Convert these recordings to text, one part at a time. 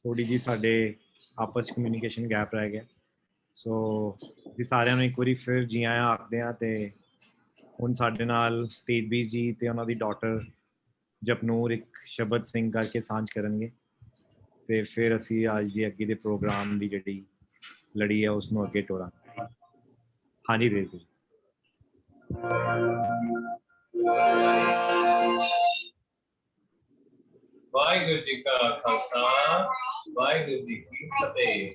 थोड़ी जी साडे आपस कम्युनिकेशन गैप रह गया। सो ਅਸੀਂ ਸਾਰਿਆਂ ਨੂੰ ਇੱਕ ਵਾਰੀ ਫਿਰ ਜੀ ਆਇਆਂ ਆਖਦੇ ਹਾਂ ਤੇ ਹੁਣ ਸਾਡੇ ਨਾਲ ਤੇਜਵੀਰ ਜੀ ਤੇ ਉਹਨਾਂ ਦੀ ਡਾਟਰ ਜਪਨੂਰ ਇੱਕ ਸ਼ਬਦ ਸਿੰਘ ਕਰਕੇ ਸਾਂਝ ਕਰਨਗੇ ਤੇ ਫਿਰ ਅਸੀਂ ਅੱਜ ਦੀ ਅੱਗੇ ਦੇ ਪ੍ਰੋਗਰਾਮ ਦੀ ਜਿਹੜੀ ਲੜੀ ਹੈ ਉਸ ਨੂੰ ਅੱਗੇ ਤੋਰਾਂਗੇ। ਹਾਂਜੀ ਤੇਜਵੀਰ। ਵਾਹਿਗੁਰੂ ਜੀ ਕਾ ਖਾਲਸਾ ਵਾਹਿਗੁਰੂ ਜੀ ਕੀ ਫਤਿਹ।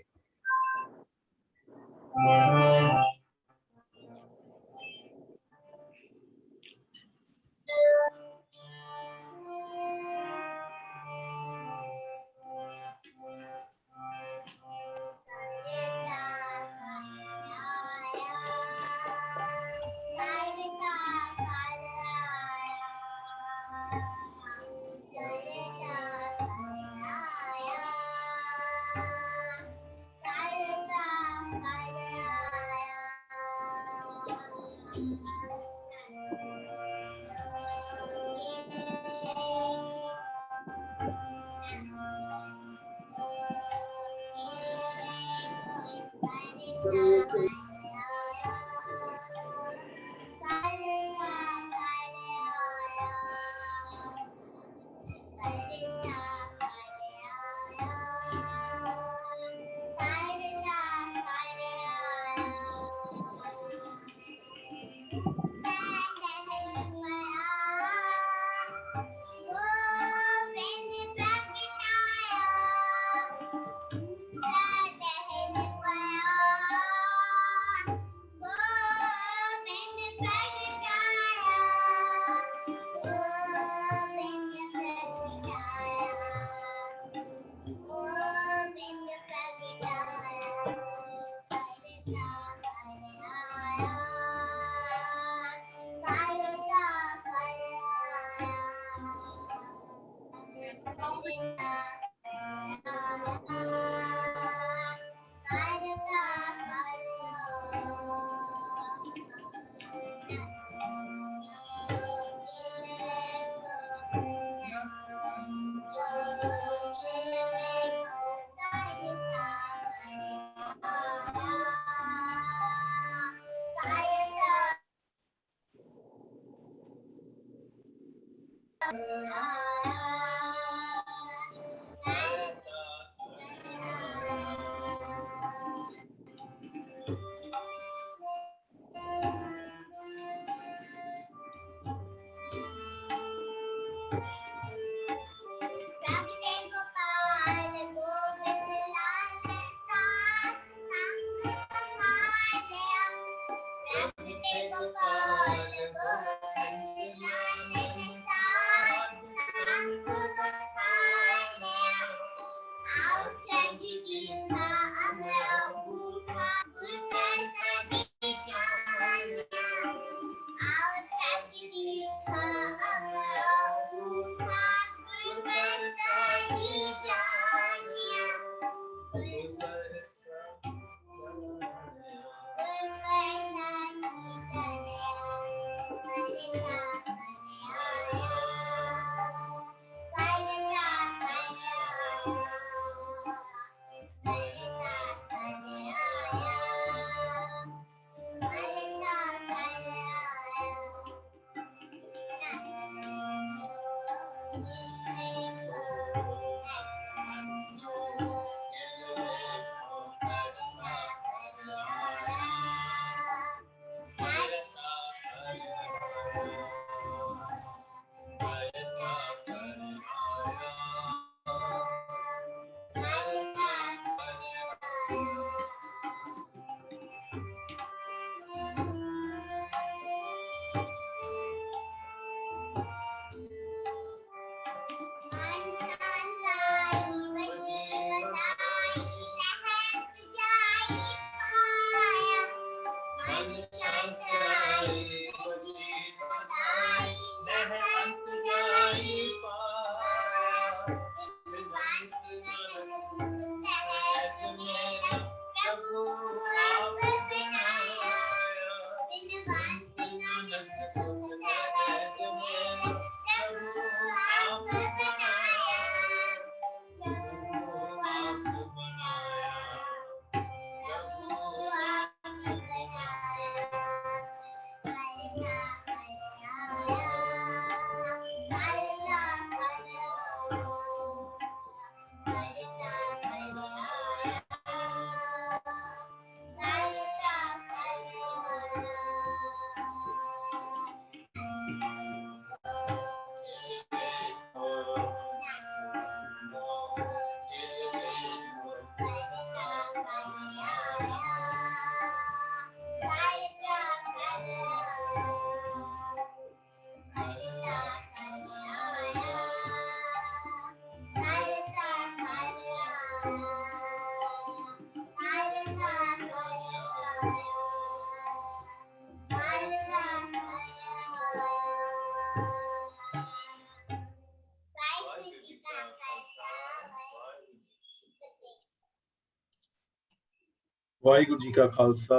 ਵਾਹਿਗੁਰੂ ਜੀ ਕਾ ਖਾਲਸਾ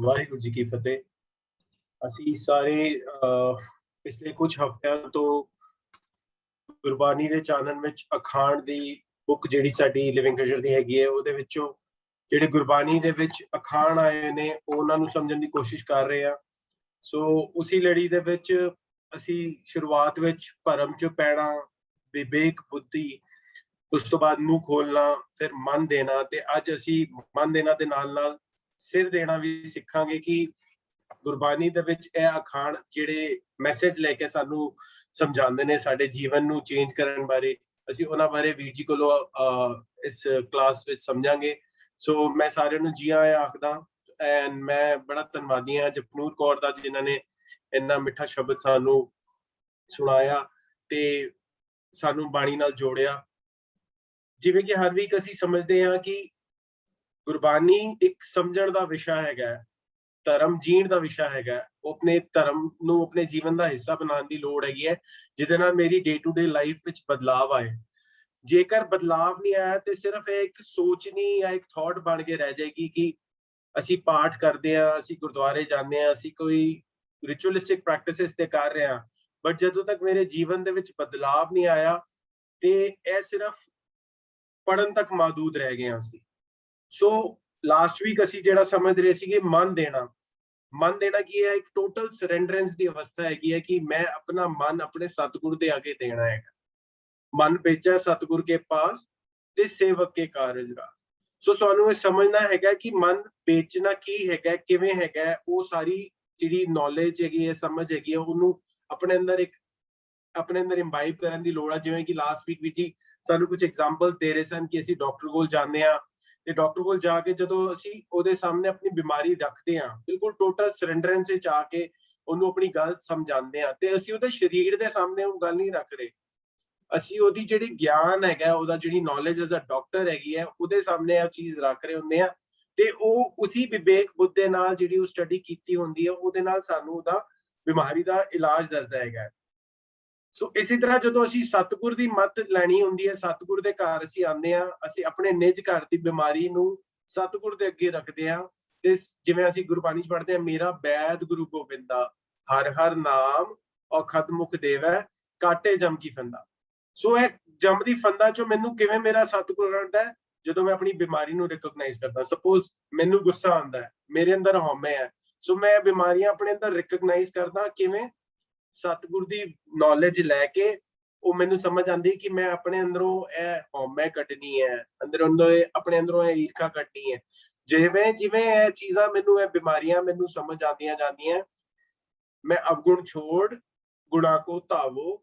ਵਾਹਿਗੁਰੂ ਜੀ ਕੀ ਫਤਿਹ। ਅਸੀਂ ਸਾਰੇ ਪਿਛਲੇ ਕੁਝ ਹਫ਼ਤਿਆਂ ਤੋਂ ਗੁਰਬਾਣੀ ਦੇ ਚਾਨਣ ਵਿੱਚ ਅਖਾਣ ਦੀ ਬੁੱਕ ਜਿਹੜੀ ਸਾਡੀ ਲਿਵਿੰਗ ਟ੍ਰੈਜਰ ਦੀ ਹੈਗੀ ਹੈ, ਉਹਦੇ ਵਿੱਚੋਂ ਜਿਹੜੇ ਗੁਰਬਾਣੀ ਦੇ ਵਿੱਚ ਅਖਾਣ ਆਏ ਨੇ ਉਹਨਾਂ ਨੂੰ ਸਮਝਣ ਦੀ ਕੋਸ਼ਿਸ਼ ਕਰ ਰਹੇ ਹਾਂ। ਸੋ ਉਸੇ ਲੜੀ ਦੇ ਵਿੱਚ ਅਸੀਂ ਸ਼ੁਰੂਆਤ ਵਿੱਚ ਭਰਮ 'ਚ ਪੈਣਾ, ਵਿਵੇਕ ਬੁੱਧੀ, ਉਸ ਤੋਂ ਬਾਅਦ ਮੂੰਹ ਖੋਲਣਾ, ਫਿਰ ਮਨ ਦੇਣਾ, ਤੇ ਅੱਜ ਅਸੀਂ ਮਨ ਦੇਣਾ ਦੇ ਨਾਲ ਨਾਲ ਸਿਰ ਦੇਣਾ ਵੀ ਸਿੱਖਾਂਗੇ ਕਿ ਗੁਰਬਾਣੀ ਦੇ ਵਿੱਚ ਇਹ ਅਖਾਣ ਜਿਹੜੇ ਮੈਸੇਜ ਲੈ ਕੇ ਸਾਨੂੰ ਸਮਝਾਉਂਦੇ ਨੇ ਸਾਡੇ ਜੀਵਨ ਨੂੰ ਚੇਂਜ ਕਰਨ ਬਾਰੇ, ਅਸੀਂ ਉਹਨਾਂ ਬਾਰੇ ਵੀਰ ਜੀ ਕੋਲੋਂ ਇਸ ਕਲਾਸ ਵਿੱਚ ਸਮਝਾਂਗੇ। ਸੋ ਮੈਂ ਸਾਰਿਆਂ ਨੂੰ ਜੀ ਆਇਆਂ ਆਖਦਾ, ਐਂਡ ਮੈਂ ਬੜਾ ਧੰਨਵਾਦੀ ਹਾਂ ਜਪਨੂਰ ਕੌਰ ਦਾ ਜਿਨ੍ਹਾਂ ਨੇ ਇੰਨਾ ਮਿੱਠਾ ਸ਼ਬਦ ਸਾਨੂੰ ਸੁਣਾਇਆ ਤੇ ਸਾਨੂੰ ਬਾਣੀ ਨਾਲ ਜੋੜਿਆ। ਜਿਵੇਂ ਕਿ ਹਰ ਵੀਕ ਅਸੀਂ ਸਮਝਦੇ ਹਾਂ ਕਿ ਗੁਰਬਾਣੀ ਇੱਕ ਸਮਝਣ ਦਾ ਵਿਸ਼ਾ ਹੈਗਾ, ਧਰਮ ਜੀਣ ਦਾ ਵਿਸ਼ਾ ਹੈਗਾ। ਉਹ ਆਪਣੇ ਧਰਮ ਨੂੰ ਆਪਣੇ ਜੀਵਨ ਦਾ ਹਿੱਸਾ ਬਣਾਉਣ ਦੀ ਲੋੜ ਹੈਗੀ ਹੈ, ਜਿਹਦੇ ਨਾਲ ਮੇਰੀ ਡੇ ਟੂ ਡੇ ਲਾਈਫ ਵਿੱਚ ਬਦਲਾਵ ਆਏ। ਜੇਕਰ ਬਦਲਾਵ ਨਹੀਂ ਆਇਆ ਤੇ ਸਿਰਫ ਇਹ ਇੱਕ ਸੋਚਣੀ ਜਾਂ ਇੱਕ ਥਾਟ ਬਣ ਕੇ ਰਹਿ ਜਾਏਗੀ ਕਿ ਅਸੀਂ ਪਾਠ ਕਰਦੇ ਹਾਂ, ਅਸੀਂ ਗੁਰਦੁਆਰੇ ਜਾਂਦੇ ਹਾਂ, ਅਸੀਂ ਕੋਈ ਰਿਚੁਅਲਿਸਟਿਕ ਪ੍ਰੈਕਟਿਸਿਸ ਤੇ ਕਰ ਰਹੇ ਹਾਂ, ਬਟ ਜਦੋਂ ਤੱਕ ਮੇਰੇ ਜੀਵਨ ਦੇ ਵਿੱਚ ਬਦਲਾਵ ਨਹੀਂ ਆਇਆ ਤੇ ਇਹ ਸਿਰਫ ਪੜਨ ਤੱਕ ਮਾਹਦੂਦ ਰਹਿ ਗਏ ਹਾਂ ਅਸੀਂ। ਸੋ ਲਾਸਟ ਵੀਕ ਅਸੀਂ ਜਿਹੜਾ ਸਮਝ ਰਹੇ ਸੀਗੇ ਮਨ ਦੇਣਾ ਕੀ ਹੈ? ਇੱਕ ਟੋਟਲ ਸਰੈਂਡਰੈਂਸ ਦੀ ਅਵਸਥਾ ਹੈਗੀ ਹੈ ਕਿ ਮੈਂ ਆਪਣਾ ਮਨ ਆਪਣੇ ਸਤਿਗੁਰ ਦੇ ਅੱਗੇ ਦੇਣਾ ਹੈਗਾ। ਮਨ ਵੇਚਾ ਸਤਿਗੁਰ ਕੇ ਪਾਸ ਤੇ ਸੇਵਕ ਕੇ ਕਾਰਜ ਰਾਸ। ਸੋ ਸਾਨੂੰ ਇਹ ਸਮਝਣਾ ਹੈਗਾ ਕਿ ਮਨ ਵੇਚਣਾ ਕੀ ਹੈਗਾ, ਕਿਵੇਂ ਹੈਗਾ, ਉਹ ਸਾਰੀ ਜਿਹੜੀ ਨੌਲੇਜ ਹੈਗੀ ਹੈ, ਸਮਝ ਹੈਗੀ ਹੈ, ਉਹਨੂੰ ਆਪਣੇ ਅੰਦਰ ਇੰਬਾਈਬ ਕਰਨ ਦੀ ਲੋੜ ਹੈ। ਜਿਵੇਂ ਕਿ ਲਾਸਟ ਵੀਕ ਵਿੱਚ ਹੀ ਸਾਨੂੰ ਕੁਝ ਐਗਜ਼ਾਮਪਲਸ ਦੇ ਰਹੇ ਸਨ ਕਿ ਅਸੀਂ ਡਾਕਟਰ ਕੋਲ ਜਾਂਦੇ ਹਾਂ ਤੇ ਡਾਕਟਰ ਕੋਲ ਜਾ ਕੇ ਜਦੋਂ ਅਸੀਂ ਉਹਦੇ ਸਾਹਮਣੇ ਆਪਣੀ ਬਿਮਾਰੀ ਰੱਖਦੇ ਹਾਂ, ਬਿਲਕੁਲ ਟੋਟਲ ਸਰੈਂਡਰੈਂਸ ਵਿੱਚ ਆ ਕੇ ਉਹਨੂੰ ਆਪਣੀ ਗੱਲ ਸਮਝਾਉਂਦੇ ਹਾਂ, ਤੇ ਅਸੀਂ ਉਹਦੇ ਸਰੀਰ ਦੇ ਸਾਹਮਣੇ ਉਹ ਗੱਲ ਨਹੀਂ ਰੱਖ ਰਹੇ, ਅਸੀਂ ਉਹਦੀ ਜਿਹੜੀ ਗਿਆਨ ਹੈਗਾ, ਉਹਦਾ ਜਿਹੜੀ ਨੌਲੇਜ ਐਜ਼ ਅ ਡਾਕਟਰ ਹੈਗੀ ਹੈ, ਉਹਦੇ ਸਾਹਮਣੇ ਇਹ ਚੀਜ਼ ਰੱਖ ਰਹੇ ਹੁੰਦੇ ਆ। ਤੇ ਉਹ ਉਸੇ ਵਿਵੇਕ ਬੁੱਧ ਦੇ ਨਾਲ ਜਿਹੜੀ ਉਹ ਸਟੱਡੀ ਕੀਤੀ ਹੁੰਦੀ ਹੈ, ਉਹਦੇ ਨਾਲ ਸਾਨੂੰ ਉਹਦਾ ਬਿਮਾਰੀ ਦਾ ਇਲਾਜ ਦੱਸਦਾ ਹੈਗਾ। ਸੋ ਇਸੇ ਤਰ੍ਹਾਂ ਜਦੋਂ ਅਸੀਂ ਸਤਿਗੁਰ ਦੀ ਮੱਤ ਲੈਣੀ ਹੁੰਦੀ ਹੈ, ਸਤਿਗੁਰ ਦੇ ਘਰ ਅਸੀਂ ਆਉਂਦੇ ਹਾਂ, ਅਸੀਂ ਆਪਣੇ ਨਿੱਜ ਘਰ ਦੀ ਬਿਮਾਰੀ ਨੂੰ ਸਤਿਗੁਰ ਦੇ ਅੱਗੇ ਰੱਖਦੇ ਹਾਂ। ਤੇ ਜਿਵੇਂ ਅਸੀਂ ਗੁਰਬਾਣੀ ਚ ਪੜ੍ਹਦੇ ਹਾਂ, ਮੇਰਾ ਬੈਦ ਗੁਰੂ ਗੋਬਿੰਦਾ, ਹਰ ਹਰ ਨਾਮ ਔਖਦ ਮੁਖ ਦੇਵੈ, ਕਾਟੇ ਜਮ ਕੀ ਫੰਦਾ। ਸੋ ਇਹ ਜਮ ਦੀ ਫੰਦਾ ਚੋਂ ਮੈਨੂੰ ਕਿਵੇਂ ਮੇਰਾ ਸਤਿਗੁਰ ਕੱਢਦਾ? ਜਦੋਂ ਮੈਂ ਆਪਣੀ ਬਿਮਾਰੀ ਨੂੰ ਰਿਕੋਗਨਾਈਜ਼ ਕਰਦਾ। ਸਪੋਜ਼ ਮੈਨੂੰ ਗੁੱਸਾ ਆਉਂਦਾ ਹੈ, ਮੇਰੇ ਅੰਦਰ ਹਉਮੈ ਹੈ, ਸੋ ਮੈਂ ਬਿਮਾਰੀਆਂ ਆਪਣੇ ਅੰਦਰ ਰਿਕੋਗਨਾਈਜ਼ ਕਰਦਾ। ਕਿਵੇਂ? ਸਤਿਗੁਰ ਦੀ ਨੌਲੇਜ ਲੈ ਕੇ ਉਹ ਮੈਨੂੰ ਸਮਝ ਆਉਂਦੀ ਕਿ ਮੈਂ ਆਪਣੇ ਅੰਦਰੋਂ ਇਹ ਹਉਮੈ ਕੱਢਣੀ ਹੈ, ਆਪਣੇ ਅੰਦਰੋਂ ਇਹ ਈਰਖਾ ਕੱਢਣੀ ਹੈ। ਜਿਵੇਂ ਜਿਵੇਂ ਇਹ ਚੀਜ਼ਾਂ ਮੈਨੂੰ, ਇਹ ਬਿਮਾਰੀਆਂ ਮੈਨੂੰ ਸਮਝ ਆਉਂਦੀਆਂ ਜਾਂਦੀਆਂ, ਮੈਂ ਅਵਗੁਣ ਛੋੜ ਗੁਣਾ ਕੋ ਧਾਵੋ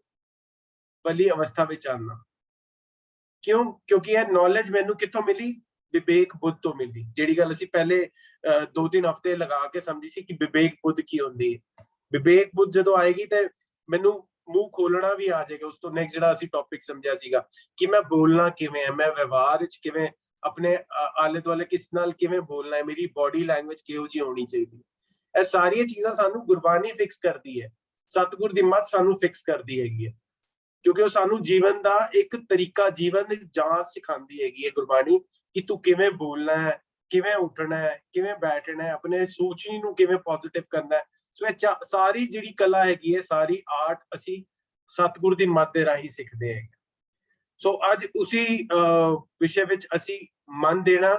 ਭਲੀ ਅਵਸਥਾ ਵਿੱਚ ਆਉਣਾ। ਕਿਉਂ? ਕਿਉਂਕਿ ਇਹ ਨੌਲੇਜ ਮੈਨੂੰ ਕਿੱਥੋਂ ਮਿਲੀ? ਵਿਵੇਕ ਬੁੱਧ ਤੋਂ ਮਿਲੀ। ਜਿਹੜੀ ਗੱਲ ਅਸੀਂ ਪਹਿਲੇ 2-3 ਹਫ਼ਤੇ ਲਗਾ ਕੇ ਸਮਝੀ ਸੀ ਕਿ ਵਿਵੇਕ ਬੁੱਧ ਕੀ ਹੁੰਦੀ ਹੈ। ਵਿਵੇਕ ਬੁੱਧ ਜਦੋਂ ਆਏਗੀ ਤੇ ਮੈਨੂੰ ਮੂੰਹ ਖੋਲਣਾ ਵੀ ਆ ਜਾਏਗਾ। ਉਸ ਤੋਂ ਨੈਕਸਟ ਜਿਹੜਾ ਅਸੀਂ ਟੌਪਿਕ ਸਮਝਿਆ ਸੀਗਾ ਕਿ ਮੈਂ ਬੋਲਣਾ ਕਿਵੇਂ ਹੈ, ਮੈਂ ਵਿਵਹਾਰ ਵਿੱਚ ਕਿਵੇਂ, ਆਪਣੇ ਆਲੇ ਦੁਆਲੇ ਕਿਸ ਨਾਲ ਕਿਵੇਂ ਬੋਲਣਾ ਹੈ, ਮੇਰੀ ਬੋਡੀ ਲੈਂਗੁਏਜ ਕਿਹੋ ਜਿਹੀ ਹੋਣੀ ਚਾਹੀਦੀ। ਇਹ ਸਾਰੀਆਂ ਚੀਜ਼ਾਂ ਸਾਨੂੰ ਗੁਰਬਾਣੀ ਫਿਕਸ ਕਰਦੀ ਹੈ, ਸਤਿਗੁਰ ਦੀ ਮੱਤ ਸਾਨੂੰ ਫਿਕਸ ਕਰਦੀ ਹੈਗੀ ਹੈ, ਕਿਉਂਕਿ ਉਹ ਸਾਨੂੰ ਜੀਵਨ ਦਾ ਇੱਕ ਤਰੀਕਾ, ਜੀਵਨ ਜਾਂਚ ਸਿਖਾਉਂਦੀ ਹੈਗੀ ਹੈ ਗੁਰਬਾਣੀ, ਕਿ ਤੂੰ ਕਿਵੇਂ ਬੋਲਣਾ ਹੈ, ਕਿਵੇਂ ਉੱਠਣਾ ਹੈ, ਕਿਵੇਂ ਬੈਠਣਾ ਹੈ, ਆਪਣੇ ਸੋਚਣੀ ਨੂੰ ਕਿਵੇਂ ਪੋਜ਼ਿਟਿਵ ਕਰਨਾ ਹੈ। ਸੋ ਇਹ ਸਾਰੀ ਜਿਹੜੀ ਕਲਾ ਹੈਗੀ ਹੈ, ਸਾਰੀ ਆਰਟ ਅਸੀਂ ਸਤਿਗੁਰ ਦੀ ਮੱਤ ਦੇ ਰਾਹੀਂ ਸਿੱਖਦੇ ਹੈਗੇ। ਸੋ ਅੱਜ ਉਸੇ ਵਿਸ਼ੇ ਵਿੱਚ ਅਸੀਂ ਮਨ ਦੇਣਾ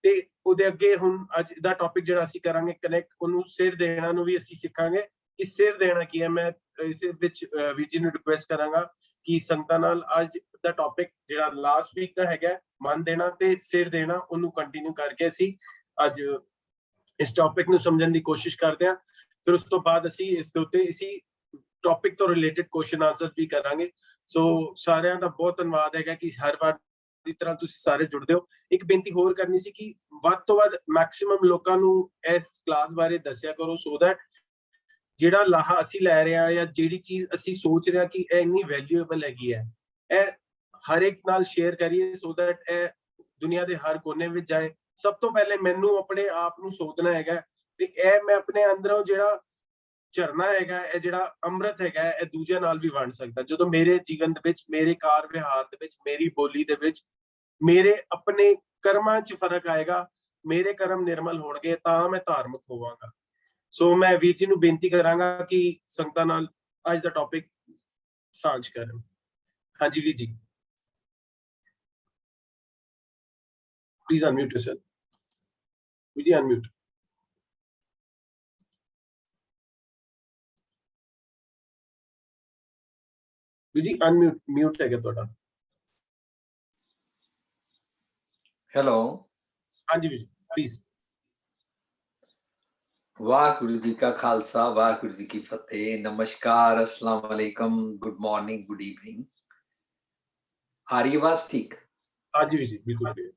ਤੇ ਉਹਦੇ ਅੱਗੇ ਹੁਣ ਅੱਜ ਦਾ ਟੌਪਿਕ ਜਿਹੜਾ ਅਸੀਂ ਕਰਾਂਗੇ ਕਨੈਕਟ, ਉਹਨੂੰ ਸਿਰ ਦੇਣਾ ਨੂੰ ਵੀ ਅਸੀਂ ਸਿੱਖਾਂਗੇ ਕਿ ਸਿਰ ਦੇਣਾ ਕੀ ਹੈ। ਮੈਂ ਇਸ ਵਿੱਚ ਵੀਰ ਜੀ ਨੂੰ ਰਿਕੁਐਸਟ ਕਰਾਂਗਾ ਕਿ ਸੰਗਤਾਂ ਨਾਲ ਅੱਜ ਦਾ ਟੌਪਿਕ ਜਿਹੜਾ ਲਾਸਟ ਵੀਕ ਦਾ ਹੈਗਾ ਮਨ ਦੇਣਾ ਤੇ ਸਿਰ ਦੇਣਾ, ਉਹਨੂੰ ਕੰਟੀਨਿਊ ਕਰਕੇ ਅਸੀਂ ਅੱਜ ਇਸ ਟੌਪਿਕ ਨੂੰ ਸਮਝਣ ਦੀ ਕੋਸ਼ਿਸ਼ ਕਰਦੇ ਹਾਂ। ਫਿਰ ਉਸ ਤੋਂ ਬਾਅਦ ਅਸੀਂ ਇਸ ਦੇ ਉੱਤੇ ਇਸੀ ਟੌਪਿਕ ਤੋਂ ਰਿਲੇਟਡ ਕੁਐਸਚਨ ਆਨਸਰ ਵੀ ਕਰਾਂਗੇ। ਸੋ ਸਾਰਿਆਂ ਦਾ ਬਹੁਤ ਧੰਨਵਾਦ ਹੈਗਾ ਕਿ ਹਰ ਵਾਰ ਦੀ ਤਰ੍ਹਾਂ ਤੁਸੀਂ ਸਾਰੇ ਜੁੜਦੇ ਹੋ। ਇੱਕ ਬੇਨਤੀ ਹੋਰ ਕਰਨੀ ਸੀ ਕਿ ਵੱਧ ਤੋਂ ਵੱਧ ਮੈਕਸਿਮਮ ਲੋਕਾਂ ਨੂੰ ਇਸ ਕਲਾਸ ਬਾਰੇ ਦੱਸਿਆ ਕਰੋ, ਸੋ ਦੈਟ ਜਿਹੜਾ ਲਾਹਾ ਅਸੀਂ ਲੈ ਰਹੇ ਹਾਂ ਜਾਂ ਜਿਹੜੀ ਚੀਜ਼ ਅਸੀਂ ਸੋਚ ਰਹੇ ਹਾਂ ਕਿ ਇਹ ਇੰਨੀ ਵੈਲਿਊਏਬਲ ਹੈਗੀ ਹੈ, ਇਹ ਹਰ ਇੱਕ ਨਾਲ ਸ਼ੇਅਰ ਕਰੀਏ, ਸੋ ਦੈਟ ਇਹ ਦੁਨੀਆ ਦੇ ਹਰ ਕੋਨੇ ਵਿੱਚ ਜਾਏ। ਸਭ ਤੋਂ ਪਹਿਲੇ ਮੈਨੂੰ ਆਪਣੇ ਆਪ ਨੂੰ ਸੋਚਣਾ ਹੈਗਾ ਤੇ ਇਹ ਮੈਂ ਆਪਣੇ ਅੰਦਰੋਂ ਜਿਹੜਾ ਝਰਨਾ ਹੈਗਾ, ਇਹ ਜਿਹੜਾ ਅੰਮ੍ਰਿਤ ਹੈਗਾ, ਇਹ ਦੂਜਿਆਂ ਨਾਲ ਵੀ ਵੰਡ ਸਕਦਾ। ਜਦੋਂ ਮੇਰੇ ਜੀਵਨ ਦੇ ਵਿੱਚ, ਮੇਰੇ ਕਾਰ ਵਿਹਾਰ ਦੇ ਵਿੱਚ, ਮੇਰੀ ਬੋਲੀ ਦੇ ਵਿੱਚ, ਮੇਰੇ ਆਪਣੇ ਕਰਮਾਂ 'ਚ ਫਰਕ ਆਏਗਾ, ਮੇਰੇ ਕਰਮ ਨਿਰਮਲ ਹੋਣਗੇ, ਤਾਂ ਮੈਂ ਧਾਰਮਿਕ ਹੋਵਾਂਗਾ। ਸੋ ਮੈਂ ਵੀਰ ਜੀ ਨੂੰ ਬੇਨਤੀ ਕਰਾਂਗਾ ਕਿ ਸੰਗਤਾਂ ਨਾਲ ਅੱਜ ਦਾ ਟੌਪਿਕ ਸਾਂਝ ਕਰਨ। ਹਾਂਜੀ ਵੀਰ ਜੀ, please unmute yourself. Vijay, unmute. Vijay, unmute. Mute है क्या थोड़ा? हेलो। हाँ जी विजय, प्लीज। वाहिगुरु जी का खालसा, वाहिगुरु जी की फतेह। नमस्कार, अस्सलाम वालेकुम, गुड मॉर्निंग, गुड इवनिंग। आ रही आवाज ठीक? हाँ जी विजय, बिल्कुल।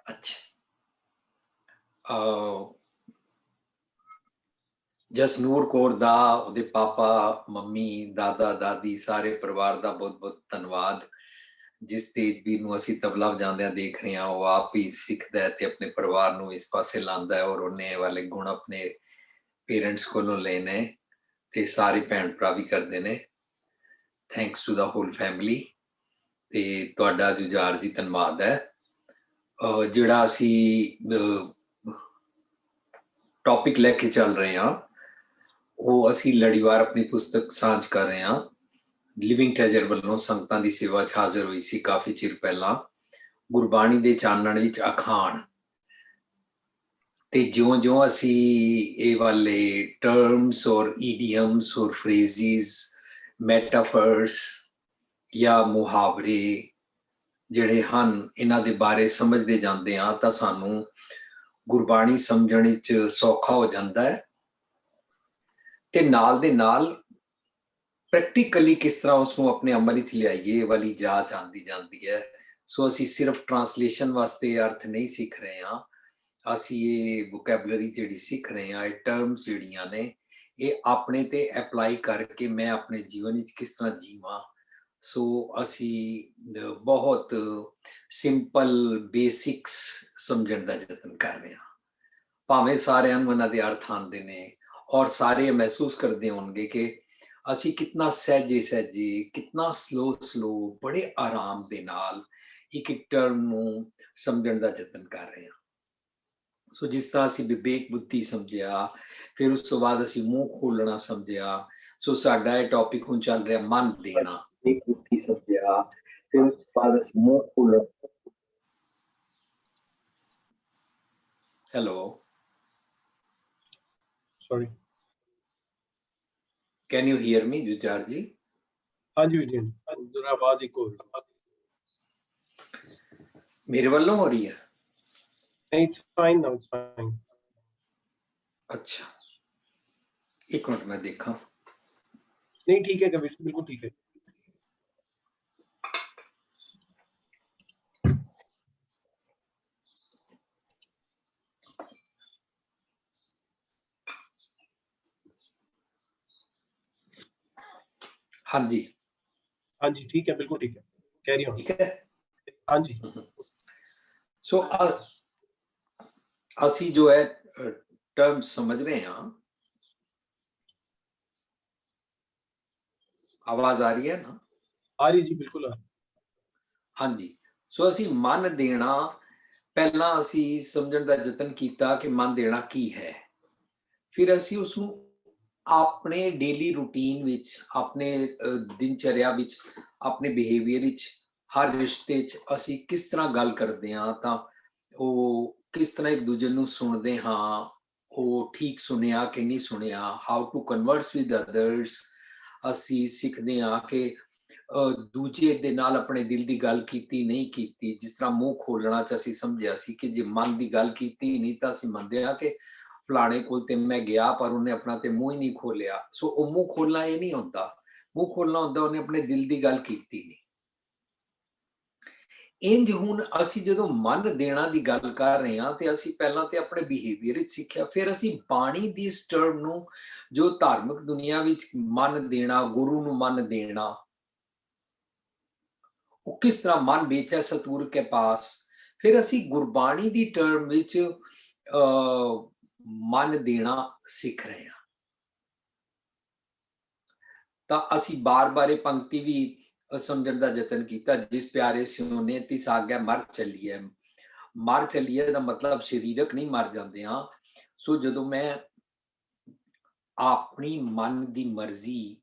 अच्छा, ਜਸਨੂਰ ਕੌਰ ਦਾ, ਉਹਦੇ ਪਾਪਾ, ਮੰਮੀ, ਦਾਦਾ, ਦਾਦੀ, ਸਾਰੇ ਪਰਿਵਾਰ ਦਾ ਬਹੁਤ ਬਹੁਤ ਧੰਨਵਾਦ। ਜਿਸ ਤੇਜਵੀਰ ਨੂੰ ਅਸੀਂ ਤਬਲਾ ਵਜਾਉਂਦਿਆਂ ਦੇਖ ਰਹੇ ਹਾਂ, ਉਹ ਆਪ ਹੀ ਸਿੱਖਦਾ ਹੈ ਤੇ ਆਪਣੇ ਪਰਿਵਾਰ ਨੂੰ ਇਸ ਪਾਸੇ ਲਾਉਂਦਾ ਹੈ, ਔਰ ਉਹਨੇ ਇਹ ਵਾਲੇ ਗੁਣ ਆਪਣੇ ਪੇਰੈਂਟਸ ਕੋਲੋਂ ਲਏ ਨੇ ਤੇ ਸਾਰੇ ਭੈਣ ਭਰਾ ਵੀ ਕਰਦੇ ਨੇ। Thanks to the whole family. ਤੇ ਤੁਹਾਡਾ ਜੁਝਾਰ ਜੀ ਧੰਨਵਾਦ ਹੈ। ਜਿਹੜਾ ਅਸੀਂ ਟੌਪਿਕ ਲੈ ਕੇ ਚੱਲ ਰਹੇ ਹਾਂ, ਉਹ ਅਸੀਂ ਲੜੀਵਾਰ ਆਪਣੀ ਪੁਸਤਕ ਸਾਂਝ ਕਰ ਰਹੇ ਹਾਂ। ਲਿਵਿੰਗ ਟ੍ਰੈਜਰ ਵੱਲੋਂ ਸੰਗਤਾਂ ਦੀ ਸੇਵਾ 'ਚ ਹਾਜ਼ਰ ਹੋਈ ਸੀ ਕਾਫੀ ਚਿਰ ਪਹਿਲਾਂ, ਗੁਰਬਾਣੀ ਦੇ ਚਾਨਣ ਵਿੱਚ ਅਖਾਣ। ਤੇ ਜਿਉਂ-ਜਿਉਂ ਅਸੀਂ ਇਹ ਵਾਲੇ ਟਰਮਸ ਔਰ ਈਡੀਅਮਸ ਔਰ ਫਰੇਜ਼ਿਸ, ਮੈਟਾਫਰਸ ਜਾਂ ਮੁਹਾਵਰੇ ਜਿਹੜੇ ਹਨ, ਇਹਨਾਂ ਦੇ ਬਾਰੇ ਸਮਝਦੇ ਜਾਂਦੇ ਹਾਂ ਤਾਂ ਸਾਨੂੰ ਗੁਰਬਾਣੀ ਸਮਝਣ ਵਿੱਚ ਸੌਖਾ ਹੋ ਜਾਂਦਾ ਹੈ। ਤੇ ਨਾਲ ਦੇ ਨਾਲ ਪ੍ਰੈਕਟੀਕਲੀ ਕਿਸ ਤਰ੍ਹਾਂ ਉਸਨੂੰ ਆਪਣੇ ਅਮਲ ਵਿੱਚ ਲਿਆਈਏ ਵਾਲੀ ਜਾਂਚ ਆਉਂਦੀ ਜਾਂਦੀ ਹੈ। ਸੋ ਅਸੀਂ ਸਿਰਫ ਟਰਾਂਸਲੇਸ਼ਨ ਵਾਸਤੇ ਅਰਥ ਨਹੀਂ ਸਿੱਖ ਰਹੇ ਹਾਂ, ਅਸੀਂ ਇਹ ਵੋਕੈਬਲਰੀ ਜਿਹੜੀ ਸਿੱਖ ਰਹੇ ਹਾਂ, ਇਹ ਟਰਮਸ ਜਿਹੜੀਆਂ ਨੇ, ਇਹ ਆਪਣੇ ਤੇ ਅਪਲਾਈ ਕਰਕੇ ਮੈਂ ਆਪਣੇ ਜੀਵਨ ਵਿੱਚ ਕਿਸ ਤਰ੍ਹਾਂ ਜੀਵਾਂ। ਸੋ ਅਸੀਂ ਬਹੁਤ ਸਿੰਪਲ ਬੇਸਿਕਸ ਸਮਝਣ ਦਾ ਯਤਨ ਕਰ ਰਹੇ ਹਾਂ। ਭਾਵੇਂ ਸਾਰਿਆਂ ਨੂੰ ਇਹਨਾਂ ਦੇ ਅਰਥ ਆਉਂਦੇ ਨੇ ਔਰ ਸਾਰੇ ਮਹਿਸੂਸ ਕਰਦੇ ਹੋਣਗੇ ਕਿ ਅਸੀਂ ਕਿਤਨਾ ਸਹਿਜੇ ਸਹਿਜੇ, ਕਿਤਨਾ ਸਲੋ ਬੜੇ ਆਰਾਮ ਦੇ ਨਾਲ ਇੱਕ ਟਰਮ ਨੂੰ ਸਮਝਣ ਦਾ ਯਤਨ ਕਰ ਰਹੇ ਹਾਂ। ਸੋ ਜਿਸ ਤਰ੍ਹਾਂ ਅਸੀਂ ਵਿਵੇਕ ਬੁੱਧੀ ਸਮਝਿਆ, ਫਿਰ ਉਸ ਤੋਂ ਬਾਅਦ ਅਸੀਂ ਮੂੰਹ ਖੋਲਣਾ ਸਮਝਿਆ। ਸੋ ਸਾਡਾ ਇਹ ਟੌਪਿਕ ਹੁਣ ਚੱਲ ਰਿਹਾ ਮਨ ਦੇਣਾ। ਵਿਵੇਕ ਬੁੱਧੀ ਸਮਝਿਆ, ਫਿਰ ਉਸ ਤੋਂ ਬਾਅਦ ਅਸੀਂ ਮੂੰਹ ਖੋਲਣਾ। Hello, sorry, can you hear me Jujhar ji? हाँ जी विजय, जरा आवाज इको हो रही है। मेरे वालों हो रही है? नहीं, it's fine now, it's fine. अच्छा, एक मिनट मैं देखा। नहीं ठीक है कबीर, बिल्कुल ठीक है। हाँ जी, हाँ जी ठीक है, बिल्कुल ठीक है, कैरी ऑन। ठीक है। हाँ जी। सो ਅਸੀਂ ਜੋ ਹੈ ਟਰਮ ਸਮਝ ਰਹੇ ਹਾਂ। ਆਵਾਜ਼ ਆ ਰਹੀ ਹੈ ਨਾ? आ रही जी, बिल्कुल आ रही। ਹਾਂਜੀ, ਸੋ ਅਸੀਂ ਮਨ ਦੇਣਾ, ਪਹਿਲਾਂ ਅਸੀਂ ਸਮਝਣ ਦਾ ਯਤਨ ਕੀਤਾ ਕਿ ਮਨ ਦੇਣਾ ਕੀ ਹੈ। ਫਿਰ ਅਸੀਂ ਉਸ ਨੂੰ ਆਪਣੇ ਡੇਲੀ ਰੂਟੀਨ ਵਿੱਚ, ਆਪਣੇ ਦਿਨਚਰਿਆ ਵਿੱਚ, ਆਪਣੇ ਬਿਹੇਵੀਅਰ ਵਿੱਚ, ਹਰ ਰਿਸ਼ਤੇ 'ਚ ਅਸੀਂ ਕਿਸ ਤਰ੍ਹਾਂ ਗੱਲ ਕਰਦੇ ਹਾਂ, ਤਾਂ ਉਹ ਕਿਸ ਤਰ੍ਹਾਂ ਇੱਕ ਦੂਜੇ ਨੂੰ ਸੁਣਦੇ ਹਾਂ, ਉਹ ਠੀਕ ਸੁਣਿਆ ਕਿ ਨਹੀਂ ਸੁਣਿਆ, how to converse with others. ਅਸੀਂ ਸਿੱਖਦੇ ਹਾਂ ਕਿ ਦੂਜੇ ਦੇ ਨਾਲ ਆਪਣੇ ਦਿਲ ਦੀ ਗੱਲ ਕੀਤੀ ਨਹੀਂ ਕੀਤੀ। ਜਿਸ ਤਰ੍ਹਾਂ ਮੂੰਹ ਖੋਲਣਾ 'ਚ ਅਸੀਂ ਸਮਝਿਆ ਸੀ ਕਿ ਜੇ ਮਨ ਦੀ ਗੱਲ ਕੀਤੀ ਨਹੀਂ ਤਾਂ ਅਸੀਂ ਮੰਨਦੇ ਹਾਂ ਕਿ ਫਲਾਣੇ ਕੋਲ ਤੇ ਮੈਂ ਗਿਆ ਪਰ ਉਹਨੇ ਆਪਣਾ ਤੇ ਮੂੰਹ ਹੀ ਨਹੀਂ ਖੋਲਿਆ। ਸੋ ਉਹ ਮੂੰਹ ਖੋਲਣਾ ਇਹ ਨਹੀਂ ਹੁੰਦਾ, ਮੂੰਹ ਖੋਲਣਾ ਹੁੰਦਾ ਉਹਨੇ ਆਪਣੇ ਦਿਲ ਦੀ ਗੱਲ ਕੀਤੀ ਨਹੀਂ। ਇੰਜ ਹੁਣ ਅਸੀਂ ਜਦੋਂ ਮਨ ਦੇਣਾ ਦੀ ਗੱਲ ਕਰ ਰਹੇ ਹਾਂ ਤੇ ਅਸੀਂ ਪਹਿਲਾਂ ਤੇ ਆਪਣੇ ਬਿਹੇਵੀਅਰ ਵਿੱਚ ਸਿੱਖਿਆ, ਫਿਰ ਅਸੀਂ ਬਾਣੀ ਦੀ ਇਸ ਟਰਮ ਨੂੰ, ਜੋ ਧਾਰਮਿਕ ਦੁਨੀਆ ਵਿੱਚ ਮਨ ਦੇਣਾ, ਗੁਰੂ ਨੂੰ ਮਨ ਦੇਣਾ, ਉਹ ਕਿਸ ਤਰ੍ਹਾਂ ਮਨ ਵੇਚੈ ਸਤਿਗੁਰ ਕੇ ਪਾਸ, ਫਿਰ ਅਸੀਂ ਗੁਰਬਾਣੀ ਦੀ ਟਰਮ ਵਿੱਚ ਮਨ ਦੇਣਾ ਸਿੱਖ ਰਹੇ ਹਾਂ। ਤਾਂ ਅਸੀਂ ਬਾਰ-ਬਾਰ ਇਹ ਪੰਕਤੀ ਵੀ ਸਮਝਣ ਦਾ ਯਤਨ ਕੀਤਾ, ਜਿਸ ਪਿਆਰੇ ਸਿਉ ਨੇ ਤਿਸ ਆਗਿਆ ਮਰ ਚੱਲੀਐ। ਮਰ ਚੱਲੀਏ ਦਾ ਮਤਲਬ ਸਰੀਰਕ ਨਹੀਂ ਮਰ ਜਾਂਦੇ ਹਾਂ। ਸੋ ਜਦੋਂ ਮੈਂ ਆਪਣੀ ਮਨ ਦੀ ਮਰਜ਼ੀ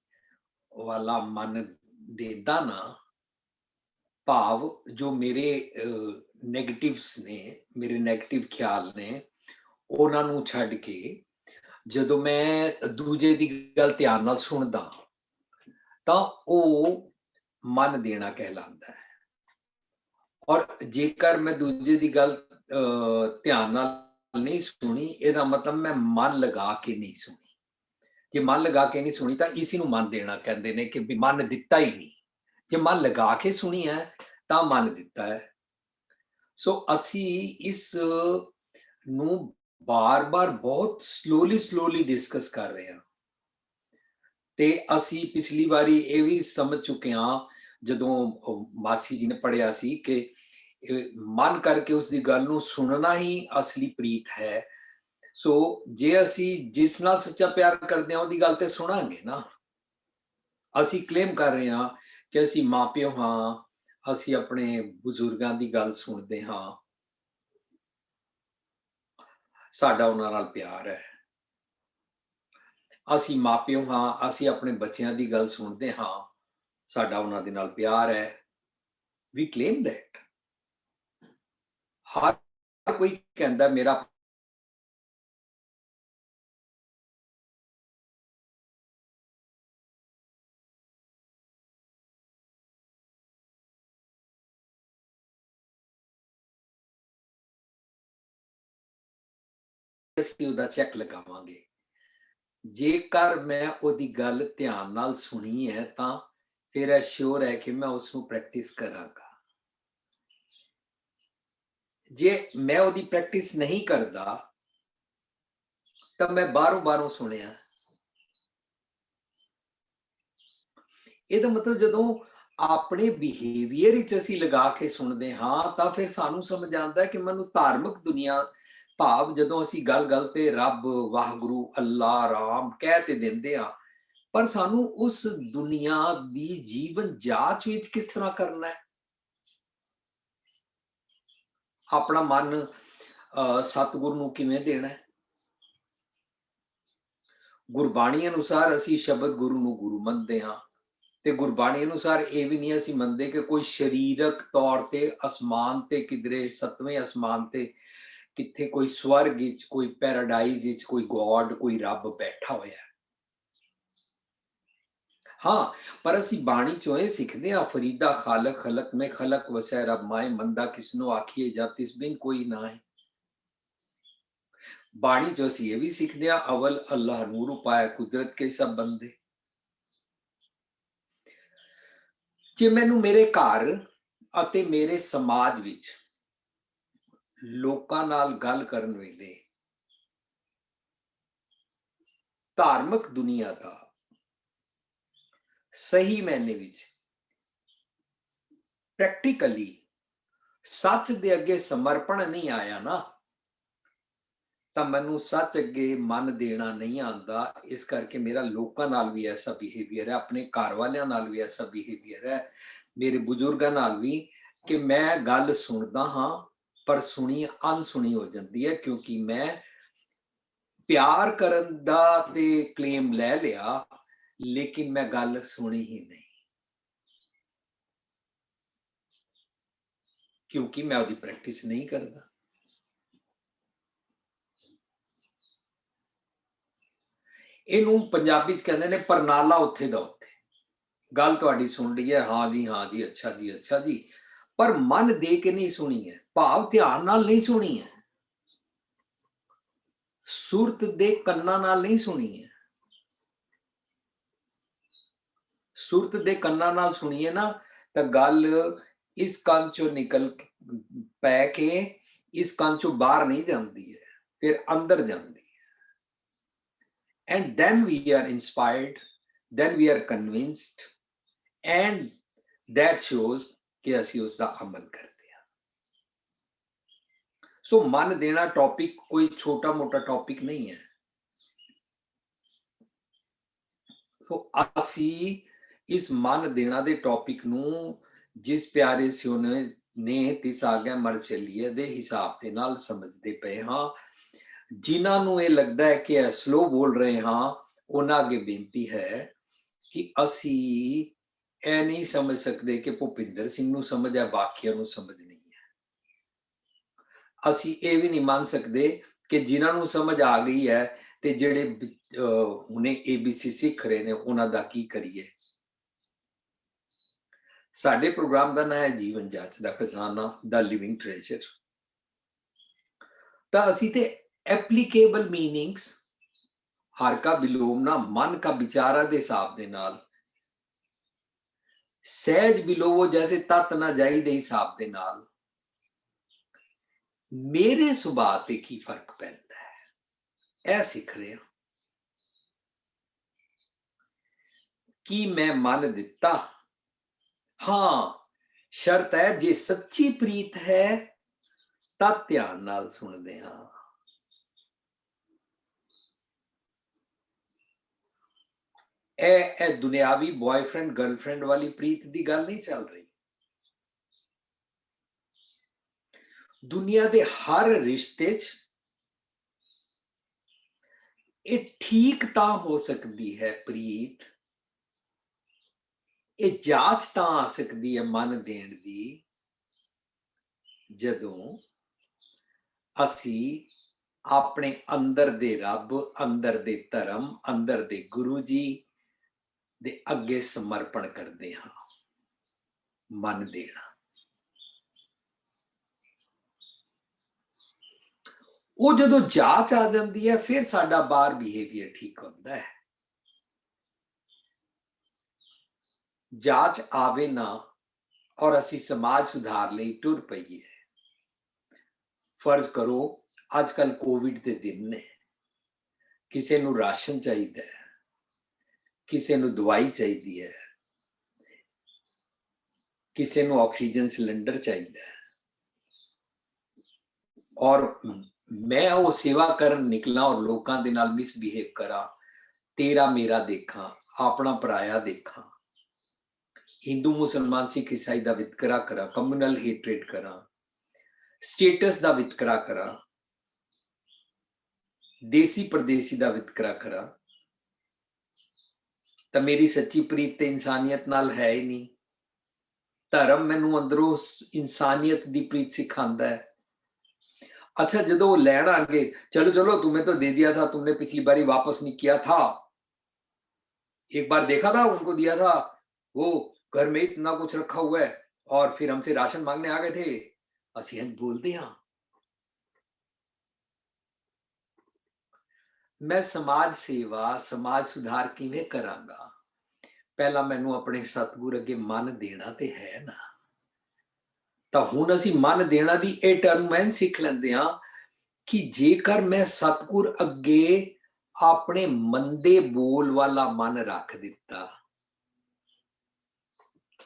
ਵਾਲਾ ਮਨ ਦੇਦਾ ਨਾ, ਭਾਵ ਜੋ ਮੇਰੇ ਨੈਗੇਟਿਵਸ ਨੇ, ਮੇਰੇ ਨੈਗੇਟਿਵ ਖਿਆਲ ਨੇ, ਉਹਨਾਂ ਨੂੰ ਛੱਡ ਕੇ ਜਦੋਂ ਮੈਂ ਦੂਜੇ ਦੀ ਗੱਲ ਧਿਆਨ ਨਾਲ ਸੁਣਦਾ ਤਾਂ ਉਹ ਮਨ ਦੇਣਾ ਕਹਿਲਾਉਂਦਾ ਹੈ। ਔਰ ਜੇਕਰ ਮੈਂ ਦੂਜੇ ਦੀ ਗੱਲ ਧਿਆਨ ਨਾਲ ਨਹੀਂ ਸੁਣੀ, ਇਹਦਾ ਮਤਲਬ ਮੈਂ ਮਨ ਲਗਾ ਕੇ ਨਹੀਂ ਸੁਣੀ। ਜੇ ਮਨ ਲਗਾ ਕੇ ਨਹੀਂ ਸੁਣੀ ਤਾਂ ਇਸੇ ਨੂੰ ਮਨ ਦੇਣਾ ਕਹਿੰਦੇ ਨੇ, ਕਿ ਵੀ ਮਨ ਦਿੱਤਾ ਹੀ ਨਹੀਂ। ਜੇ ਮਨ ਲਗਾ ਕੇ ਸੁਣੀ ਹੈ ਤਾਂ ਮਨ ਦਿੱਤਾ ਹੈ। ਸੋ ਅਸੀਂ ਇਸ ਨੂੰ ਬਾਰ-ਬਾਰ ਬਹੁਤ ਸਲੋਲੀ ਡਿਸਕਸ ਕਰ ਰਹੇ ਹਾਂ, ਤੇ ਅਸੀਂ ਪਿਛਲੀ ਵਾਰੀ ਇਹ ਵੀ ਸਮਝ ਚੁੱਕੇ ਹਾਂ ਜਦੋਂ ਮਾਸੀ ਜੀ ਨੇ ਪੜ੍ਹਿਆ ਸੀ ਕਿ ਮਨ ਕਰਕੇ ਉਸ ਦੀ ਗੱਲ ਨੂੰ ਸੁਣਨਾ ਹੀ ਅਸਲੀ ਪ੍ਰੀਤ ਹੈ। ਸੋ ਜੇ ਅਸੀਂ ਜਿਸ ਨਾਲ ਸੱਚਾ ਪਿਆਰ ਕਰਦੇ ਹਾਂ ਉਹਦੀ ਗੱਲ ਤੇ ਸੁਣਾਂਗੇ ਨਾ। ਅਸੀਂ ਕਲੇਮ ਕਰ ਰਹੇ ਹਾਂ ਕਿ ਅਸੀਂ ਮਾਪਿਓ ਹਾਂ, ਅਸੀਂ ਆਪਣੇ ਬਜ਼ੁਰਗਾਂ ਦੀ ਗੱਲ ਸੁਣਦੇ ਹਾਂ, ਸਾਡਾ ਉਹਨਾਂ ਨਾਲ ਪਿਆਰ ਹੈ। ਅਸੀਂ ਮਾਪਿਓ ਹਾਂ, ਅਸੀਂ ਆਪਣੇ ਬੱਚਿਆਂ ਦੀ ਗੱਲ ਸੁਣਦੇ ਹਾਂ, ਸਾਡਾ ਉਹਨਾਂ ਦੇ ਨਾਲ ਪਿਆਰ ਹੈ। ਵੀ ਕਲੇਮ ਦੈਟ। ਹਰ ਕੋਈ ਕਹਿੰਦਾ ਮੇਰਾ ਅਸੀਂ ਉਹਦਾ ਚੈੱਕ ਲਗਾਵਾਂਗੇ। ਜੇਕਰ ਮੈਂ ਉਹਦੀ ਗੱਲ ਧਿਆਨ ਨਾਲ ਸੁਣੀ ਹੈ ਤਾਂ ਫਿਰ ਐਸ਼ੋਰ ਹੈ ਕਿ ਮੈਂ ਉਸ ਨੂੰ ਪ੍ਰੈਕਟਿਸ ਕਰਾਂਗਾ। ਜੇ ਮੈਂ ਉਹਦੀ ਪ੍ਰੈਕਟਿਸ ਨਹੀਂ ਕਰਦਾ ਤਾਂ ਮੈਂ ਬਾਹਰੋਂ ਸੁਣਿਆ। ਇਹਦਾ ਮਤਲਬ ਜਦੋਂ ਆਪਣੇ ਬਿਹੇਵੀਅਰ ਵਿੱਚ ਅਸੀਂ ਲਗਾ ਕੇ ਸੁਣਦੇ ਹਾਂ ਤਾਂ ਫਿਰ ਸਾਨੂੰ ਸਮਝ ਆਉਂਦਾ ਕਿ ਮੈਨੂੰ ਧਾਰਮਿਕ ਦੁਨੀਆ, ਭਾਵ ਜਦੋਂ ਅਸੀਂ ਗੱਲ ਤੇ ਰੱਬ, ਵਾਹਿਗੁਰੂ, ਅੱਲਾ, ਰਾਮ ਕਹਿ ਤੇ ਦਿੰਦੇ ਆ, ਪਰ ਸਾਨੂੰ ਉਸ ਦੁਨੀਆ ਦੀ ਜੀਵਨ ਜਾਂਚ ਵਿੱਚ ਕਿਸ ਤਰ੍ਹਾਂ ਕਰਨਾ ਹੈ। ਆਪਣਾ ਮਨ ਸਤਿਗੁਰੂ ਨੂੰ ਕਿਵੇਂ ਦੇਣਾ ਹੈ। ਗੁਰਬਾਣੀ ਅਨੁਸਾਰ ਅਸੀਂ ਸ਼ਬਦ ਗੁਰੂ ਨੂੰ ਗੁਰੂ ਮੰਨਦੇ ਹਾਂ, ਤੇ ਗੁਰਬਾਣੀ ਅਨੁਸਾਰ ਇਹ ਵੀ ਨਹੀਂ ਅਸੀਂ ਮੰਨਦੇ ਕਿ ਕੋਈ ਸਰੀਰਕ ਤੌਰ ਤੇ ਅਸਮਾਨ ਤੇ ਕਿਧਰੇ 7ਵੇਂ ਅਸਮਾਨ ਤੇ ਕਿੱਥੇ ਕੋਈ ਸਵਰਗ ਵਿੱਚ, ਕੋਈ ਪੈਰਾਡਾਈਜ਼ ਵਿੱਚ ਕੋਈ ਗੋਡ, ਕੋਈ ਰੱਬ ਬੈਠਾ ਹੋਇਆ ਹੈ। ਹਾਂ, ਪਰ ਅਸੀਂ ਬਾਣੀ ਚੋਂ ਇਹ ਸਿੱਖਦੇ ਹਾਂ, ਫਰੀਦਾ ਖਾਲਕ ਖਲਕ ਮੈਂ ਖਲਕ ਵਸੈ ਰੱਬ ਮਾਏ, ਮੰਦਾ ਕਿਸਨੂੰ ਆਖੀਏ ਜਾਂ ਤਿਸ ਬਿਨ ਕੋਈ ਨਾ ਹੈ। ਬਾਣੀ ਚੋਂ ਅਸੀਂ ਇਹ ਵੀ ਸਿੱਖਦੇ ਹਾਂ, ਅਵਲ ਅੱਲਾਹ ਨੂਰ ਉਪਾਇਆ ਕੁਦਰਤ ਕੇ ਸਭ ਬੰਦੇ। ਜੇ ਮੈਨੂੰ ਮੇਰੇ ਘਰ ਅਤੇ ਮੇਰੇ ਸਮਾਜ ਵਿੱਚ ਲੋਕਾਂ ਨਾਲ ਗੱਲ ਕਰਨ ਵੇਲੇ ਧਾਰਮਿਕ ਦੁਨੀਆ ਦਾ ਸਹੀ ਮਾਇਨੇ ਵਿੱਚ ਪ੍ਰੈਕਟੀਕਲੀ ਸੱਚ ਦੇ ਅੱਗੇ ਸਮਰਪਣ ਨਹੀਂ ਆਇਆ ਨਾ, ਤਾਂ ਮੈਨੂੰ ਸੱਚ ਅੱਗੇ ਮਨ ਦੇਣਾ ਨਹੀਂ ਆਉਂਦਾ। ਇਸ ਕਰਕੇ ਮੇਰਾ ਲੋਕਾਂ ਨਾਲ ਵੀ ਐਸਾ ਬਿਹੇਵੀਅਰ ਹੈ, ਆਪਣੇ ਘਰ ਵਾਲਿਆਂ ਨਾਲ ਵੀ ਐਸਾ ਬਿਹੇਵੀਅਰ ਹੈ, ਮੇਰੇ ਬਜ਼ੁਰਗਾਂ ਨਾਲ ਵੀ, ਕਿ ਮੈਂ ਗੱਲ ਸੁਣਦਾ ਹਾਂ ਪਰ ਸੁਣੀ ਅਨਸੁਣੀ ਹੋ ਜਾਂਦੀ ਹੈ, ਕਿਉਂਕਿ ਮੈਂ ਪਿਆਰ ਕਰਨ ਦਾ ਤੇ ਕਲੇਮ ਲੈ ਲਿਆ, ਲੇਕਿਨ ਮੈਂ ਗੱਲ ਸੁਣੀ ਹੀ ਨਹੀਂ, ਕਿਉਂਕਿ ਮੈਂ ਉਹਦੀ ਪ੍ਰੈਕਟਿਸ ਨਹੀਂ ਕਰਦਾ। ਇਹਨੂੰ ਪੰਜਾਬੀ ਚ ਕਹਿੰਦੇ ਨੇ ਪਰਨਾਲਾ ਉੱਥੇ ਦਾ ਉੱਥੇ। ਗੱਲ ਤੁਹਾਡੀ ਸੁਣ ਲਈ ਹੈ, ਹਾਂ ਜੀ, ਅੱਛਾ ਜੀ, ਪਰ ਮਨ ਦੇ ਕੇ ਨਹੀਂ ਸੁਣੀ ਹੈ, ਭਾਵ ਧਿਆਨ ਨਾਲ ਨਹੀਂ ਸੁਣੀ ਹੈ, ਸੁਰਤ ਦੇ ਕੰਨਾਂ ਨਾਲ ਨਹੀਂ ਸੁਣੀ ਹੈ। ਸੁਰਤ ਦੇ ਕੰਨਾਂ ਨਾਲ ਸੁਣੀਏ ਨਾ ਤਾਂ ਗੱਲ ਇਸ ਕੰਨ ਚੋਂ ਨਿਕਲ ਪੈ ਕੇ ਇਸ ਕੰਨ ਚੋਂ ਬਾਹਰ ਨਹੀਂ ਜਾਂਦੀ ਹੈ, ਫਿਰ ਅੰਦਰ ਜਾਂਦੀ ਹੈ। And then we are inspired, then we are convinced, and that shows ਕਿ ਅਸੀਂ ਉਸ ਦਾ ਅਮਲ ਕਰਦੇ ਹਾਂ। ਸੋ ਮਨ ਦੇਣਾ ਟੌਪਿਕ ਕੋਈ ਛੋਟਾ ਮੋਟਾ ਟੌਪਿਕ ਨਹੀਂ ਹੈ। तो ਅਸੀਂ ਇਸ ਮਨ ਦੇਣਾ ਦੇ ਟੌਪਿਕ ਨੂੰ ਜਿਸ ਪਿਆਰੇ ਸਿਉਨੇ ਨੇ ਤਿਸ ਆਗਿਆ ਮਰ ਚੱਲੀਏ ਦੇ ਹਿਸਾਬ ਦੇ ਨਾਲ ਸਮਝਦੇ ਪਏ ਹਾਂ। ਜਿਨ੍ਹਾਂ ਨੂੰ ਇਹ ਲੱਗਦਾ ਹੈ ਕਿ ਸਲੋ ਬੋਲ ਰਹੇ ਹਾਂ, ਉਹਨਾਂ ਅੱਗੇ ਬੇਨਤੀ ਹੈ ਕਿ ਅਸੀਂ ਇਹ ਨਹੀਂ ਸਮਝ ਸਕਦੇ ਕਿ ਭੁਪਿੰਦਰ ਸਿੰਘ ਨੂੰ ਸਮਝ ਹੈ, ਬਾਕੀਆਂ ਨੂੰ ਸਮਝ ਨਹੀਂ ਹੈ। ਅਸੀਂ ਇਹ ਵੀ ਨਹੀਂ ਮੰਨ ਸਕਦੇ ਕਿ ਜਿਨ੍ਹਾਂ ਨੂੰ ਸਮਝ ਆ ਗਈ ਹੈ ਤੇ ਜਿਹੜੇ ਹੁਣੇ ABC ਸਿੱਖ ਰਹੇ ਨੇ ਉਹਨਾਂ ਦਾ ਕੀ ਕਰੀਏ। ਸਾਡੇ ਪ੍ਰੋਗਰਾਮ ਦਾ ਨਾਂ ਹੈ ਜੀਵਨ ਜਾਂਚ ਦਾ ਖਜ਼ਾਨਾ, ਦਾ ਲਿਵਿੰਗ ਟ੍ਰੇਜਰ। ਤਾਂ ਅਸੀਂ ਤੇ ਐਪਲੀਕੇਬਲ मीनिंग्स हर का विलोमना मन का विचारा ਦੇ ਹਿਸਾਬ ਦੇ ਨਾਲ, ਸਹਿਜ ਵਿਲੋਵੋ ਜੈਸੇ ਤਤ ਨਾ ਜਾਈ ਦੇ ਹਿਸਾਬ ਦੇ ਨਾਲ ਮੇਰੇ ਸੁਭਾਅ ਤੇ ਕੀ ਫਰਕ ਪੈਂਦਾ ਹੈ, ਇਹ ਸਿੱਖ ਰਹੇ ਹਾਂ। ਕੀ ਮੈਂ ਮਨ ਦਿੱਤਾ? ਹਾਂ, ਸ਼ਰਤ ਹੈ ਜੇ ਸੱਚੀ ਪ੍ਰੀਤ ਹੈ ਤਾਂ ਧਿਆਨ ਨਾਲ ਸੁਣਦੇ ਹਾਂ। ਇਹ ਦੁਨਿਆਵੀ ਬॉयफ्रेंड गर्लफ्रेंड वाली प्रीत ਦੀ ਗੱਲ ਨਹੀਂ ਚੱਲ ਰਹੀ। ਦੁਨੀਆ ਦੇ ਹਰ ਰਿਸ਼ਤੇ 'ਚ ਇਹ ਠੀਕ ਤਾਂ ਹੋ ਸਕਦੀ ਹੈ ਪ੍ਰੀਤ, ਇਹ ਜਾਂਚ ਤਾਂ ਆ ਸਕਦੀ ਹੈ ਮਨ ਦੇਣ ਦੀ, ਜਦੋਂ ਅਸੀਂ ਆਪਣੇ ਅੰਦਰ ਦੇ ਰੱਬ, ਅੰਦਰ ਦੇ ਧਰਮ, ਅੰਦਰ ਦੇ ਗੁਰੂ ਜੀ ਦੇ ਅੱਗੇ ਸਮਰਪਣ ਕਰਦੇ ਹਾਂ। ਮਨ ਦੇਣਾ ਉਹ ਜਦੋਂ ਜਾਂਚ ਆ ਜਾਂਦੀ ਹੈ, ਫਿਰ ਸਾਡਾ ਬਾਹਰ ਬਿਹੇਵੀਅਰ ਠੀਕ ਹੁੰਦਾ ਹੈ। ਜਾਂਚ ਆਵੇ ਨਾ ਔਰ ਅਸੀਂ ਸਮਾਜ ਸੁਧਾਰ ਲਈ ਟੁਰ ਪਈਏ। ਫਰਜ਼ ਕਰੋ ਅੱਜ ਕੱਲ ਕੋਵਿਡ ਦੇ ਦਿਨ ਨੇ, ਕਿਸੇ ਨੂੰ ਰਾਸ਼ਨ ਚਾਹੀਦਾ ਹੈ, ਕਿਸੇ ਨੂੰ ਦਵਾਈ ਚਾਹੀਦੀ ਹੈ, ਕਿਸੇ ਨੂੰ ਆਕਸੀਜਨ ਸਿਲੰਡਰ ਚਾਹੀਦਾ ਹੈ, ਔਰ ਮੈਂ ਉਹ ਸੇਵਾ ਕਰਨ ਨਿਕਲਾਂ ਔਰ ਲੋਕਾਂ ਦੇ ਨਾਲ ਮਿਸਬਿਹੇਵ ਕਰਾਂ, ਤੇਰਾ ਮੇਰਾ ਦੇਖਾਂ, ਆਪਣਾ ਪਰਾਇਆ ਦੇਖਾਂ, ਹਿੰਦੂ ਮੁਸਲਮਾਨ ਸਿੱਖ ਈਸਾਈ ਦਾ ਵਿਤਕਰਾ ਕਰਾਂ, ਕਮਿਊਨਲ ਹੇਟਰੇਟ ਕਰਾਂ, ਸਟੇਟਸ ਦਾ ਵਿਤਕਰਾ ਕਰਾਂ, ਦੇਸੀ ਪਰਦੇਸੀ ਦਾ ਵਿਤਕਰਾ ਕਰਾਂ, ਤਾਂ ਮੇਰੀ ਸੱਚੀ ਪ੍ਰੀਤ ਤੇ ਇਨਸਾਨੀਅਤ ਨਾਲ ਹੈ ਹੀ ਨਹੀਂ। ਧਰਮ ਮੈਨੂੰ ਅੰਦਰੋਂ ਇਨਸਾਨੀਅਤ ਦੀ ਪ੍ਰੀਤ ਸਿਖਾਉਂਦਾ है। अच्छा, जब वो लैन आगे चलो चलो तुम्हें तो दे दिया था, तुमने पिछली बारी वापस नहीं किया था, एक बार देखा था उनको दिया था, वो घर में इतना कुछ रखा हुआ है और फिर हमसे राशन मांगने आ गए थे। ਅਸੀਂ ਇੰਝ ਬੋਲਦੇ ਹਾਂ। मैं समाज सेवा, समाज सुधार किवें करांगा? पहला मैनू अपने सतगुर अगे मन देना ते है ना। ਤਾਂ ਹੁਣ ਅਸੀਂ ਮਨ ਦੇਣਾ ਦੀ ਇਹ ਟਰਮ ਮੈਂ ਸਿੱਖ ਲੈਂਦੇ ਹਾਂ ਕਿ ਜੇਕਰ ਮੈਂ ਸਤਗੁਰ ਅੱਗੇ ਆਪਣੇ ਮੰਦੇ ਬੋਲ ਵਾਲਾ ਮਨ ਰੱਖ ਦਿੱਤਾ,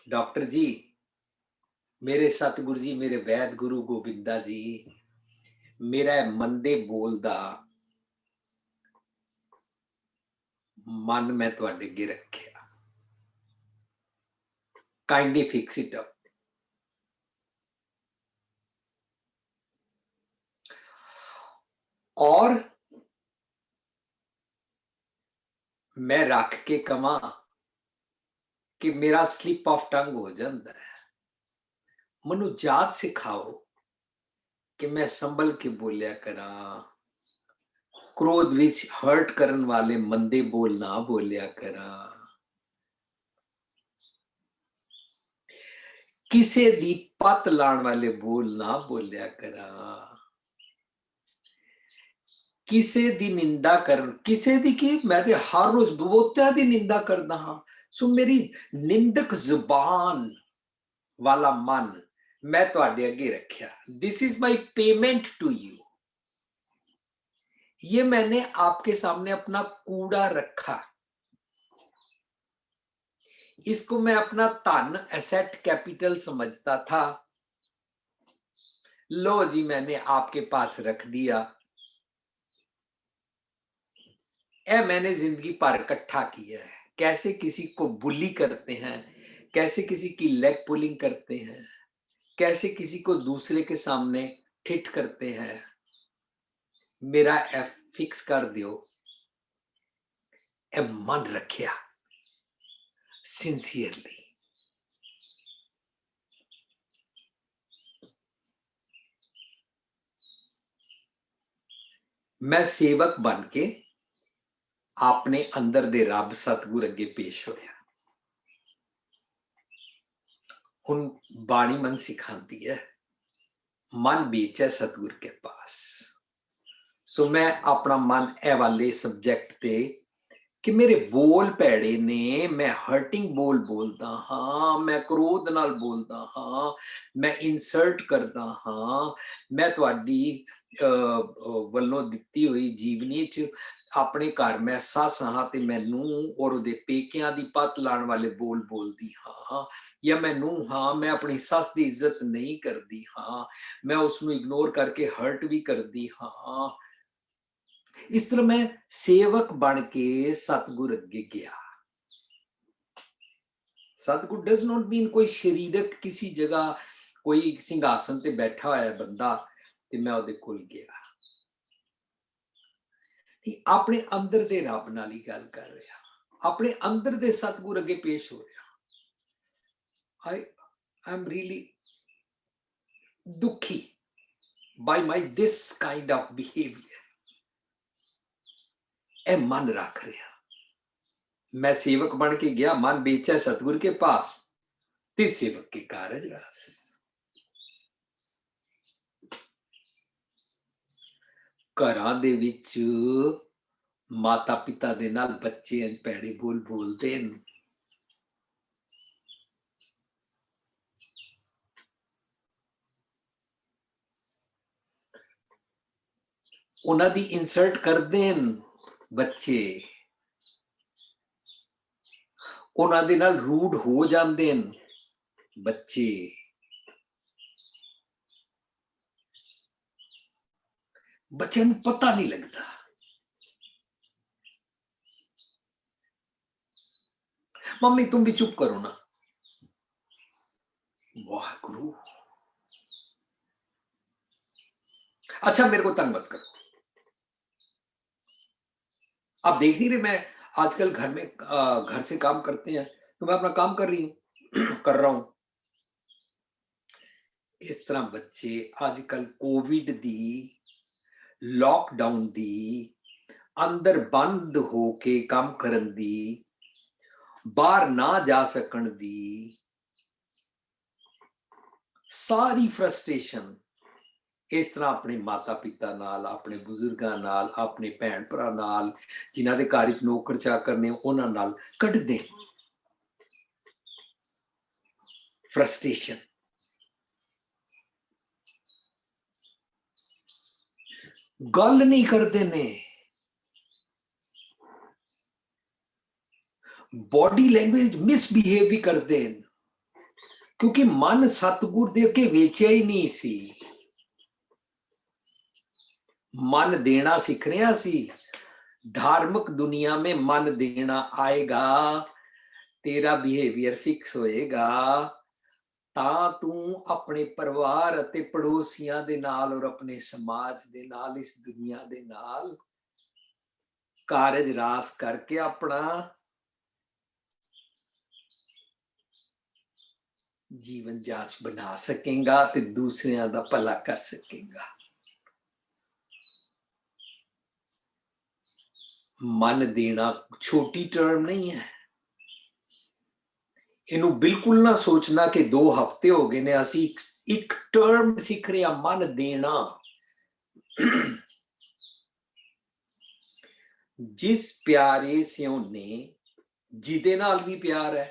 ਡਾਕਟਰ ਜੀ, ਮੇਰੇ ਸਤਗੁਰ ਜੀ, ਮੇਰੇ ਵੈਦ ਗੁਰੂ ਗੋਬਿੰਦਾ ਜੀ, ਮੇਰਾ ਮੰਦੇ ਬੋਲ ਦਾ ਮਨ ਮੈਂ ਤੁਹਾਡੇ ਅੱਗੇ ਰੱਖਿਆ, ਕਾਈਂਡਲੀ ਫਿਕਸ ਇਟ ਅਪ। और मैं रख के कमा कि मेरा स्लिप ऑफ टंग हो जाता है। मनु जात सिखाओ कि मैं संभल के बोलिया करा, क्रोध विच हर्ट करन वाले मंदे बोल ना बोलिया करा, किसे दी पत लाण वाले बोल ना बोलिया करा, ਕਿਸੇ ਦੀ ਨਿੰਦਾ ਕਰਨ, ਕਿਸੇ ਦੀ ਕੀ, ਮੈਂ ਤੇ ਹਰ ਰੋਜ਼ ਬਹੁਤਿਆਂ ਦੀ ਨਿੰਦਾ ਕਰਦਾ ਹਾਂ। ਸੋ ਮੇਰੀ ਨਿੰਦਕ ਜ਼ੁਬਾਨ ਵਾਲਾ ਮਨ ਮੈਂ ਤੁਹਾਡੇ ਅੱਗੇ ਰੱਖਿਆ। This is my payment to you. ये मैंने आपके सामने अपना कूड़ा रखा, इसको मैं अपना धन, एसेट, कैपिटल समझता था। लो जी, मैंने आपके पास रख दिया। मैंने जिंदगी पर इकट्ठा किया है। कैसे किसी को बुली करते हैं, कैसे किसी की लेग पुलिंग करते हैं, कैसे किसी को दूसरे के सामने ठिठ करते हैं। मेरा एफ फिक्स कर दियो, ए मन रखिया सिंसियरली। मैं सेवक बन के अपने अंदर दे रब सतगुर अगे पेश होया। हुन बाणी मन सिखाती है, मन बेचे सतगुर के पास। सो मैं अपना मन ए वाले सब्जेक्ट ते कि मेरे बोल भैड़े ने, मैं हर्टिंग बोल बोलदा हाँ, मैं क्रोध नाल बोलदा हाँ, मैं इंसल्ट करदा हाँ, मैं तुहाडी वल्लों दित्ती हुई जीवनी च अपने घर मैं सस हाँ ते मैं नूह और उहदे पेकियां दी पत लाण वाले बोल बोलदी हाँ, या मैं नूह हाँ, मैं अपनी सस दी इज्जत नहीं करदी हाँ, मैं उसनू इग्नोर करके हर्ट भी करदी हाँ। इस तरह मैं सेवक बन के सतगुर अगे गया। सतगुर डज नॉट मीन कोई शरीरक किसी जगह कोई सिंहासन ते बैठा होया बंदा ते मैं उहदे कोल गया। अपने अंदर दे रब नाल ही गल कर रहा, अपने अंदर दे सतगुर अगे पेश हो रहा। आई एम रियली दुखी by my this kind of behaviour. ए मन रख रहा, मैं सेवक बन के गया, मन बेचा सतगुर के पास, तिस सेवक के कारज रास। घरां दे विच माता पिता दे नाल बच्चे भैड़े बोल बोलते हैं। उन्हां दी इंसल्ट करदे हैं बच्चे, उन्हां दे नाल रूड हो जांदे हैं बच्चे। बच्चों को पता नहीं लगता। मम्मी तुम भी चुप करो ना। वाह गुरु, अच्छा मेरे को तंग मत करो। आप देख नहीं रहे मैं आजकल घर में घर से काम करते हैं तो मैं अपना काम कर रही हूं कर रहा हूं। इस तरह बच्चे आजकल कोविड दी लॉकडाउन दी अंदर बंद होके काम करन दी, बाहर ना जा सकन दी सारी फ्रस्ट्रेशन इस तरह अपने माता पिता नाल, अपने बुजुर्गां नाल, अपने भैन भरा नाल, जिन्हां दे घर च नौकर चाकर ने उन्हां नाल कढदे। फ्रस्ट्रेशन गल नहीं करते ने, बॉडी लैंग्वेज मिसबिहेव भी करते हैं, क्योंकि मन सतगुर दे के वेचिया ही नहीं सी। मन देना सीख रहा सी। धार्मिक दुनिया में मन देना आएगा, तेरा बिहेवियर फिक्स होएगा, ता तू अपने परिवार अते पड़ोसियां दे नाल और अपने समाज दे नाल, इस दुनिया दे नाल कारज रास करके अपना जीवन जांच बना सकेगा ते दूसरियां दा भला कर सकेगा। मन देना छोटी टर्म नहीं है। इनू बिल्कुल ना सोचना कि 2 हफ्ते हो गए ने असी एक टर्म सीख रहे हैं, मन देना। जिस प्यारे से ने जिदे नाल भी प्यार है,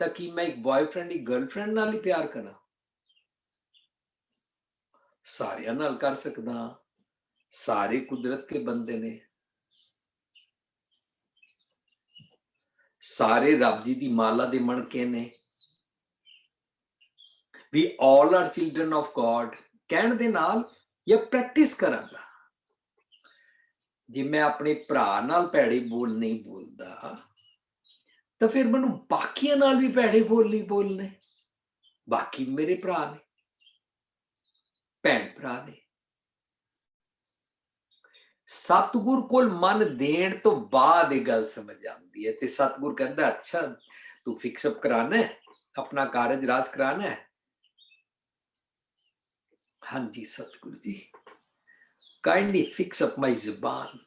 ताकि मैं एक बॉयफ्रेंड एक गर्लफ्रेंड नाल ही प्यार करा, सारियां नाल कर सकदा। सारे कुदरत के बंदे ने, सारे रब जी दी माला दे मणके ने। We all are children of God कहण दे नाल या प्रैक्टिस करांगा। जे मैं अपने भरा नाल भैड़े बोल नहीं बोलदा ਤਾਂ ਫਿਰ ਮੈਨੂੰ ਬਾਕੀਆਂ ਨਾਲ ਵੀ ਭੈੜੇ ਬੋਲ ਨਹੀਂ ਬੋਲਣੇ। ਬਾਕੀ ਮੇਰੇ ਭਰਾ ਨੇ, ਭੈਣ ਭਰਾ ਨੇ। ਸਤਿਗੁਰ ਕੋਲ ਮਨ ਦੇਣ ਤੋਂ ਬਾਅਦ ਇਹ ਗੱਲ ਸਮਝ ਆਉਂਦੀ ਹੈ। ਤੇ ਸਤਿਗੁਰ ਕਹਿੰਦਾ ਅੱਛਾ ਤੂੰ ਫਿਕਸਅਪ ਕਰਾਣਾ ਹੈ, ਆਪਣਾ ਕਾਰਜ ਰਾਸ ਕਰਾਣਾ ਹੈ। ਹਾਂਜੀ ਸਤਿਗੁਰ ਜੀ, ਕਾਈਂਡਲੀ ਫਿਕਸ ਅਪ ਮਾਈ ਜ਼ੁਬਾਨ।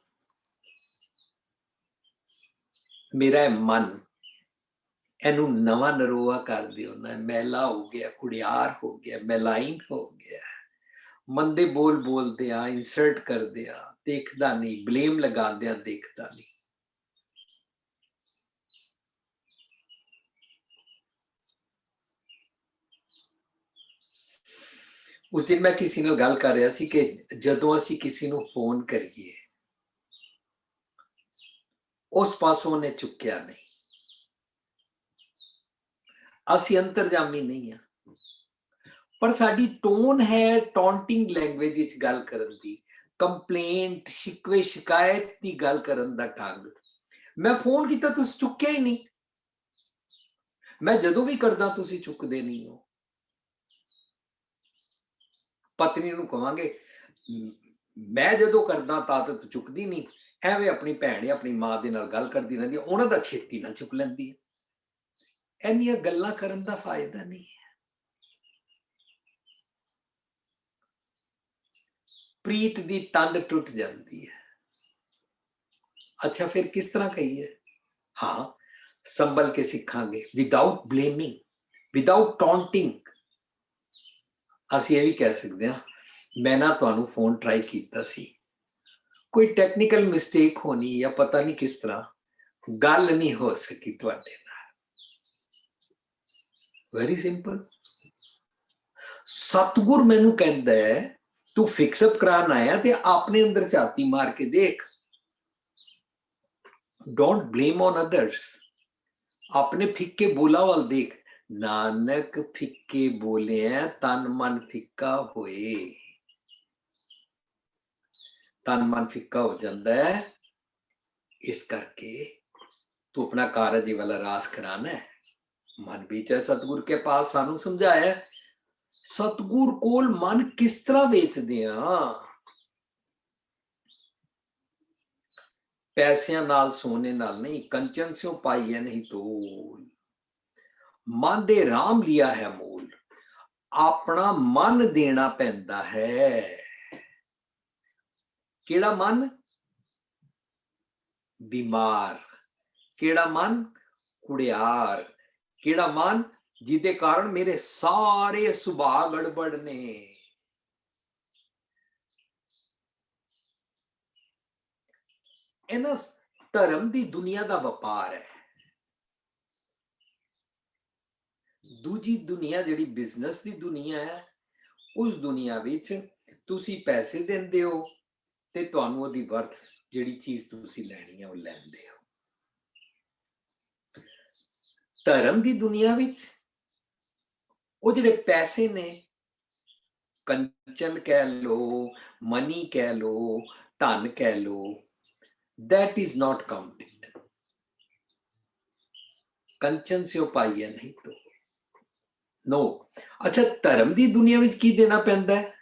ਮੇਰਾ ਮਨ ਇਹਨੂੰ ਨਵਾਂ ਨਰੋਆ ਕਰ ਦਿਓ ਨਾ। ਮੈਲਾ ਹੋ ਗਿਆ, ਕੁੜਿਆਰ ਹੋ ਗਿਆ, ਮੈਲਾਈਨ ਹੋ ਗਿਆ। ਮੰਦੇ ਬੋਲ ਬੋਲਦੇ ਆ, ਇਨਸਲਟ ਕਰਦੇ ਆ, ਦੇਖਦਾ ਨਹੀਂ, ਬਲੇਮ ਲਗਾਉਂਦੇ ਆ, ਦੇਖਦਾ ਨਹੀਂ। ਉਸ ਦਿਨ ਮੈਂ ਕਿਸੇ ਨਾਲ ਗੱਲ ਕਰ ਰਿਹਾ ਸੀ ਕਿ ਜਦੋਂ ਅਸੀਂ ਕਿਸੇ ਨੂੰ ਫੋਨ ਕਰੀਏ ਉਸ ਪਾਸੋਂ ਉਹਨੇ ਚੁੱਕਿਆ ਨਹੀਂ, ਅਸੀਂ ਅੰਤਰਜਾਮੀ ਨਹੀਂ ਆ, ਪਰ ਸਾਡੀ ਟੋਨ ਹੈ ਟੌਂਟਿੰਗ ਲੈਂਗੁਏਜ ਵਿੱਚ ਗੱਲ ਕਰਨ ਦੀ, ਕੰਪਲੇਂਟ, ਸ਼ਿਕਵੇ ਸ਼ਿਕਾਇਤ ਦੀ ਗੱਲ ਕਰਨ ਦਾ ਢੰਗ। ਮੈਂ ਫੋਨ ਕੀਤਾ, ਤੁਸੀਂ ਚੁੱਕਿਆ ਹੀ ਨਹੀਂ। ਮੈਂ ਜਦੋਂ ਵੀ ਕਰਦਾ ਤੁਸੀਂ ਚੁੱਕਦੇ ਨਹੀਂ ਹੋ। ਪਤਨੀ ਨੂੰ ਕਹਾਂਗੇ ਮੈਂ ਜਦੋਂ ਕਰਦਾ ਤਾਂ ਤੂੰ ਚੁੱਕਦੀ ਨਹੀਂ। ਐਵੇਂ ਆਪਣੀ ਭੈਣ ਆਪਣੀ ਮਾਂ ਦੇ ਨਾਲ ਗੱਲ ਕਰਦੀ ਰਹਿੰਦੀ, ਉਹਨਾਂ ਦਾ ਛੇਤੀ ਨਾਲ ਚੁੱਕ ਲੈਂਦੀ ਹੈ। ਇੰਨੀਆਂ ਗੱਲਾਂ ਕਰਨ ਦਾ ਫਾਇਦਾ ਨਹੀਂ ਹੈ। ਪ੍ਰੀਤ ਦੀ ਤੰਦ ਟੁੱਟ ਜਾਂਦੀ ਹੈ। ਅੱਛਾ ਫਿਰ ਕਿਸ ਤਰ੍ਹਾਂ ਕਹੀਏ? ਹਾਂ, ਸੰਭਲ ਕੇ ਸਿੱਖਾਂਗੇ, ਵਿਦਾਊਟ ਬਲੇਮਿੰਗ, ਵਿਦਾਊਟ ਟੌਂਟਿੰਗ। ਅਸੀਂ ਇਹ ਵੀ ਕਹਿ ਸਕਦੇ ਹਾਂ ਮੈਂ ਨਾ ਤੁਹਾਨੂੰ ਫੋਨ ਟਰਾਈ ਕੀਤਾ ਸੀ, ਕੋਈ ਟੈਕਨੀਕਲ ਮਿਸਟੇਕ ਹੋਣੀ ਜਾਂ ਪਤਾ ਨਹੀਂ ਕਿਸ ਤਰ੍ਹਾਂ ਗੱਲ ਨਹੀਂ ਹੋ ਸਕੀ ਤੁਹਾਡੇ ਨਾਲ। Very simple. ਸਤਿਗੁਰ ਮੈਨੂੰ ਕਹਿੰਦਾ ਹੈ ਤੂੰ ਫਿਕਸਅਪ ਕਰਾਉਣ ਆਇਆ ਤੇ ਆਪਣੇ ਅੰਦਰ ਝਾਤੀ ਮਾਰ ਕੇ ਦੇਖ। Don't blame on others. ਆਪਣੇ ਫਿੱਕੇ ਬੋਲਾਂ ਵੱਲ ਦੇਖ। ਨਾਨਕ ਫਿੱਕੇ ਬੋਲਿਆ ਤਨ ਮਨ ਫਿੱਕਾ ਹੋਏ। ਤਨ ਮਨ ਫਿੱਕਾ ਹੋ ਜਾਂਦਾ ਹੈ। ਇਸ ਕਰਕੇ ਤੂੰ ਆਪਣਾ ਕਾਰਜ ਵਾਲਾ ਰਾਸ ਕਰਾਣਾ ਹੈ। ਮਨ ਵਿੱਚ ਹੈ ਸਤਿਗੁਰ ਕੇ ਪਾਸ ਸਾਨੂੰ ਸਮਝਾਇਆ। ਸਤਿਗੁਰ ਕੋਲ ਮਨ ਕਿਸ ਤਰ੍ਹਾਂ ਵੇਚਦੇ ਆ? ਪੈਸਿਆਂ ਨਾਲ, ਸੋਨੇ ਨਾਲ ਨਹੀਂ। ਕੰਚਨ ਸਿਓ ਪਾਈ ਹੈ ਨਹੀਂ ਤੋਲ। ਮਨ ਦੇ ਰਾਮ ਲਿਆ ਹੈ ਮੋਲ। ਆਪਣਾ ਮਨ ਦੇਣਾ ਪੈਂਦਾ ਹੈ। ਕਿਹੜਾ ਮਨ? ਬਿਮਾਰ। ਕਿਹੜਾ ਮਨ? ਕੁੜਿਆਰ। ਕਿਹੜਾ ਮਨ? ਜਿਹਦੇ ਕਾਰਨ ਮੇਰੇ ਸਾਰੇ ਸੁਭਾਅ ਗੜਬੜ ਨੇ। ਇਹਨਾਂ ਧਰਮ ਦੀ ਦੁਨੀਆ ਦਾ ਵਪਾਰ ਹੈ। ਦੂਜੀ ਦੁਨੀਆ ਜਿਹੜੀ ਬਿਜ਼ਨਸ ਦੀ ਦੁਨੀਆ ਹੈ, ਉਸ ਦੁਨੀਆ ਵਿੱਚ ਤੁਸੀਂ ਪੈਸੇ ਦਿੰਦੇ ਹੋ ਤੇ ਤੁਹਾਨੂੰ ਉਹਦੀ ਵਰਥ, ਜਿਹੜੀ ਚੀਜ਼ ਤੁਸੀਂ ਲੈਣੀ ਹੈ ਉਹ ਲੈਂਦੇ ਹੋ। ਧਰਮ ਦੀ ਦੁਨੀਆ ਵਿੱਚ ਉਹ ਜਿਹੜੇ ਪੈਸੇ ਨੇ, ਕੰਚਨ ਕਹਿ ਲੋ, ਮਨੀ ਕਹਿ ਲੋ, ਧਨ ਕਹਿ ਲੋ, that is not counted. ਕੰਚਨ ਸਿਓ ਪਾਈਆ ਨਹੀਂ ਤੋ ਨੋ। ਅੱਛਾ, ਧਰਮ ਦੀ ਦੁਨੀਆ ਵਿੱਚ ਕੀ ਦੇਣਾ ਪੈਂਦਾ ਹੈ?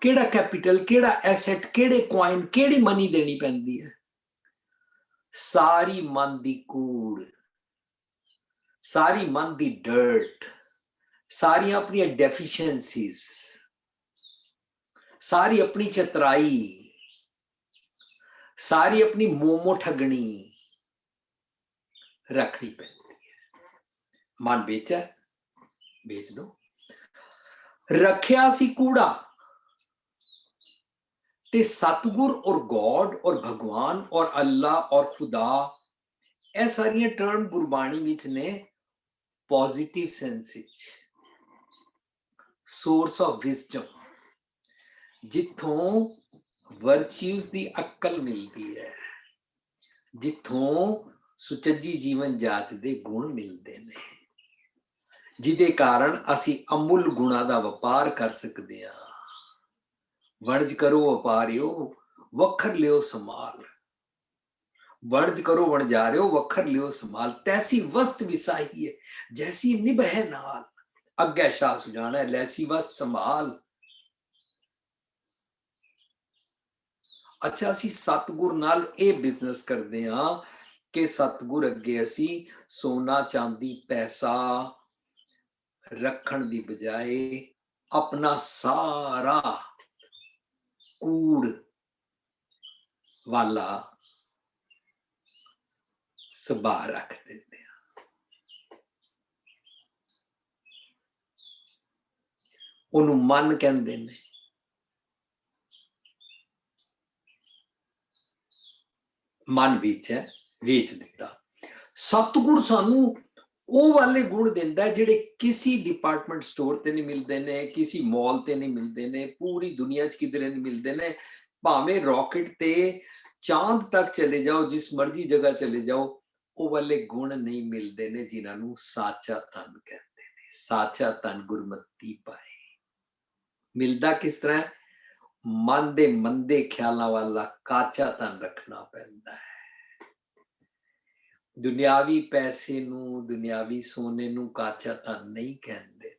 ਕਿਹੜਾ ਕੈਪੀਟਲ, ਕਿਹੜਾ ਐਸੈਟ, ਕਿਹੜੇ ਕੁਆਇਨ, ਕਿਹੜੀ ਮਨੀ ਦੇਣੀ ਪੈਂਦੀ ਹੈ? ਸਾਰੀ ਮਨ ਦੀ ਕੂੜ, ਸਾਰੀ ਮਨ ਦੀ ਡਰਟ, ਸਾਰੀਆਂ ਆਪਣੀਆਂ ਡੈਫੀਸ਼ੀਐਂਸੀਜ਼, ਸਾਰੀ ਆਪਣੀ ਚਤਰਾਈ, ਸਾਰੀ ਆਪਣੀ ਮੋਮੋ ਠਗਣੀ ਰੱਖਣੀ ਪੈਂਦੀ ਹੈ। ਮਨ ਵੇਚਿਆ, ਵੇਚ ਦੋ। ਰੱਖਿਆ ਸੀ ਕੂੜਾ ਤੇ ਸਤਿਗੁਰ ਔਰ ਗੋਡ ਔਰ ਭਗਵਾਨ ਔਰ ਅੱਲਾ ਔਰ ਖੁਦਾ, ਇਹ ਸਾਰੀਆਂ ਟਰਮ ਗੁਰਬਾਣੀ ਵਿੱਚ ਨੇ ਪੋਜ਼ਿਟਿਵ ਸੈਂਸ ਵਿੱਚ। ਸੋਰਸ ਆਫ ਵਿਜ਼ਡਮ, ਜਿੱਥੋਂ ਵਰਚੂਸ ਦੀ ਅਕਲ ਮਿਲਦੀ ਹੈ, ਜਿੱਥੋਂ ਸੁਚੱਜੀ ਜੀਵਨ ਜਾਚ ਦੇ ਗੁਣ ਮਿਲਦੇ ਨੇ, ਜਿਹਦੇ ਕਾਰਨ ਅਸੀਂ ਅਮੁੱਲ ਗੁਣਾਂ ਦਾ ਵਪਾਰ ਕਰ ਸਕਦੇ ਹਾਂ। ਵਣਜ ਕਰੋ ਵਪਾਰਿਓ, ਵੱਖਰ ਲਿਓ ਸਮਾਲ। वणज करो वणजारियो वखर लियो संभाल, तैसी वस्त विसाही है जैसी निभ है नाल, अग्गे शाह सुजाना है लैसी वस्त संभाल। अच्छा ਅਸੀਂ ਸਤਿਗੁਰ ਨਾਲ ਇਹ ਬਿਜ਼ਨਸ ਕਰਦੇ ਹਾਂ ਕਿ ਸਤਿਗੁਰ ਅੱਗੇ ਅਸੀਂ ਸੋਨਾ ਚਾਂਦੀ ਪੈਸਾ ਰੱਖਣ ਦੀ ਬਜਾਏ ਆਪਣਾ ਸਾਰਾ ਕੂੜ ਵਾਲਾ ਸੁਭਾਅ ਰੱਖ ਦਿੰਦੇ ਹਾਂ। ਉਹਨੂੰ ਮਨ ਕਹਿੰਦੇ ਨੇ। ਮਨ ਵਿੱਚ ਹੈ ਵੇਚ ਦਿੱਤਾ। ਸਤਿਗੁਰ ਸਾਨੂੰ ਉਹ ਵਾਲੇ ਗੁਣ ਦਿੰਦਾ ਜਿਹੜੇ ਕਿਸੇ ਡਿਪਾਰਟਮੈਂਟ ਸਟੋਰ ਤੇ ਨਹੀਂ ਮਿਲਦੇ ਨੇ, ਕਿਸੇ ਮਾਲ ਤੇ ਨਹੀਂ ਮਿਲਦੇ ਨੇ, ਪੂਰੀ ਦੁਨੀਆ 'ਚ ਕਿਧਰੇ ਨਹੀਂ ਮਿਲਦੇ ਨੇ। ਭਾਵੇਂ ਰਾਕਟ ਤੇ ਚਾਂਦ ਤੱਕ ਚਲੇ ਜਾਓ, ਜਿਸ ਮਰਜ਼ੀ ਜਗ੍ਹਾ ਚਲੇ ਜਾਓ, ਉਹ ਵਾਲੇ ਗੁਣ ਨਹੀਂ ਮਿਲਦੇ ਨੇ ਜਿਨ੍ਹਾਂ ਨੂੰ ਸਾਚਾ ਧਨ ਕਹਿੰਦੇ ਨੇ। ਸਾਚਾ ਧਨ ਗੁਰਮਤਿ ਪਾਏ। ਮਿਲਦਾ ਕਿਸ ਤਰ੍ਹਾਂ? ਮਨ ਦੇ ਮੰਦੇ ਖਿਆਲਾਂ ਵਾਲਾ ਕਾਚਾ ਧਨ ਰੱਖਣਾ ਪੈਂਦਾ ਹੈ। ਦੁਨਿਆਵੀ ਪੈਸੇ ਨੂੰ, ਦੁਨਿਆਵੀ ਸੋਨੇ ਨੂੰ ਕਾਚਾ ਧਨ ਨਹੀਂ ਕਹਿੰਦੇ।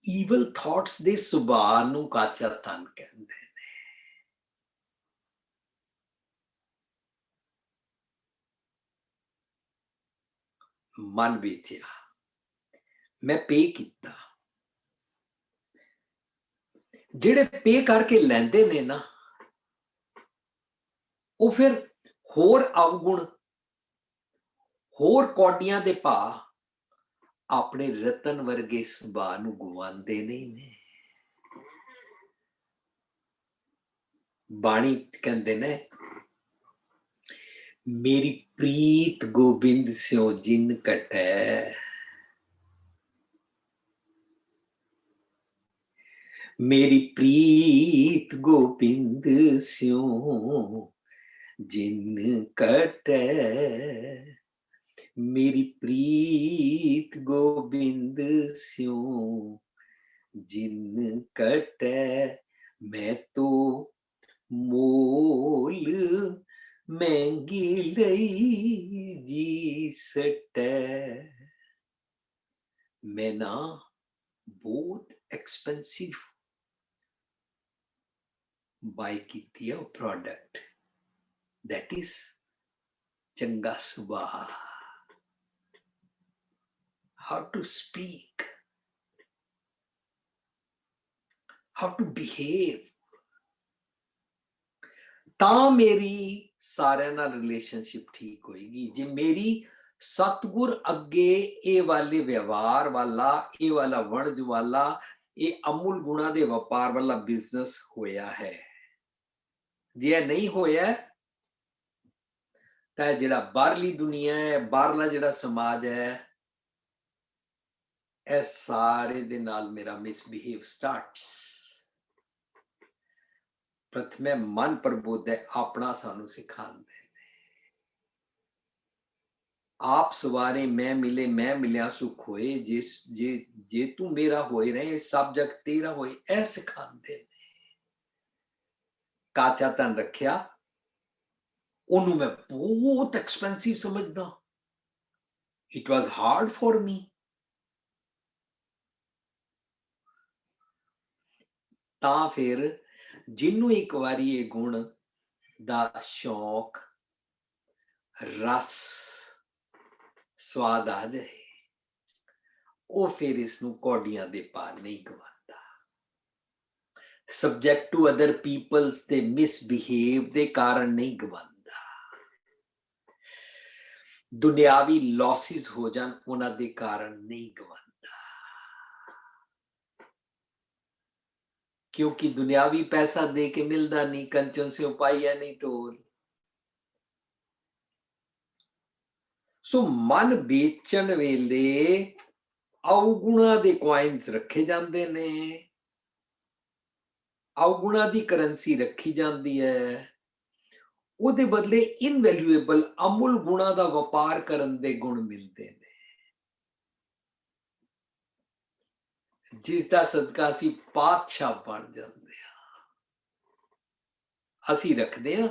ਈਵਲ ਥਾਟਸ ਦੇ ਸੁਭਾਅ ਨੂੰ ਕਾਚਾ ਧਨ ਕਹਿੰਦੇ ਨੇ। ਮਨ ਵੇਚਿਆ, ਮੈਂ ਪੇ ਕੀਤਾ। ਜਿਹੜੇ ਪੇ ਕਰਕੇ ਲੈਂਦੇ ਨੇ ਨਾ, ਉਹ ਫਿਰ ਹੋਰ ਅਵਗੁਣ, ਹੋਰ ਕੌਡੀਆਂ ਦੇ ਭਾਅ ਆਪਣੇ ਰਤਨ ਵਰਗੇ ਸੁਭਾਅ ਨੂੰ ਗਵਾਉਂਦੇ ਨਹੀਂ ਨੇ। ਬਾਣੀ ਕਹਿੰਦੇ ਨੇ, ਮੇਰੀ ਪ੍ਰੀਤ ਗੋਬਿੰਦ ਸਿਓ ਜਿਨ ਕਟੈ, मेरी प्रीत गोबिंद स्यों जिन कटै, मेरी प्रीत गोबिंद स्यों जिन कटै, मैं तो मोल महंगी लई जी सटै, मैं ना बहुत एक्सपेंसिव बाय कीती है प्रोडक्ट, दैट इज चंगा सुभाअ। How to speak, how to behave, ਤਾਂ ਮੇਰੀ ਸਾਰਿਆਂ ਨਾਲ ਰਿਲੇਸ਼ਨਸ਼ਿਪ ਠੀਕ ਹੋਏਗੀ। ਜੇ ਮੇਰੀ ਸਤਿਗੁਰ ਅੱਗੇ ਇਹ ਵਾਲੇ ਵਿਵਹਾਰ ਵਾਲਾ, ਇਹ ਵਾਲਾ ਵਣਜ ਵਾਲਾ, ਇਹ ਅਮੁੱਲ ਗੁਣਾ ਦੇ ਵਪਾਰ ਵਾਲਾ ਬਿਜ਼ਨਸ ਹੋਇਆ ਹੈ। ਜੇ ਇਹ ਨਹੀਂ ਹੋਇਆ ਤਾਂ ਜਿਹੜਾ ਬਾਹਰਲੀ ਦੁਨੀਆ ਹੈ, ਬਾਹਰਲਾ ਜਿਹੜਾ ਸਮਾਜ ਹੈ, ਇਹ ਸਾਰੇ ਦੇ ਨਾਲ ਮੇਰਾ ਮਿਸਬਿਹੇਵ ਸਟਾਰਟਸ। प्रथमे मन प्रबोध है अपना सानू सिखाते हैं। आप सवारे मैं मिले, मैं मिलिया सुख होए, जिस जे जे तू मेरा होए रहे सब जग तेरा होए, ऐ सिखाते हैं। काचा धन रखिया, ओनू मैं बहुत एक्सपेंसिव समझदा। It was hard for me. ता फिर जिन्नू एक बारी ये गुण दा शौक, रस, स्वाद आ जाए, वो फिर इसनू कौडियां दे पार नहीं गवांदा। सब्जेक्ट टू अदर पीपल्स दे मिसबिहेव दे कारण नहीं गवांदा। दुनियावी लॉसेस हो जान उन्हां दे कारण नहीं गवांदा। क्योंकि दुनियावी पैसा दे के मिलता नहीं, कंचन से पाइया नहीं तोल। सो मन बेचन वेले अवगुणा दे कॉइन्स रखे जाते ने, अवगुणा दी करेंसी रखी जाती है, उहदे बदले इनवैल्यूएबल अमुल गुणा दा व्यापार करन दे गुण मिलते ने, जिसदा सदका असीं पातशाह बन जाते हैं। ਅਸੀਂ ਰੱਖਦੇ ਹਾਂ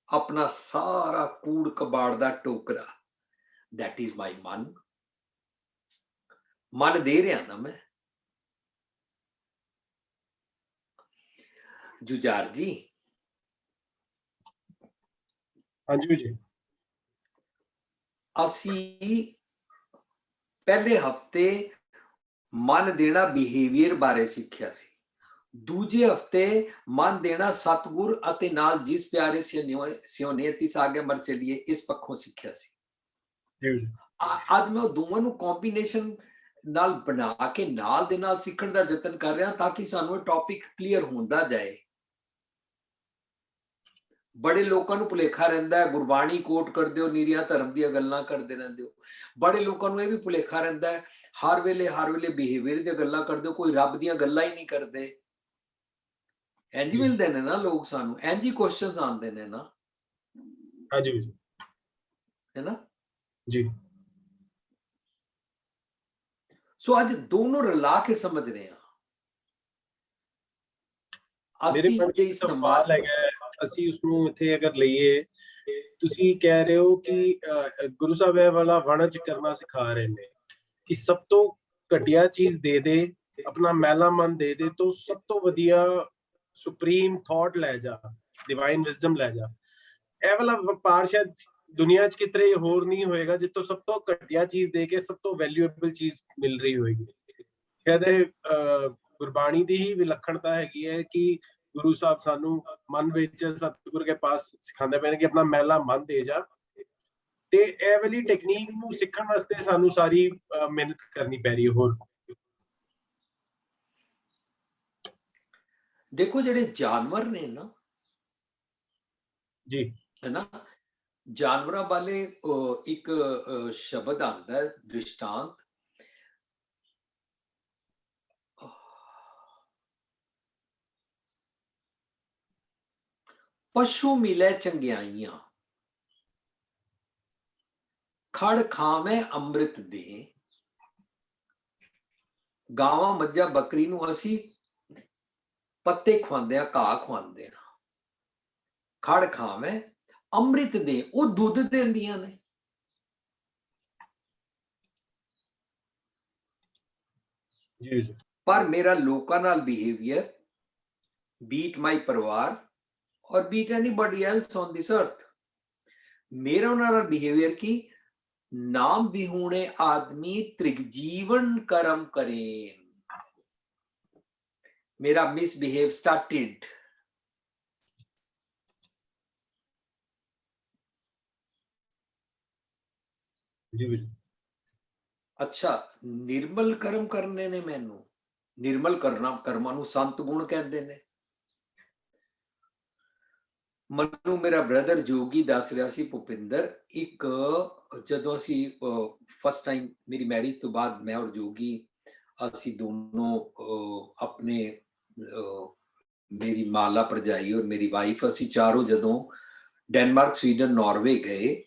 ਆਪਣਾ ਸਾਰਾ ਕੂੜ ਕਬਾੜ ਦਾ ਟੋਕਰਾ, that is my ਮਨ। ਮਨ ਦੇ ਰਿਹਾ ਨਾ ਮੈਂ। ਜੁਝਾਰ ਜੀ, ਹਾਂਜੀ ਜੀ, ਅਸੀਂ ਪਹਿਲੇ ਹਫਤੇ ਮਨ ਦੇਣਾ ਬਿਹੇਵੀਅਰ ਬਾਰੇ ਸਿੱਖਿਆ ਸੀ। ਦੂਜੇ ਹਫਤੇ ਮਨ ਦੇਣਾ ਸਤਿਗੁਰ ਅਤੇ ਨਾਲ ਜਿਸ ਪਿਆਰੇ ਸਿਉਨੇ ਤਿਸ ਆਗੇ ਮਰ ਚਲੀਏ ਇਸ ਪੱਖੋਂ ਸਿੱਖਿਆ ਸੀ। ਅੱਜ ਮੈਂ ਉਹ ਦੋਵਾਂ ਨੂੰ ਕੰਬੀਨੇਸ਼ਨ ਨਾਲ ਬਣਾ ਕੇ ਨਾਲ ਦੇ ਨਾਲ ਸਿੱਖਣ ਦਾ ਯਤਨ ਕਰ ਰਿਹਾ ਤਾਂ ਕਿ ਸਾਨੂੰ ਇਹ ਟੌਪਿਕ ਕਲੀਅਰ ਹੁੰਦਾ ਜਾਏ। ਬੜੇ ਲੋਕਾਂ ਨੂੰ ਭੁਲੇਖਾ ਰਹਿੰਦਾ ਹੈ ਗੁਰਬਾਣੀ ਕੋਟ ਕਰਦੇ ਹੋ, ਨੀਰੀਆਂ ਧਰਮ ਦੀਆਂ ਗੱਲਾਂ ਕਰਦੇ ਰਹਿੰਦੇ ਹੋ। ਬੜੇ ਲੋਕਾਂ ਨੂੰ ਇਹ ਵੀ ਭੁਲੇਖਾ ਰਹਿੰਦਾ ਹੈ ਹਰ ਵੇਲੇ ਬਿਹੇਵੀਅਰ ਦੀਆਂ ਗੱਲਾਂ ਕਰਦੇ ਹੋ, ਕੋਈ ਰੱਬ ਦੀਆਂ ਗੱਲਾਂ ਹੀ ਨਹੀਂ ਕਰਦੇ। ਇੰਝ ਮਿਲਦੇ ਨੇ ਨਾ ਲੋਕ ਸਾਨੂੰ, ਇੰਝ ਹੀ ਕੁਐਸਚਨਸ ਆਉਂਦੇ ਨੇ ਨਾ। ਹਾਂਜੀ ਹੈ ਨਾ ਜੀ। ਸੋ ਅੱਜ ਦੋਨੋਂ ਰਲਾ ਕੇ ਸਮਝ ਰਹੇ ਹਾਂ। ਮੇਰੇ ਮਨ ਵਿੱਚ ਸਵਾਲ ਹੈਗਾ, ਅਸੀਂ ਉਸਨੂੰ ਇੱਥੇ ਅਗਰ ਲਈਏ, ਤੁਸੀਂ ਕਹਿ ਰਹੇ ਹੋ ਕਿ ਗੁਰੂ ਸਾਹਿਬ ਇਹ ਵਾਲਾ ਵਣਜ ਕਰਨਾ ਸਿਖਾ ਰਹੇ ਨੇ ਕਿ ਸਭ ਤੋਂ ਘਟੀਆ ਚੀਜ਼ ਦੇ ਦੇ, ਆਪਣਾ ਮੈਲਾ ਮਨ ਦੇ ਦੇ, ਤਾਂ ਸਭ ਤੋਂ ਵਧੀਆ ਸੁਪਰੀਮ ਥਾਟ ਲੈ ਜਾ, ਡਿਵਾਈਨ ਵਿਜ਼ਡਮ ਲੈ ਜਾ। ਇਹ ਵਾਲਾ ਵਪਾਰ ਸ਼ਾਇਦ ਦੁਨੀਆ 'ਚ ਕਿਤੇ ਹੋਰ ਨਹੀਂ ਹੋਏਗਾ ਜਿੱਥੋਂ ਸਭ ਤੋਂ ਘਟੀਆ ਚੀਜ਼ ਦੇ ਕੇ ਸਭ ਤੋਂ ਵੈਲਿਊਏਬਲ ਚੀਜ਼ ਮਿਲ ਰਹੀ ਹੋਏਗੀ। ਸ਼ਾਇਦ ਗੁਰਬਾਣੀ ਦੀ ਹੀ ਵਿਲੱਖਣਤਾ ਹੈਗੀ ਹੈ ਕਿ ਗੁਰੂ ਸਾਹਿਬ ਸਾਨੂੰ ਮਨ ਵਿੱਚ ਸਤਿਗੁਰ ਕੇ ਪਾਸ ਸਿਖਾਉਂਦੇ ਪਏ ਨੇ ਕਿ ਆਪਣਾ ਮੈਲਾ ਮਨ ਦੇ ਜਾ। ਤੇ ਇਹ ਵਾਲੀ ਟੈਕਨੀਕ ਨੂੰ ਸਿੱਖਣ ਵਾਸਤੇ ਸਾਨੂੰ ਸਾਰੀ ਮਿਹਨਤ ਕਰਨੀ ਪੈ ਰਹੀ ਹੈ। ਹੋਰ ਦੇਖੋ ਜਿਹੜੇ ਜਾਨਵਰ ਨੇ ਨਾ ਜੀ, ਹੈ ਨਾ, ਜਾਨਵਰਾਂ ਵਾਲੇ ਇੱਕ ਸ਼ਬਦ ਆਉਂਦਾ ਹੈ ਦ੍ਰਿਸ਼ਟਾਂਤ, ਪਸ਼ੂ ਮਿਲੇ ਚੰਗਿਆਈਆਂ, ਖੜ ਖਾਵੇਂ ਅੰਮ੍ਰਿਤ ਦੇ। ਗਾਵਾਂ ਮੱਝਾਂ ਬੱਕਰੀ ਨੂੰ ਅਸੀਂ ਪੱਤੇ ਖਵਾਉਂਦੇ ਆ, ਘਾਹ ਖਵਾਉਂਦੇ ਆ। ਖੜ ਖਾਵੇਂ ਅੰਮ੍ਰਿਤ ਦੇ, ਉਹ ਦੁੱਧ ਦਿੰਦੀਆਂ ਨੇ। ਪਰ ਮੇਰਾ ਲੋਕਾਂ ਨਾਲ ਬਿਹੇਵੀਅਰ, ਬੀਟ ਮਾਈ ਪਰਿਵਾਰ or beat anybody else on this earth, ਮੇਰਾ ਉਹਨਾਂ ਨਾਲ ਬਿਹੇਵੀਅਰ ਕੀ, ਨਾਮ ਬਿਹੂਣੇ ਆਦਮੀ ਤ੍ਰਿਗਜੀਵਨ ਕਰਮ ਕਰੇ। ਮੇਰਾ ਮਿਸਬਿਹੇਵ ਸਟਾਰਟਡ ਅੱਛਾ ਨਿਰਮਲ ਕਰਮ ਕਰਨੇ ਨੇ ਮੈਨੂੰ। ਨਿਰਮਲ ਕਰਮਾਂ ਨੂੰ ਸੰਤ ਗੁਣ ਕਹਿੰਦੇ ਨੇ। ਮੈਨੂੰ ਮੇਰਾ ਬ੍ਰਦਰ ਜੋਗੀ ਦੱਸ ਰਿਹਾ ਸੀ, ਭੁਪਿੰਦਰ, ਇੱਕ ਜਦੋਂ ਅਸੀਂ ਫਸਟ ਟਾਈਮ ਮੇਰੀ ਮੈਰਿਜ ਤੋਂ ਬਾਅਦ ਮੈਂ ਔਰ ਜੋਗੀ ਅਸੀਂ ਦੋਨੋਂ ਆਪਣੇ ਮੇਰੀ ਮਾਲਾ ਭਰਜਾਈ ਔਰ ਮੇਰੀ ਵਾਈਫ ਅਸੀਂ ਚਾਰੋਂ ਜਦੋਂ ਡੈਨਮਾਰਕ, ਸਵੀਡਨ, ਨਾਰਵੇ ਗਏ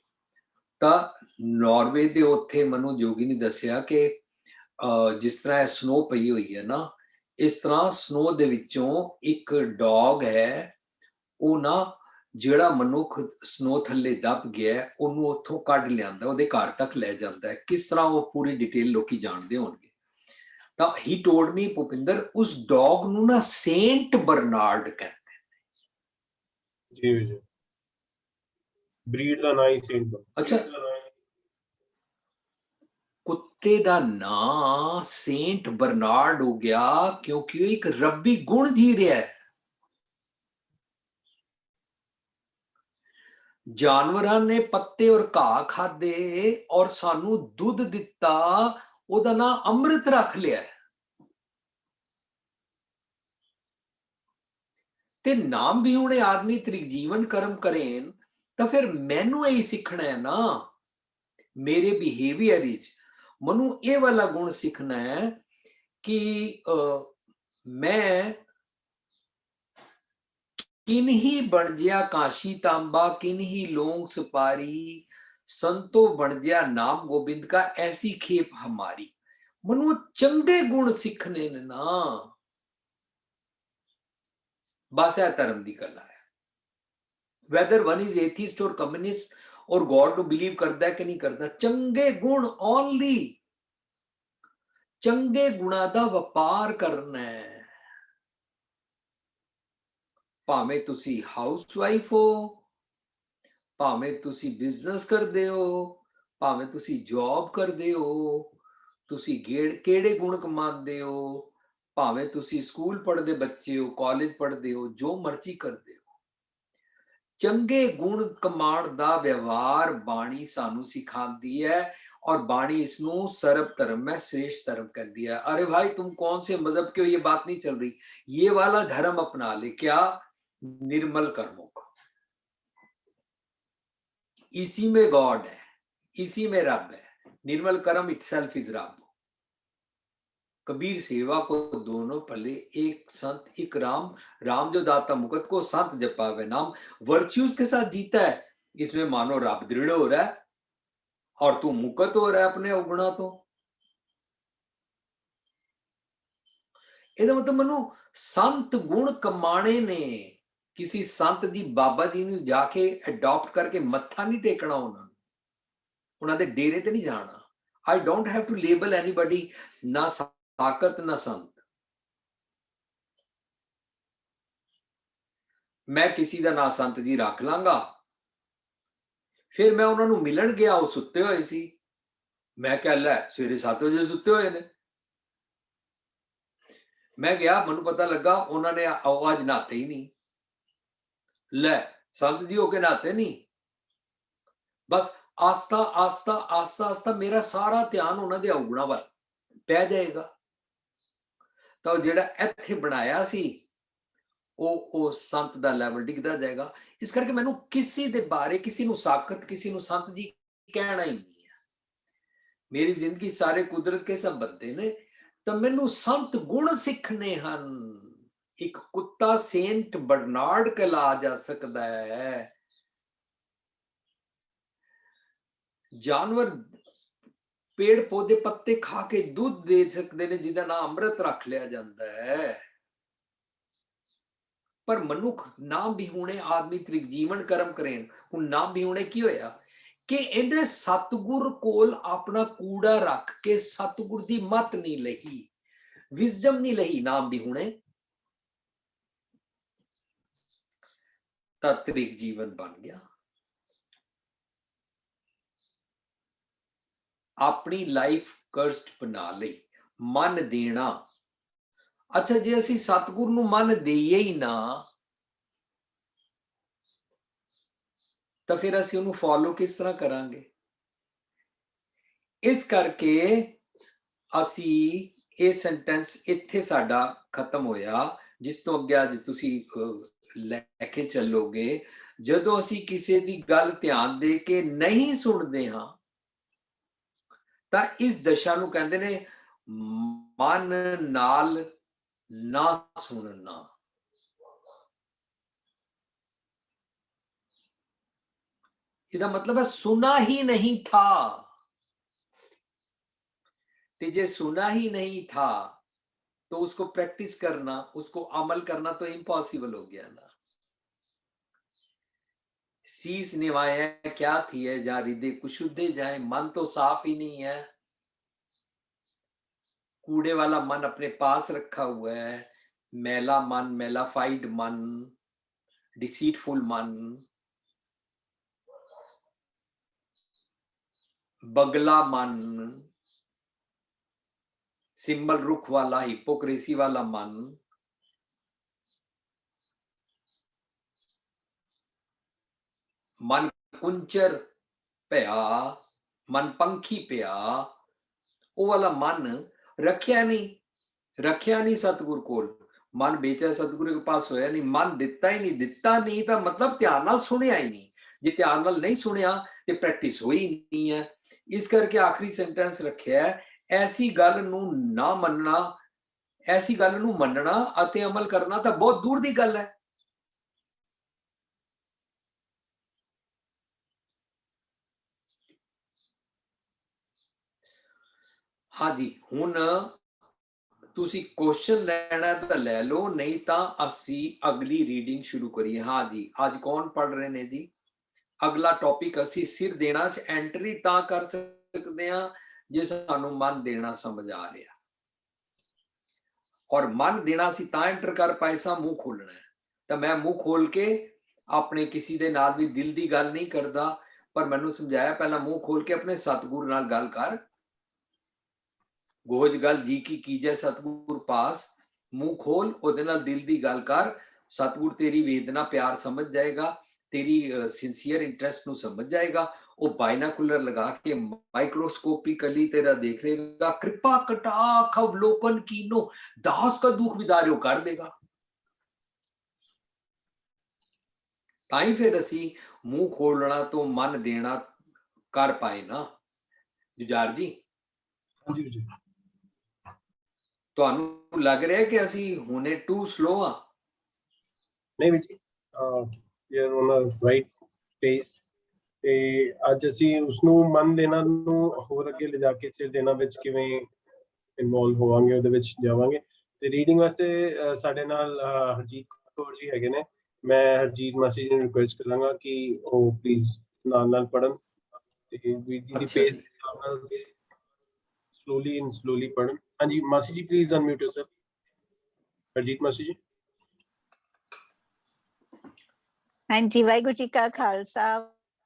ਤਾਂ ਨਾਰਵੇ ਦੇ ਉੱਥੇ ਮੈਨੂੰ ਜੋਗੀ ਨੇ ਦੱਸਿਆ ਕਿ ਜਿਸ ਤਰ੍ਹਾਂ ਇਹ ਸਨੋ ਪਈ ਹੋਈ ਹੈ ਨਾ, ਇਸ ਤਰ੍ਹਾਂ ਸਨੋ ਦੇ ਵਿੱਚੋਂ ਇੱਕ ਡੌਗ ਹੈ, ਉਹ ਨਾ ਜਿਹੜਾ ਮਨੁੱਖ ਸਨੋ ਥੱਲੇ ਦਬ ਗਿਆ ਉਹਨੂੰ ਉੱਥੋਂ ਕੱਢ ਲਿਆਂਦਾ, ਉਹਦੇ ਘਰ ਤੱਕ ਲੈ ਜਾਂਦਾ ਹੈ। ਕਿਸ ਤਰ੍ਹਾਂ ਉਹ ਪੂਰੀ ਡਿਟੇਲ ਲੋਕੀ ਜਾਣਦੇ ਹੋਣਗੇ। ਤਾਂ ਹੀ ਟੋਲਡ ਮੀ, ਭੁਪਿੰਦਰ, ਉਸ ਡੌਗ ਨੂੰ ਨਾ ਸੇਂਟ ਬਰਨਾਰਡ ਕਹਿੰਦੇ ਨੇ। ਜੀ, ਬਰੀਡ ਦਾ ਨਾਂ ਹੀ ਸੇਂਟ। ਅੱਛਾ, ਕੁੱਤੇ ਦਾ ਨਾਂ ਸੇਂਟ ਬਰਨਾਰਡ ਹੋ ਗਿਆ ਕਿਉਂਕਿ ਉਹ ਇੱਕ ਰੱਬੀ ਗੁਣ ਜੀ ਰਿਹਾ ਹੈ। ਜਾਨਵਰਾਂ ਨੇ ਪੱਤੇ ਔਰ ਘਾਹ ਖਾਦੇ ਔਰ ਸਾਨੂੰ ਦੁੱਧ ਦਿੱਤਾ, ਉਹਦਾ ਨਾਂ ਅੰਮ੍ਰਿਤ ਰੱਖ ਲਿਆ। ਤੇ ਨਾਮ ਵੀ ਹੁਣੇ ਆਦਮੀ ਤ੍ਰਿਗਜੀਵਨ ਕਰਮ ਕਰੇਨ, ਤਾਂ ਫਿਰ ਮੈਨੂੰ ਇਹ ਸਿੱਖਣਾ ਹੈ ਨਾ, ਮੇਰੇ ਬਿਹੇਵੀਅਰ ਵਿੱਚ ਮੈਨੂੰ ਇਹ ਵਾਲਾ ਗੁਣ ਸਿੱਖਣਾ ਹੈ ਕਿ ਮੈਂ किन ही बन गया काशी तांबा, किन ही लोग सुपारी, संतो बन गया नाम गोबिंद का, ऐसी खेप हमारी। मनु चंगे गुण सीखने ने ना, बस है धर्म की गल है। वैदर वन इज एथिस्ट और कम्युनिस्ट और गॉड ਨੂੰ बिलीव करता है कि नहीं करता, चंगे गुण ओनली, चंगे गुणा ਦਾ ਵਪਾਰ ਕਰਨਾ ਹੈ। ਭਾਵੇਂ ਤੁਸੀਂ ਹਾਊਸ ਵਾਈਫ ਹੋ, ਭਾਵੇਂ ਤੁਸੀਂ ਬਿਜ਼ਨਸ ਕਰਦੇ ਹੋ, ਭਾਵੇਂ ਤੁਸੀਂ ਜੌਬ ਕਰਦੇ ਹੋ, ਤੁਸੀਂ ਕਿਹੜੇ ਗੁਣ ਕਮਾਉਂਦੇ ਹੋ, ਭਾਵੇਂ ਤੁਸੀਂ ਸਕੂਲ ਪੜ੍ਹਦੇ ਬੱਚੇ ਹੋ, ਕਾਲਜ ਪੜ੍ਹਦੇ ਹੋ, ਜੋ ਮਰਜ਼ੀ ਕਰਦੇ ਹੋ, ਚੰਗੇ ਗੁਣ ਕਮਾਉਣ ਦਾ ਵਿਵਹਾਰ ਬਾਣੀ ਸਾਨੂੰ ਸਿਖਾਉਂਦੀ ਹੈ। और बाणी इसनु सर्व धर्म में श्रेष्ठ धर्म कर दिया। अरे भाई तुम कौन से मजहब के हो, ये बात नहीं चल रही, ये वाला धर्म अपना ले। क्या? निर्मल कर्मों का। इसी में गॉड है, इसी में रब है। निर्मल कर्म इटसेल्फ इज रब। कबीर सेवा को दोनों पले, एक संत एक राम, राम जो दाता मुकत को संत जपावे नाम। वर्च्यूज के साथ जीता है, इसमें मानो रब दृढ़ हो रहा है और तू मुकत हो रहा है अपने अवगुणा तो। ਇਹਦਾ ਮਤਲਬ ਮੈਨੂੰ ਸੰਤ ਗੁਣ ਕਮਾਣੇ ਨੇ। ਕਿਸੇ ਸੰਤ ਦੀ ਬਾਬਾ ਜੀ ਨੂੰ ਜਾ ਕੇ ਅਡਾਪਟ ਕਰਕੇ ਮੱਥਾ ਨਹੀਂ ਟੇਕਣਾ, ਉਹਨਾਂ ਦੇ ਡੇਰੇ ਤੇ ਨਹੀਂ ਜਾਣਾ। I don't have to label anybody, ਨਾ ਸਾਕਤ ਨਾ ਸੰਤ। ਮੈਂ ਕਿਸੇ ਦਾ ਨਾਂ ਸੰਤ ਜੀ ਰੱਖ ਲਾਂਗਾ, ਫਿਰ ਮੈਂ ਉਹਨਾਂ ਨੂੰ ਮਿਲਣ ਗਿਆ, ਉਹ ਸੁੱਤੇ ਹੋਏ ਸੀ। ਮੈਂ ਕਿਹਾ ਲੈ ਸਵੇਰੇ 7 ਵਜੇ ਸੁੱਤੇ ਹੋਏ ਨੇ। मैं गया, मनु पता लगा उन्होंने आज नहाते ही नहीं। ले संत जी होके नहाते नहीं। बस आस्ता आस्ता आस्ता आस्ता मेरा सारा ध्यान उन्होंने अवगुणा वाल पै जाएगा। तो जेड़ा इत्थे बनाया सी वो संत दा लैवल डिगदा जाएगा। इस करके मैनू किसी दे बारे, किसी नू साकत, किसी नू संत जी कहना ही नहीं है। मेरी जिंदगी सारे कुदरत के सब बंदे ने, तो मैनू संत गुण सीखने हन। एक कुत्ता सेंट बर्नार्ड कहला जा सकता है। जानवर पेड़ पौधे पत्ते खा के दूध दे सकते हैं, जिहदा नाम अमृत रख लिया जाता है। पर मनुख नाम विहूणे आदमी त्रिक जीवन कर्म करें। हुण नाम विहूणे की होया कि इन्हें सतगुर कोल अपना कूड़ा रख के सतगुर दी मत नहीं लही, विजडम नहीं लही, नाम विहूणे तत्रिक जीवन बन गया। अपनी लाइफ कर्स्ट बना ली। मन देना, अच्छा जे असी सतगुर नू मन देइए ही ना, तो फिर असी उन्हें फॉलो किस तरह करांगे? इस करके असी ये सेंटेंस इत्थे साडा खत्म होया। जिस तो अगे अज तुसी लैके चलोगे, जदों असी किसी दी गल ध्यान दे के नहीं सुनते हाँ, तां इस दशा नू कहंदे ने मन नाल ना सुनना। इसका मतलब है सुना ही नहीं था। तो जे सुना ही नहीं था तो उसको प्रैक्टिस करना, उसको अमल करना तो इम्पॉसिबल हो गया ना। शीस निवाए क्या थी है, जहां हृदय कुशुद्धे जाए। मन तो साफ ही नहीं है, कूड़े वाला मन अपने पास रखा हुआ है। मैला मन, मैलाफाइड मन, डिसीटफुल मन, बगला मन, सिंबल रुख वाला, हिपोक्रेसी वाला मन, मन कुंचर पिया, मन पंखी पिया, वो वाला मन रखिया नहीं सतगुर कोल। मन बेचा सतगुरु के पास होया नहीं, मन दिता ही नहीं। दिता नहीं तो मतलब ध्यान नाल सुनिया ही नहीं। जे ध्यान नाल नहीं सुनिया तो प्रैक्टिस होई नहीं है। इस करके आखिरी सेंटेंस रखिया है, ऐसी गल नू ना मनना, ऐसी गल नू मनना अते अमल करना तो बहुत दूर दी गल है। हाँ जी, हुण ਤੁਸੀਂ क्वेश्चन ਲੈਣਾ ਤਾਂ ਲੈ ਲਓ, ਨਹੀਂ ਤਾਂ ਅਸੀਂ ਅਗਲੀ ਰੀਡਿੰਗ ਸ਼ੁਰੂ ਕਰੀਏ। ਹਾਂ ਜੀ, ਅੱਜ ਕੌਣ ਪੜ ਰਹੇ ਨੇ ਜੀ? ਅਗਲਾ ਟੌਪਿਕ ਅਸੀਂ ਸਿਰ ਦੇਣਾ ਚ ਐਂਟਰੀ ਤਾਂ ਕਰ ਸਕਦੇ ਹਾਂ ਜੇ ਸਾਨੂੰ ਮਨ ਦੇਣਾ ਸਮਝ ਆ ਰਿਹਾ, ਔਰ ਮਨ ਦੇਣਾ ਸੀ ਤਾਂ ਐਂਟਰ ਕਰ ਪਾਏ ਸਾਂ ਮੂੰਹ ਖੋਲਣਾ ਹੈ। ਤਾਂ ਮੈਂ ਮੂੰਹ ਖੋਲ ਕੇ ਆਪਣੇ ਕਿਸੇ ਦੇ ਨਾਲ ਵੀ ਦਿਲ ਦੀ ਗੱਲ ਨਹੀਂ ਕਰਦਾ, ਪਰ ਮੈਨੂੰ ਸਮਝਾਇਆ ਪਹਿਲਾਂ ਮੂੰਹ ਖੋਲ ਕੇ ਆਪਣੇ ਸਤਿਗੁਰੂ ਨਾਲ ਗੱਲ ਕਰ। ਗੋਜ ਗੱਲ ਜੀ ਕੀ ਕੀਜੈ ਸਤਿਗੁਰ ਪਾਸ, ਮੂੰਹ ਖੋਲ ਉਹਦੇ ਨਾਲ ਦਿਲ ਦੀ ਗੱਲ ਕਰ। ਸਤਿਗੁਰ ਤੇਰੀ ਵੇਦਨਾ ਪਿਆਰ ਸਮਝ ਜਾਏਗਾ, ਤੇਰੀ ਸਿੰਸੀਅਰ ਇੰਟਰਸਟ ਨੂੰ ਸਮਝ ਜਾਏਗਾ। ਉਹ ਬਾਇਨਾਕੂਲਰ ਲਗਾ ਕੇ ਮਾइक्रोस्कोपिकली तेरा देख लेगा। कृपा कटाक्ष अवलोकन कीनो, दास का दुख विदारियो कर देगा। ਤਾਂ ਹੀ ਫਿਰ ਅਸੀਂ ਮੂੰਹ ਖੋਲਣਾ ਤੋਂ ਮਨ ਦੇਣਾ ਕਰ ਪਾਏ ਨਾ। ਜੁਝਾਰ ਜੀ, ਹਾਂਜੀ ਜੀ, ਤੁਹਾਨੂੰ ਲੱਗ ਰਿਹਾ ਕਿ ਅਸੀਂ ਹੁਣੇ ਟੂ ਸਲੋ ਆ? ਨਹੀਂ ਵੀ ਜੀ, we are on a right pace. ਤੇ ਅੱਜ ਅਸੀਂ ਉਸ ਨੂੰ ਮਨ ਦੇਣਾ ਨੂੰ ਹੋਰ ਅੱਗੇ ਲਿਜਾ ਕੇ ਸਿਰ ਦੇਣਾ ਵਿੱਚ ਕਿਵੇਂ ਇਨਵੋਲਵ ਹੋਵਾਂਗੇ, ਉਹਦੇ ਵਿੱਚ ਜਾਵਾਂਗੇ। ਤੇ ਰੀਡਿੰਗ ਵਾਸਤੇ ਸਾਡੇ ਨਾਲ ਹਰਜੀਤ ਕੌਰ ਜੀ ਹੈਗੇ ਨੇ। ਮੈਂ ਹਰਜੀਤ ਮਾਸੀ ਜੀ ਨੂੰ ਰਿਕੁਐਸਟ ਕਰਾਂਗਾ ਕਿ ਉਹ ਪਲੀਜ਼ ਨਾਲ ਨਾਲ ਪੜ੍ਹਨ ਤੇ ਵੀਰ ਜੀ ਦੀ ਪੇਸ ਦੇ ਹਿਸਾਬ ਨਾਲ slowly and slowly ਪੜ੍ਹਨ। ਹਾਂਜੀ ਮਾਸੀ ਜੀ, ਪਲੀਜ਼ ਅਨਮਿਊਟ yourself। ਹਰਜੀਤ ਮਾਸੀ ਜੀ। ਹਾਂਜੀ, ਵਾਹਿਗੁਰੂ ਜੀ ਕਾ ਖਾਲਸਾ,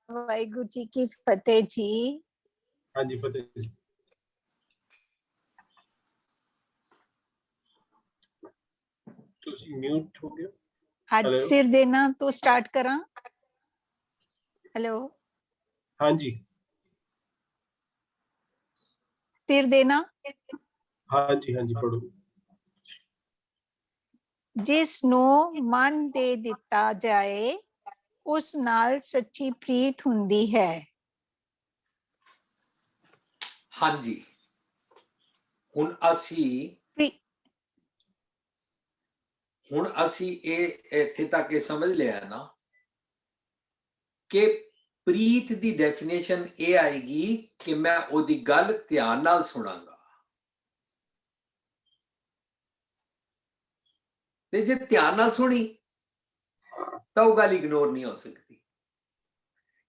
ਵਾਹਿਗੁਰੂ ਜੀ ਕੀ ਫਤਿਹ ਜੀ। ਹਾਂਜੀ ਫਤਿਹ ਜੀ। ਤੁਸੀਂ ਮਿਊਟ ਹੋ ਗਏ। ਅੱਜ Hello? ਸਿਰ ਦੇਣਾ ਤੋਂ ਸਟਾਰਟ ਕਰਾਂ। ਹੈਲੋ, ਹਾਂਜੀ ਸਿਰ ਦੇਣਾ। ਹਾਂਜੀ ਹਾਂਜੀ ਪੜ੍ਹੋ। ਜਿਸ ਨੂੰ ਮਨ ਦੇ ਦਿੱਤਾ ਜਾਏ ਉਸ ਨਾਲ ਸੱਚੀ ਪ੍ਰੀਤ ਹੁੰਦੀ ਹੈ। ਹਾਂਜੀ, ਹੁਣ ਅਸੀਂ ਇਹ ਇੱਥੇ ਤੱਕ ਇਹ ਸਮਝ ਲਿਆ ਨਾ ਕਿ ਪ੍ਰੀਤ ਦੀ ਡੈਫੀਨੇਸ਼ਨ ਇਹ ਆਏਗੀ ਕਿ ਮੈਂ ਉਹਦੀ ਗੱਲ ਧਿਆਨ ਨਾਲ ਸੁਣਾਂਗਾ। ਤੇ ਜੇ ਧਿਆਨ ਨਾਲ ਸੁਣੀ ਤਾਂ ਉਹ ਗੱਲ ਇਗਨੋਰ ਨਹੀਂ ਹੋ ਸਕਦੀ,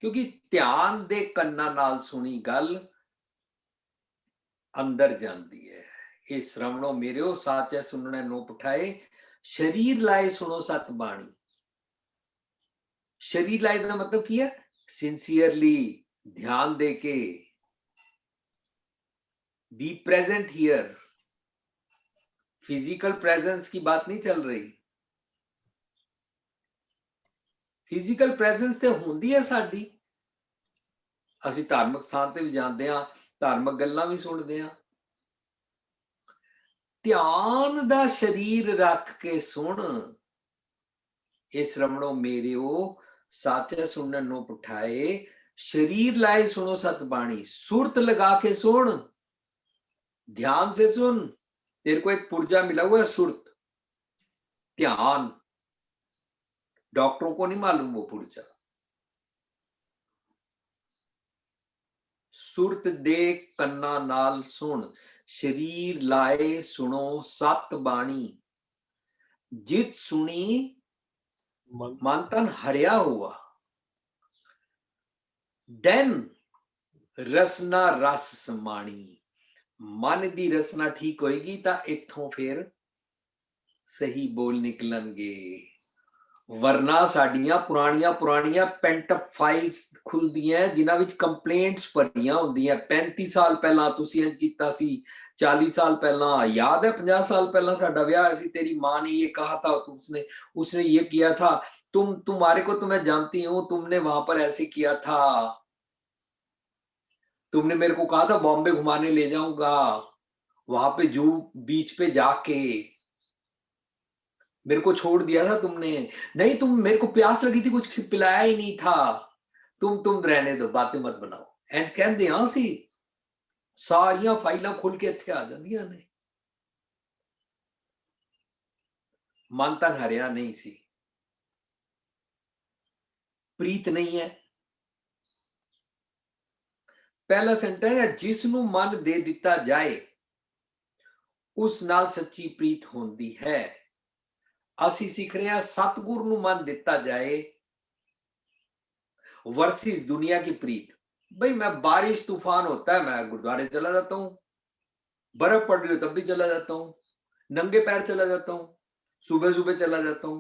ਕਿਉਂਕਿ ਧਿਆਨ ਦੇ ਕੰਨਾਂ ਨਾਲ ਸੁਣੀ ਗੱਲ ਅੰਦਰ ਜਾਂਦੀ ਹੈ। ਇਹ ਸ਼ਰਵਣੋ ਮੇਰਿਓ ਸਾਚੈ ਸੁਣਨੇ ਨੋ ਪਠਾਏ, शरीर लाए सुनो सत बाणी। शरीर लाए का मतलब की है? सिंसियरली, ध्यान दे के, be present here. Physical presence की बात नहीं चल रही। फिजिकल प्रेजेंस ते होंदी है साडी, ਅਸੀਂ ਧਾਰਮਿਕ ਸਥਾਨ ਤੇ ਵੀ ਜਾਂਦੇ ਆ, ਧਾਰਮਿਕ ਗੱਲਾਂ ਵੀ ਸੁਣਦੇ ਆ। ਧਿਆਨ ਦਾ ਸ਼ਰੀਰ ਰੱਖ ਕੇ ਸੁਣ। ਇਹ ਸ਼ਰਵਣੋ ਮੇਰਿਓ ਸਾਚੈ ਸੁਣਨ ਨੂੰ ਪਠਾਏ, शरीर लाए सुनो सतबाणी। सुरत लगा के सुन, ध्यान से सुन। तेरे को एक पुर्जा मिला हुआ है सुरत, ध्यान। डॉक्टरों को नहीं मालूम वो पुर्जा। सुरत दे कन्ना नाल सुन, शरीर लाए सुनो सत बाणी। जित सुनी मन तन हरिया हुआ। देन रसना रस समाणी। मन दी रसना ठीक होएगी तो इत्थों फिर सही बोल निकलणगे, वरना साडियां पुरानियां पेंटअप फाइल्स खुलदियां जिन्हां विच कंप्लेंट्स भरियां हुंदियां। 35 साल पहला तुसीं इंज कीता सी, 40 साल पहला याद है, 50 साल पहला साडा ब्याह होया सी, तेरी मां ने ये कहा था, उसने ये किया था, तुम्हारे को तो मैं जानती हूं, तुमने वहां पर ऐसे किया था, तुमने मेरे को कहा था बॉम्बे घुमाने ले जाऊंगा, वहां पे जूहू बीच पे जाके मेरे को छोड़ दिया था तुमने, नहीं तुम मेरे को प्यास लगी थी कुछ पिलाया ही नहीं था, तुम रहने दो, बातें मत बनाओ। एंड कहते हाँ सी सारियां फाइलां खुल के इत्थे आ जांदियां ने। मन तन हरिया नहीं सी, प्रीत नहीं है। पहला सेंटेंस है जिसनू मन दे दिता जाए ਉਸ ਨਾਲ ਸੱਚੀ ਪ੍ਰੀਤ ਹੁੰਦੀ ਹੈ। ਅਸੀਂ ਸਿੱਖ ਰਹੇ ਹਾਂ ਸਤਿਗੁਰ ਨੂੰ ਮਨ ਦਿੱਤਾ ਜਾਏ वर्सेस दुनिया की प्रीत। भाई मैं बारिश तूफान होता है मैं गुरुद्वारे चला जाता हूँ, बर्फ पड़ रही हो तब भी चला जाता हूँ, नंगे पैर चला जाता हूँ, सुबह सुबह चला जाता हूँ।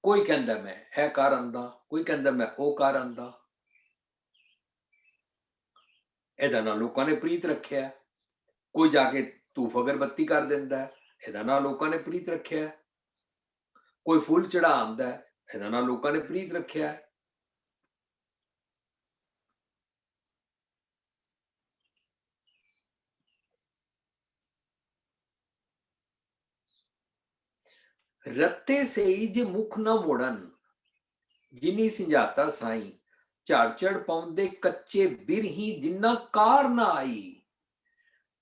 कोई कहता मैं है कार आंदा, कोई कहता मैं ओ कार आंदा। ਇਹਦਾ ਨਾਲ ਲੋਕਾਂ ਨੇ ਪ੍ਰੀਤ ਰੱਖਿਆ। ਕੋਈ ਜਾ ਕੇ ਧੂਫ ਅਗਰਬੱਤੀ ਕਰ ਦਿੰਦਾ ਹੈ, ਇਹਦਾ ਨਾਲ ਲੋਕਾਂ ਨੇ ਪ੍ਰੀਤ ਰੱਖਿਆ। ਕੋਈ ਫੁੱਲ ਚੜਾ ਆਂਦਾ ਹੈ, ਇਹਦਾ ਨਾਲ ਲੋਕਾਂ ਨੇ ਪ੍ਰੀਤ ਰੱਖਿਆ ਹੈ। रत्ते से ही जे मुख न मोड़न जिनी सिंजाता साई ਝਾੜ ਪਾਉਂਦੇ ਕੱਚੇ ਬਿਰਹੀ ਜਿੰਨਾ ਕਾਰ ਨਾ ਆਈ।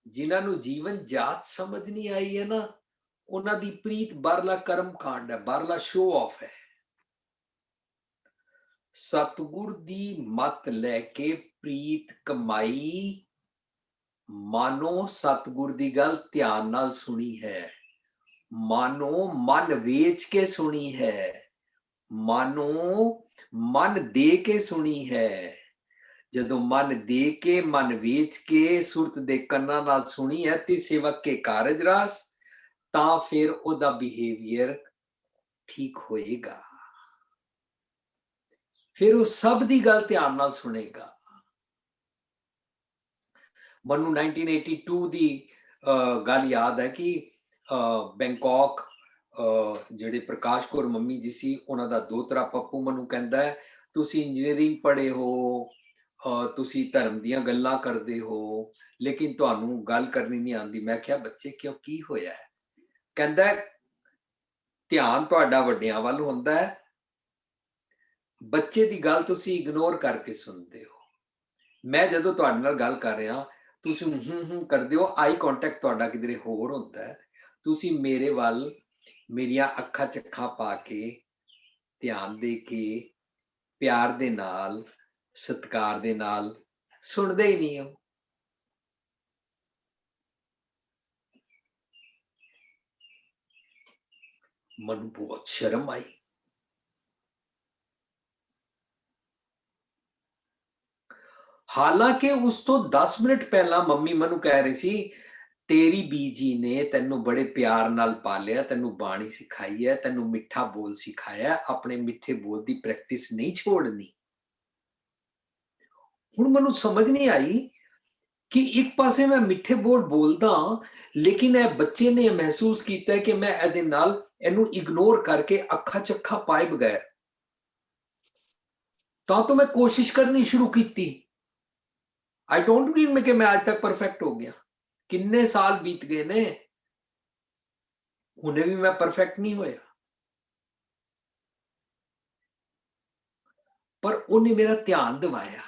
ਜਿਨ੍ਹਾਂ ਨੂੰ ਜੀਵਨ ਜਾਤ ਸਮਝ ਨਹੀਂ ਆਈ ਹੈ ਨਾ, ਉਹਨਾਂ ਦੀ ਪ੍ਰੀਤ ਬਾਹਰਲਾ ਕਰਮ ਕਾਂਡ ਹੈ, ਬਾਹਰਲਾ ਸ਼ੋ ਆਫ ਹੈ। ਸਤਿਗੁਰ ਦੀ ਮੱਤ ਲੈ ਕੇ ਪ੍ਰੀਤ ਕਮਾਈ, ਮਾਨੋ ਸਤਿਗੁਰ ਦੀ ਗੱਲ ਧਿਆਨ ਨਾਲ ਸੁਣੀ ਹੈ, ਮਾਨੋ ਮਨ ਵੇਚ ਕੇ ਸੁਣੀ ਹੈ, ਮਾਨੋ मन दे के सुनी है। जदों मन दे के मन वेच के सुरत दे कन्ना नाल सुनी है ते सेवक के कारज रास, तां फिर ओदा बिहेवियर ठीक होएगा, फिर वो सब दी गल ध्यान नाल सुनेगा। मनु 1982 दी गल याद है कि बैंकॉक ਜਿਹੜੇ ਪ੍ਰਕਾਸ਼ ਕੌਰ ਮੰਮੀ ਜੀ ਸੀ, ਉਹਨਾਂ ਦਾ ਦੋਤਰਾ ਪੱਪੂ ਮੈਨੂੰ ਕਹਿੰਦਾ ਹੈ ਤੁਸੀਂ ਇੰਜੀਨੀਅਰਿੰਗ ਪੜ੍ਹੇ ਹੋ, ਤੁਸੀਂ ਧਰਮ ਦੀਆਂ ਗੱਲਾਂ ਕਰਦੇ ਹੋ, ਲੇਕਿਨ ਤੁਹਾਨੂੰ ਗੱਲ ਕਰਨੀ ਨਹੀਂ ਆਉਂਦੀ। ਮੈਂ ਕਿਹਾ ਬੱਚੇ ਕਿਉਂ, ਕੀ ਹੋਇਆ ਹੈ? ਕਹਿੰਦਾ ਧਿਆਨ ਤੁਹਾਡਾ ਵੱਡਿਆਂ ਵੱਲ ਹੁੰਦਾ ਹੈ, ਬੱਚੇ ਦੀ ਗੱਲ ਤੁਸੀਂ ਇਗਨੋਰ ਕਰਕੇ ਸੁਣਦੇ ਹੋ। ਮੈਂ ਜਦੋਂ ਤੁਹਾਡੇ ਨਾਲ ਗੱਲ ਕਰ ਰਿਹਾ ਤੁਸੀਂ ਹੂੰ ਕਰਦੇ ਹੋ, ਆਈ ਕੰਟੈਕਟ ਤੁਹਾਡਾ ਕਿਧਰੇ ਹੋਰ ਹੁੰਦਾ ਹੈ, ਤੁਸੀਂ ਮੇਰੇ ਵੱਲ ਮੇਰੀਆਂ ਅੱਖਾਂ ਚ ਅੱਖਾਂ ਪਾ ਕੇ ਧਿਆਨ ਦੇ ਕੇ ਪਿਆਰ ਦੇ ਨਾਲ ਸਤਿਕਾਰ ਦੇ ਨਾਲ ਸੁਣਦੇ ਹੀ ਨਹੀਂ ਹੋ। ਮੈਨੂੰ ਬਹੁਤ ਸ਼ਰਮ ਆਈ। ਹਾਲਾਂਕਿ ਉਸ ਤੋਂ 10 ਮਿੰਟ ਪਹਿਲਾਂ ਮੰਮੀ ਮੈਨੂੰ ਕਹਿ ਰਹੀ ਸੀ तेरी बीजी ने तेनू बड़े प्यार नाल पालिया, तेनू बाणी सिखाई है, तेनू मिठा बोल सिखाया, अपने मिठे बोल दी प्रैक्टिस नहीं छोड़नी। हुण मैनू समझ नहीं आई कि एक पासे मैं मिठे बोल बोलदा, लेकिन ए बच्चे ने महसूस किया कि मैं इहदे नाल इहनू इग्नोर करके अखा चखा पाए बगैर तो मैं कोशिश करनी शुरू की। आई डोंट मीन कि मैं आज तक परफेक्ट हो गया, किन्ने साल बीत गए ने, हुणे भी मैं परफेक्ट नहीं होया, पर उन्हें मेरा ध्यान दिवाया।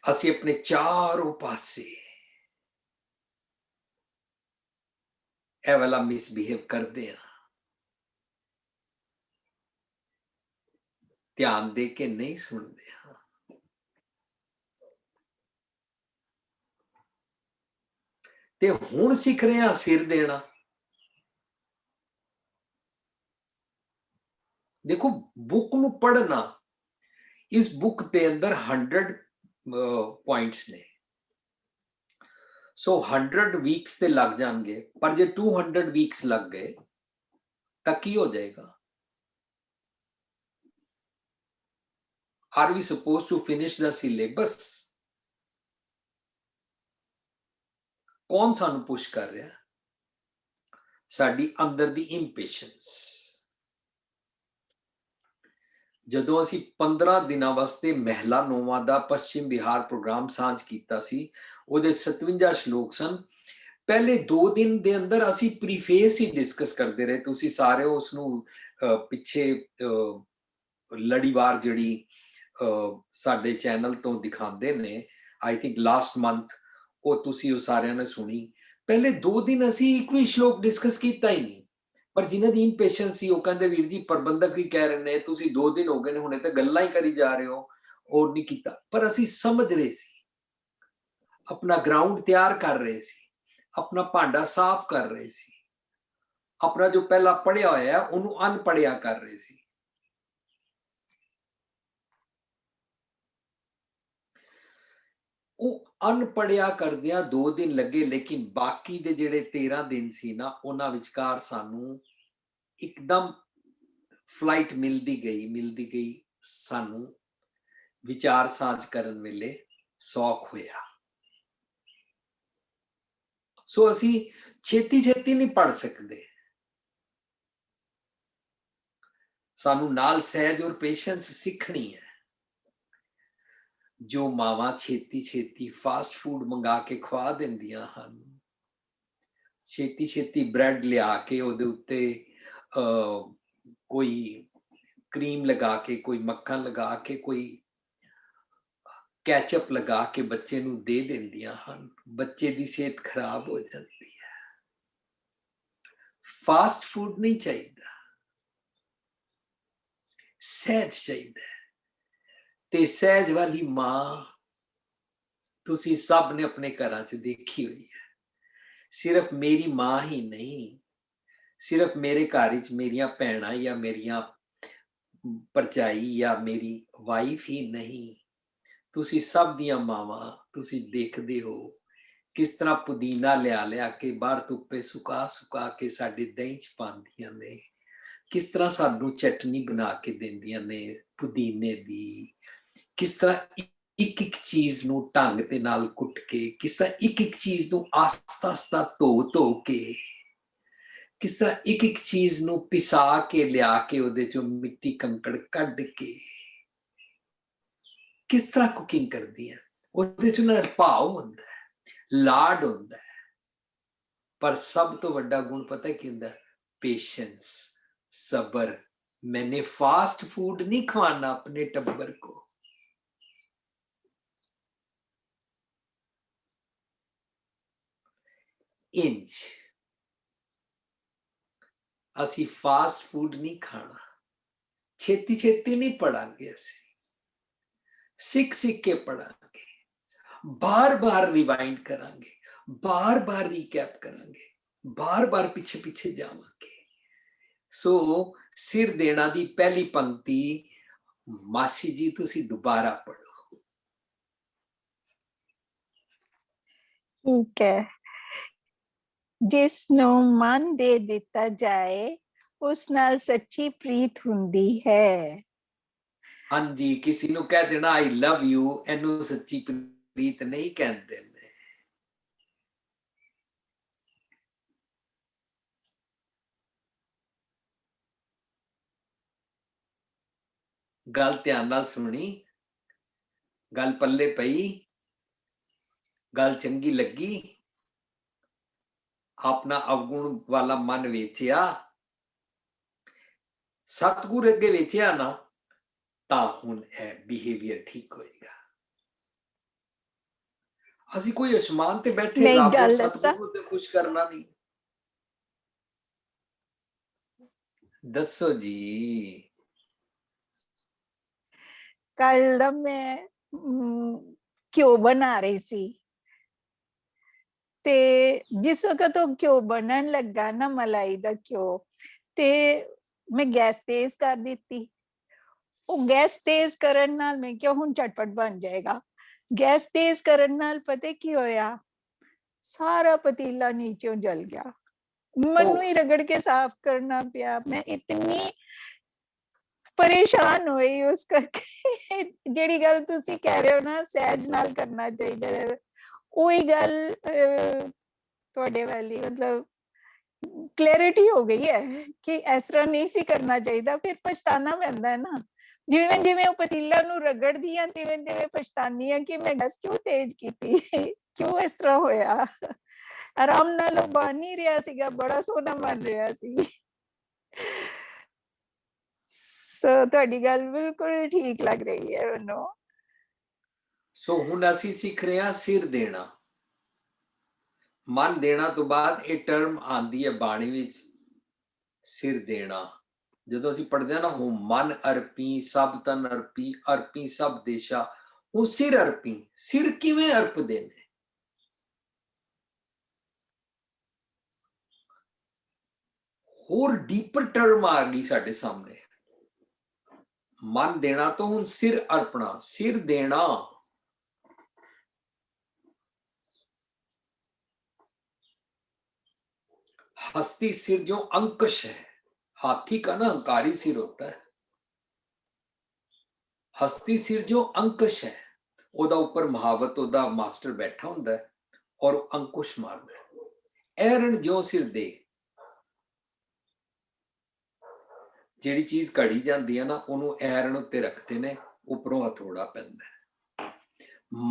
असी अपने चारों पासे ए वाला मिसबिहेव करते हैं, ध्यान दे के नहीं सुनते हैं। ते हुण सिख रहे हैं सिर देना। देखो बुक नू पढ़ना, इस बुक के अंदर 100 पॉइंट्स ने, सो 100 वीक्स से लग जाएंगे, पर जे 200 वीक्स लग गए तो की हो जाएगा? Are we suppose to finish the syllabus? कौन सानू पुश कर रहा? साडी अंदर दी इंपेशेंस। जदों असी 15 दिनां वास्ते महला नोवां दा पश्चिम बिहार प्रोग्राम सांझ कीता सी, ओदे 57 श्लोक सन। पहले 2 दिन दे अंदर असी प्रीफेस ही डिस्कस करते रहे, तुसी सारे उसनू पिछे लड़ीवार जिहड़ी साडे चैनल तो दिखांदे ने, आई थिंक लास्ट मंथ वो तुसी उस सारे ने सुनी। पहले 2 दिन असी एक भी श्लोक डिस्कस किया ही नहीं, पर जिन्हां दी इंपेशेंस सी वो कहंदे वीर जी प्रबंधक भी कह रहे ने तुसी 2 दिन हो गए ने हुणे ते गल्लां ही करी जा रहे हो, और नहीं किया, पर असी समझ रहे सी, अपना ग्राउंड तैयार कर रहे सी, अपना भांडा साफ कर रहे सी, अपना जो पहला पढ़िया होया है उन्होंने अनपढ़िया कर रहे सी। अनपढ़िया करदिया 2 दिन लगे, लेकिन बाकी दे जेड़े 13 दिन सी ना, उन्हां विचकार सानू एकदम फ्लाइट मिलती गई, सानू विचार साझ करन वेले सौख होया। सो असी छेती छेती नहीं पढ़ सकते, सानू नाल सहज और पेशेंस सीखनी है। जो मावां छेती छेती फास्ट फूड मंगा के खवा दिंदियां हन, छेती छेती ब्रेड लिया के उहदे उत्ते कोई क्रीम लगा के, कोई मक्खन लगा के, कोई कैचअप लगा के बच्चे नूं दे दिंदियां हन, बच्चे दी सेहत खराब हो जाती है। फास्ट फूड नहीं चाहिए, सहज चाहिए। ते सहज वाली मां तुसी सब ने अपने घरां च देखी हुई है। सिर्फ मेरी मां ही नहीं, सिर्फ मेरे घर च मेरियां भैणां या मेरियां भरजाई या मेरी वाइफ ही नहीं, तुसी सब दियां मावां तुसी देखदे हो किस तरह पुदीना लिया लिया के बाहर धुप्पे सुका सुका के साडे दही च पांदियां ने, किस तरह सानू चटनी बना के देंदियां ने पुदीने दी, किस तरह एक एक चीज नू ढंग दे नाल कुट के, किस तरह एक एक चीज नू आस्ता आस्ता धो के, किस तरह एक एक चीज नू पिसा के लिया के उहदे चों मिट्टी कंकड़ कढ के किस तरह कुकिंग करदी है। उहदे चों ना भाव हुंदा है, लाड हुंदा है, पर सब तो वड्डा गुण पता की हुंदा है? पेशेंस, सबर। मैंने फास्ट फूड नहीं खवाना अपने टब्बर को, इंज असी फास्ट फूड नहीं खाना, छेती छेती नहीं पढ़ांगे, असी सीख सीख के पढ़ांगे, बार बार रिवाइंड करांगे, बार बार रिकैप करांगे, बार बार पीछे पीछे जावांगे। सो सिर देना दी पहली पंक्ति मासी जी तुसी दोबारा पढ़ो। ठीक है। जिसनों मन दे दिता जाए उस नाल सच्ची प्रीत हुंदी है। हाँ जी, किसी नू कह देना आई लव यू, एनू सच्ची प्रीत नहीं कहते। गल ध्यान नाल सुनी, गल पल्ले पई, गल चंगी लगी, अपना अवगुण वाला मन वेचिया, सतगुर अगे वेचिया ना, तां हुण है बिहेवियर ठीक होएगा। असी कोई आसमान ते बैठे नहीं, रब और गल सतगुरु ते खुश करना नहीं। दसो जी। कल मैं घ्यो बना रही सी, ते जिस वक्त तो घ्यो बनन लगा ना, मलाई दा घ्यो, ते मैं गैस तेज कर दी। वो गैस तेज करन नाल मैं क्या हुण झटपट बन जाएगा। गैस तेज करन नाल पता की होया, सारा पतीला नीचे जल गया, मनु ही रगड़ के साफ करना पिया। मैं इतनी परेशान हुई उस करके। जेड़ी गल तुसी कह रहे हो ना सहज नाल करना चाहिए, ओही गल तुहाडे वाली मतलब क्लैरिटी हो गई है कि इस तरह नहीं सी करना चाहिए। फिर पछताना पैंदा है ना, जिवें जिवें वो पतीला नूं रगड़दी हां तिवें तिवें पछतानी हां कि मैं गैस क्यों तेज कीती, क्यों इस तरह होया। आराम नाल बन नहीं रहा सीगा, बड़ा सोहना बन रहा सी। सो तुहाडी गल बिल्कुल ठीक लग रही है मैनूं। सो हुण असी सीख रहे हां सिर देना। मन देना तो बाद ये टर्म आंदी है बाणी विच, सिर देना, ਜਦੋਂ ਅਸੀਂ ਪੜ੍ਹਦੇ ਹਾਂ ਨਾ, ਉਹ ਮਨ ਅਰਪੀ ਸਭ ਤਨ ਅਰਪੀ, ਅਰਪੀ ਸਭ ਦੇਸ਼ਾ, ਉਹ ਸਿਰ ਅਰਪੀ। ਸਿਰ ਕਿਵੇਂ ਅਰਪਦੇ ਨੇ? ਹੋਰ ਡੀਪਰ ਟਰਮ ਆ ਗਈ ਸਾਡੇ ਸਾਹਮਣੇ। ਮਨ ਦੇਣਾ ਤੋਂ ਹੁਣ ਸਿਰ ਅਰਪਣਾ, ਸਿਰ ਦੇਣਾ। हस्ती सिर जो अंकुश है, हाथी का ना अंकारी सिर होता है, हस्ती सिर जो अंकुश है, ओदा ऊपर महावत ओदा मास्टर बैठा हुंदा है और अंकुश मारदा है। एरण जो सिर दे, ਜਿਹੜੀ ਚੀਜ਼ ਘੜੀ ਜਾਂਦੀ ਹੈ ਨਾ, ਉਹਨੂੰ ਐਰਨ ਉੱਤੇ ਰੱਖਦੇ ਨੇ, ਉੱਪਰੋਂ ਹਥੋੜਾ ਪੈਂਦਾ ਹੈ।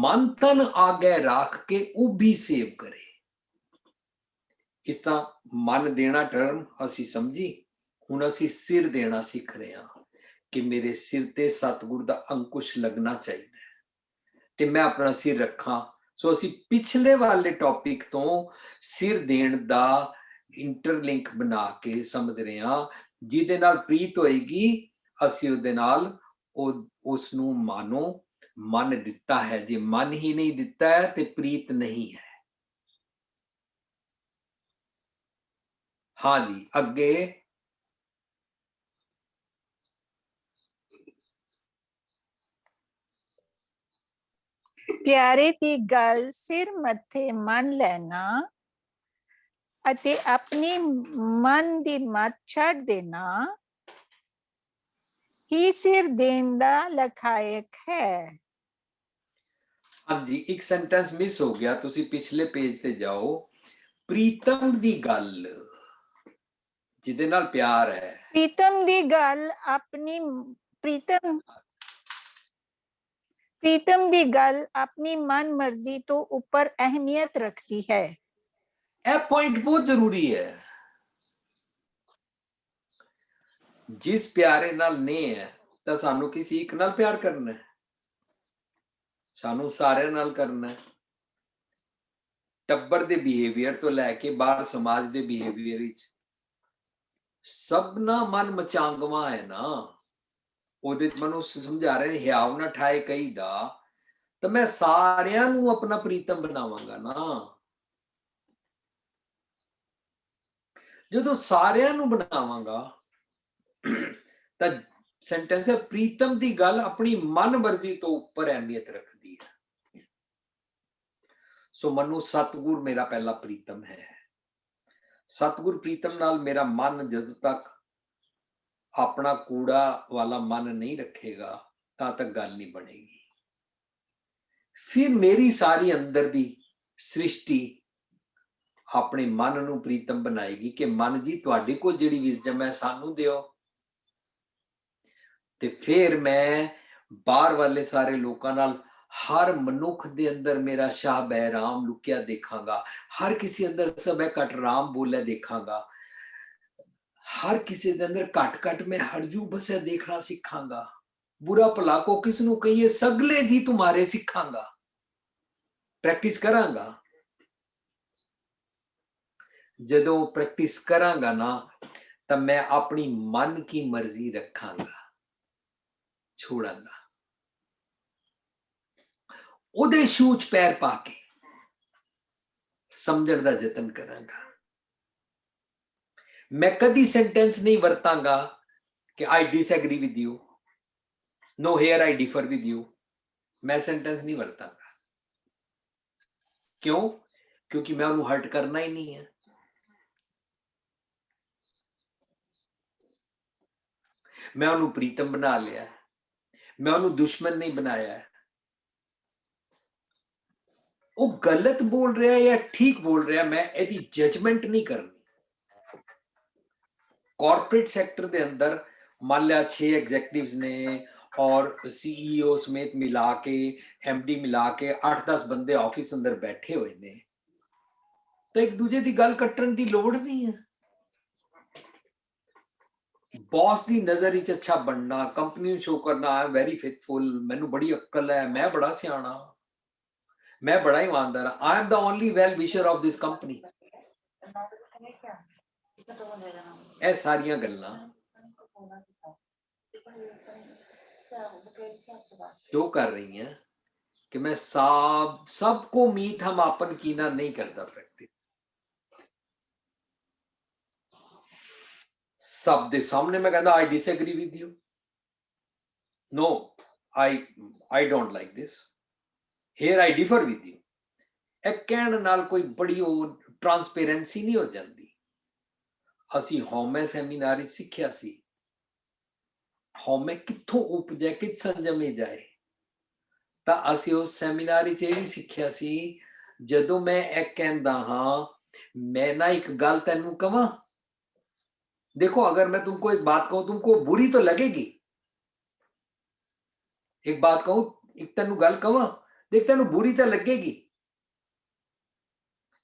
ਮਨ ਤਨ ਆਗੇ ਰੱਖ ਕੇ ਉਹ ਵੀ ਸੇਵ ਕਰੇ। ਇਸ ਤਰ੍ਹਾਂ ਮਨ ਦੇਣਾ ਟਰਮ ਅਸੀਂ ਸਮਝੀ, ਹੁਣ ਅਸੀਂ ਸਿਰ ਦੇਣਾ ਸਿੱਖ ਰਹੇ ਹਾਂ ਕਿ ਮੇਰੇ ਸਿਰ ਤੇ ਸਤਿਗੁਰ ਦਾ ਅੰਕੁਸ਼ ਲੱਗਣਾ ਚਾਹੀਦਾ ਹੈ ਤੇ ਮੈਂ ਆਪਣਾ ਸਿਰ ਰੱਖਾਂ। ਸੋ ਅਸੀਂ ਪਿਛਲੇ ਵਾਲੇ ਟੌਪਿਕ ਤੋਂ ਸਿਰ ਦੇਣ ਦਾ ਇੰਟਰਲਿੰਕ ਬਣਾ ਕੇ ਸਮਝ ਰਹੇ ਹਾਂ, ਜਿਹਦੇ ਨਾਲ ਪ੍ਰੀਤ ਹੋਏਗੀ ਅਸੀਂ ਉਹਦੇ ਨਾਲ ਉਸ ਨੂੰ ਮਾਨੋ ਮਨ ਦਿੱਤਾ ਹੈ। ਜੇ ਮਨ ਹੀ ਨਹੀਂ ਦਿੱਤਾ ਹੈ ਤੇ ਪ੍ਰੀਤ ਨਹੀਂ ਹੈ। हाँ जी, अगे प्यारे दी गल सिर मथे मन लेना अते अपनी मन दी मत छड़ देना ही सिर देन दा लखायक है। हाँ जी, एक सेंटेंस मिस हो गया, तुसी पिछले पेज ते जाओ। प्रीतम दी गल जिदे नाल प्यार है, प्रीतम दी गल अपनी प्रीतम दी गल अपनी मन मर्जी तो ऊपर अहमियत रखती है। यह पॉइंट बहुत जरूरी है। जिस प्यारे नाल नहीं है तो सानू किसी एक नाल प्यार करना है, सानू सारे नाल करना है। टब्बर दे बिहेवियर तो लैके बाहर समाज दे बिहेवियर विच सबना मन मचांगवा है ना। ਉਹਦੇ ਮੈਨੂੰ ਸਮਝਾ ਰਹੇ ਨੇ ਹਿਆਵ ਨਾ ਠਾਏ ਕਈ ਦਾ, ਤਾਂ ਮੈਂ ਸਾਰਿਆਂ ਨੂੰ ਆਪਣਾ ਪ੍ਰੀਤਮ ਬਣਾਵਾਂਗਾ ਨਾ। ਜਦੋਂ ਸਾਰਿਆਂ ਨੂੰ ਬਣਾਵਾਂਗਾ ਤਾਂ ਸੈਂਟੈਂਸ ਹੈ ਪ੍ਰੀਤਮ ਦੀ ਗੱਲ ਆਪਣੀ ਮਨ ਮਰਜ਼ੀ ਤੋਂ ਉੱਪਰ ਅਹਿਮੀਅਤ ਰੱਖਦੀ ਹੈ। ਸੋ ਮਨੂੰ ਸਤਿਗੁਰ ਮੇਰਾ ਪਹਿਲਾ ਪ੍ਰੀਤਮ ਹੈ। ਸਤਿਗੁਰ ਪ੍ਰੀਤਮ ਨਾਲ ਮੇਰਾ ਮਨ ਜਦੋਂ ਤੱਕ अपना कूड़ा वाला मन नहीं रखेगा ता तक गल नहीं बनेगी। फिर मेरी सारी अंदर दी सृष्टि अपने मन नू प्रीतम बनाएगी कि मन जी तुहाडे कोल जिहड़ी विजडम है सानू दिओ। ते फिर मैं बाहर वाले सारे लोकां नाल हर मनुख दे अंदर मेरा शाह बैराम लुकिया देखांगा, हर किसी अंदर सब कट राम बोले देखांगा, हर किसी के अंदर कट कट में हरजू बसे देखना सिखांगा। बुरा भला को किसनू कहिए सगले जी तुम्हारे सिखांगा। प्रैक्टिस करांगा, जदों प्रैक्टिस करांगा ना तब मैं अपनी मन की मर्जी रखांगा, छोड़ांगा। उदे शूच पैर पाके समझण दा जतन करांगा। मैं कदी सेंटेंस नहीं वरतांगा कि I disagree with you, no here I differ with you. मैं सेंटेंस नहीं वरतांगा। क्यों? क्योंकि मैं उन्हें हर्ट करना ही नहीं है। मैं उन्हें प्रीतम बना लिया है, मैं उन्हें दुश्मन नहीं बनाया है। वो गलत बोल रहा है या ठीक बोल रहा है, मैं यदि जजमेंट नहीं करनी। कॉर्पोरेट सेक्टर के अंदर मान लिया 6 एग्जेक्टिव्स ने और सीईओ समेत मिला के एमडी मिला के 8-10 बंदे ऑफिस अंदर बैठे हुए ने, तो एक दूजे की गल कट्टन की लोड़ नहीं है। बॉस की नजर विच अच्छा बनना, कंपनी शो करना, आई एम वेरी फेथफुल, मैनू बड़ी अक्ल है, मैं बड़ा सियाना, मैं बड़ा ईमानदार, I am the only well wisher of this company. ਇਹ ਸਾਰੀਆਂ ਗੱਲਾਂ शो कर रही हैं कि मैं सबको मीत हम आपन कीना नहीं करता प्रैक्टिस। सब दे सामने मैं कहता I disagree with you, no I don't like this, here I differ with you. ਇਹ ਕਹਿਣ ਨਾਲ ਕੋਈ ਬੜੀ ਉਹ ਟਰਾਂਸਪੇਰੈਂਸੀ ਨਹੀਂ ਹੋ ਜਾਂਦੀ। ਅਸੀਂ ਹਉਮੈ ਸੈਮੀਨਾਰ ਵਿੱਚ ਸਿੱਖਿਆ ਸੀ, ਹਉਮੈ ਕਿੱਥੋਂ ਉਪਜੇ, ਕਿਸ ਸੰਜਮੇ ਜਾਏ। ਤਾਂ ਅਸੀਂ ਉਸ ਸੈਮੀਨਾਰ ਵਿੱਚ ਇਹ ਵੀ ਸਿੱਖਿਆ ਸੀ, ਜਦੋਂ ਮੈਂ ਇਹ ਕਹਿੰਦਾ ਹਾਂ मैं ना एक गल तेनू कवा, देखो अगर मैं तुमको एक बात कहूं तुमको बुरी तो लगेगी, एक बात कहूं एक तेनू गल कवा देख तेनू बुरी तो लगेगी,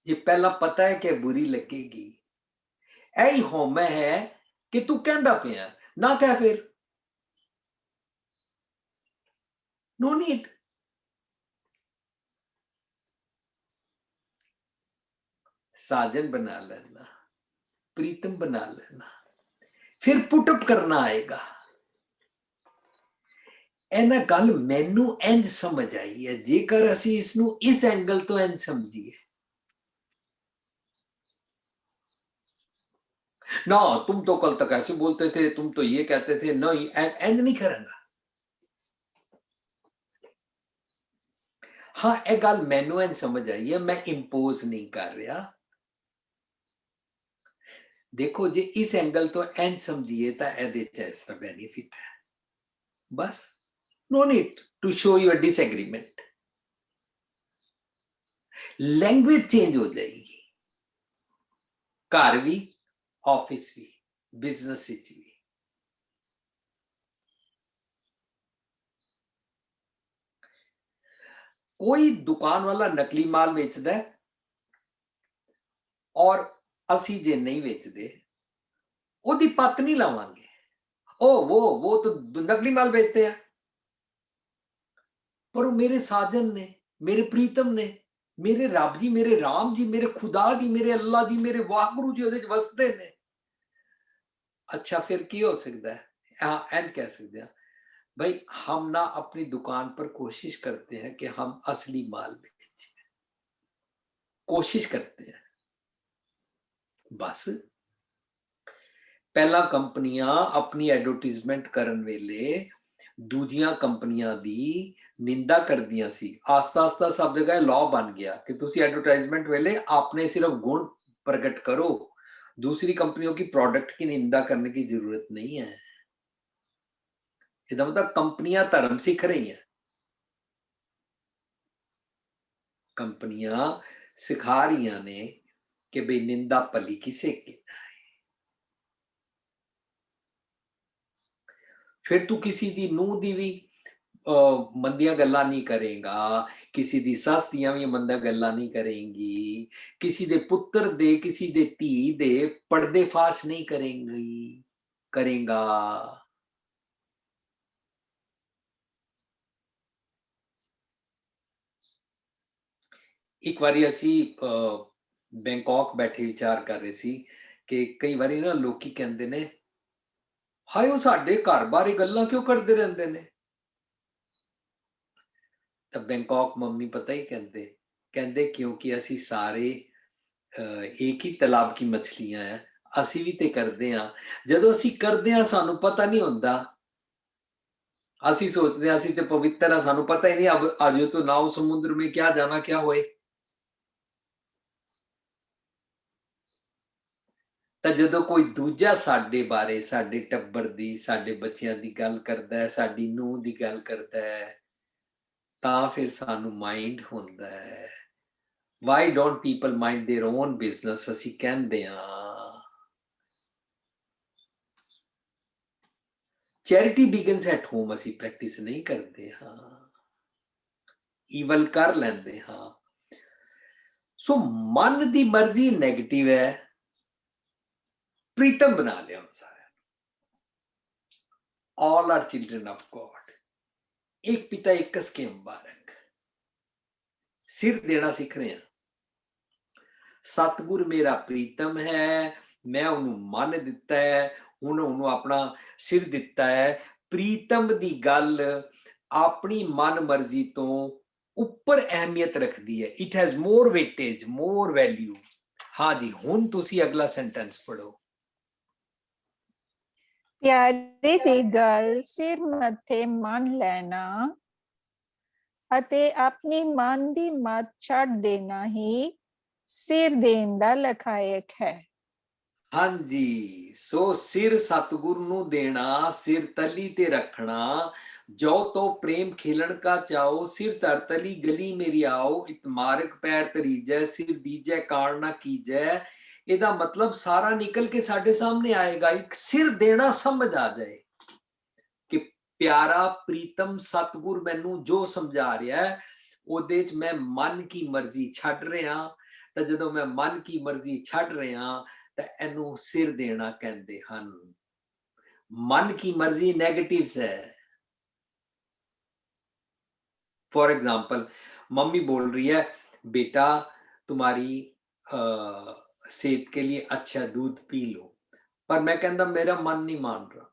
ये पहला पता है कि बुरी लगेगी। यही हौमा है कि तू कहंदा पिया ना कह, फिर नो नीड। साजन बना लेना, प्रीतम बना लेना, फिर पुटअप करना आएगा। एना गल मैनू इंज समझ आई है, जेकर असी इसनू इस एंगल तो इंज समझिए ना, तुम तो कल तक ऐसे बोलते थे, तुम तो ये कहते थे, नहीं इंज नहीं करेंगा। हाँ ये गल मैनू इंज समझ आई है, मैं इंपोज नहीं कर रहा। देखो जे इस एंगल तो इंज समझिए तो ये इसका बेनिफिट है, बस no need to show your disagreement. Language change हो जाएगी, घर भी, ऑफिस भी, बिजनेस भी। कोई दुकान वाला नकली माल बेचता है और असी जे नहीं बेचते ओदी पत नहीं लावांगे, ओ वो तो नकली माल बेचते हैं। पर मेरे साजन ने, मेरे प्रीतम ने, मेरे रब जी, मेरे राम जी, मेरे खुदा जी, मेरे अल्लाह जी, मेरे वाहगुरु जी ਉਹਦੇ वसते ने। अच्छा फिर की हो सकता है? हाँ एंड कह सकते हैं भाई, हम ना अपनी दुकान पर कोशिश करते हैं कि हम असली माल बेचें, कोशिश करते हैं बस। पहला कंपनियां अपनी एडवर्टाइजमेंट करन वेले दूजियां कंपनियां दी निंदा कर दिया सी। आस्ता आस्ता सब जगह लॉ बन गया कि तुसी एडवर्टाइजमेंट वेले आपने सिर्फ गुण प्रकट करो, दूसरी कंपनियों की प्रोडक्ट की निंदा करने की जरूरत नहीं है। इसका मतलब कंपनियां धर्म सीख रही हैं, कंपनियां सिखा रही ने कि भाई निंदा भली किसे की। फिर तू किसी दी नूह दी भी मंदियां गल्लां नहीं करेगा, किसी दी सस दियां भी मंदा गल्लां नहीं करेंगी, किसी दे पुत्र दे, किसी दे धी दे पर्दे फाश नहीं करेगा। एक बारी असी बैंकॉक बैठे विचार कर रहे सी कि कई बारी ना लोकी कहंदे ने हाय वो साडे घर बारे गल्लां क्यों करदे रहंदे ने। तो बैंकॉक मम्मी पता ही कहंदे क्योंकि असी सारे एक ही तालाब की मछलियां हैं, असी भी ते करदे हां। जदों असी करदे हां सानू पता नहीं हुंदा, असी सोचते हैं असी ते पवित्र हां, सानू पता ही नहीं अब आज तो नाव समुद्र में क्या जाना क्या होए। ਤਾਂ ਜਦੋਂ ਕੋਈ ਦੂਜਾ ਸਾਡੇ ਬਾਰੇ, ਸਾਡੇ ਟੱਬਰ ਦੀ, ਸਾਡੇ ਬੱਚਿਆਂ ਦੀ ਗੱਲ ਕਰਦਾ ਹੈ, ਸਾਡੀ ਨੂੰਹ ਦੀ ਗੱਲ ਕਰਦਾ ਹੈ, ਤਾਂ ਫਿਰ ਸਾਨੂੰ ਮਾਈਂਡ ਹੁੰਦਾ ਹੈ। Why don't people mind their own business, ਅਸੀਂ ਕਹਿੰਦੇ ਹਾਂ। ਚੈਰਿਟੀ ਬਿਗਨਸ ਐਟ ਹੋਮ ਅਸੀਂ ਪ੍ਰੈਕਟਿਸ ਨਹੀਂ ਕਰਦੇ ਹਾਂ, ਈਵਲ ਕਰ ਲੈਂਦੇ ਹਾਂ। ਸੋ ਮਨ ਦੀ ਮਰਜ਼ੀ ਨੈਗੇਟਿਵ ਹੈ, प्रीतम बना लिया उन सारे। All are children of God, एक पिता एक कस के मुबारक। सिर देना सीख रहे हैं। सतगुर मेरा प्रीतम है, मैं उन्होंने मन दिता है, ਹੁਣ ਉਹਨੂੰ ਆਪਣਾ ਸਿਰ ਦਿੱਤਾ ਹੈ। ਪ੍ਰੀਤਮ ਦੀ ਗੱਲ ਆਪਣੀ ਮਨ ਮਰਜ਼ੀ ਤੋਂ ਉੱਪਰ ਅਹਿਮੀਅਤ ਰੱਖਦੀ ਹੈ। It has more weightage, more value. ਹਾਂ ਜੀ, ਹੁਣ ਤੁਸੀਂ ਅਗਲਾ ਸੈਂਟੈਂਸ ਪੜੋ। ਪਿਆਰੇ ਦੀ ਗੱਲ ਸਿਰ ਮੱਥੇ ਮੰਨ ਲੈਣਾ ਅਤੇ ਆਪਣੀ ਮਨ ਦੀ ਮੱਤ ਛੱਡ ਦੇਣਾ ਹੀ ਸਿਰ ਦੇਣ ਦਾ ਲਖਾਇਕ ਹੈ। ਹਾਂਜੀ, ਸੋ ਸਿਰ ਸਤਿਗੁਰ ਨੂੰ ਦੇਣਾ, ਸਿਰ ਤਲੀ ਤੇ ਰੱਖਣਾ। ਜੋ ਤੋ ਪ੍ਰੇਮ ਖੇਲਣ ਕਾ ਚਾਓ, ਸਿਰ ਧਰ ਤਲੀ ਗਲੀ ਮੇਰੀ ਆਓ। ਇਤਮਾਰਕ ਪੈਰ ਤਰੀਜੈ, ਸਿਰ ਦੀਜੈ ਕਾਣ ਨਾ ਕੀਜੈ। ਇਹਦਾ ਮਤਲਬ ਸਾਰਾ ਨਿਕਲ ਕੇ ਸਾਡੇ ਸਾਹਮਣੇ ਆਏਗਾ। ਇੱਕ ਸਿਰ ਦੇਣਾ ਸਮਝ ਆ ਜਾਏ ਕਿ ਪਿਆਰਾ ਪ੍ਰੀਤਮ ਸਤਿਗੁਰ ਮੈਨੂੰ ਜੋ ਸਮਝਾ ਰਿਹਾ ਹੈ ਉਹਦੇ ਚ ਮੈਂ ਮਨ ਕੀ ਮਰਜ਼ੀ ਛੱਡ ਰਿਹਾ। ਤਾਂ ਜਦੋਂ ਮੈਂ ਮਨ ਕੀ ਮਰਜ਼ੀ ਛੱਡ ਰਿਹਾ ਤਾਂ ਇਹਨੂੰ ਸਿਰ ਦੇਣਾ ਕਹਿੰਦੇ ਹਨ। ਮਨ ਕੀ ਮਰਜ਼ੀ ਨੈਗੇटिव्स है। फॉर एग्जाम्पल, मम्मी बोल रही है बेटा तुम्हारी सेहत के लिए अच्छा दूध पी लो, पर मैं कहता मेरा मन नहीं मान रहा।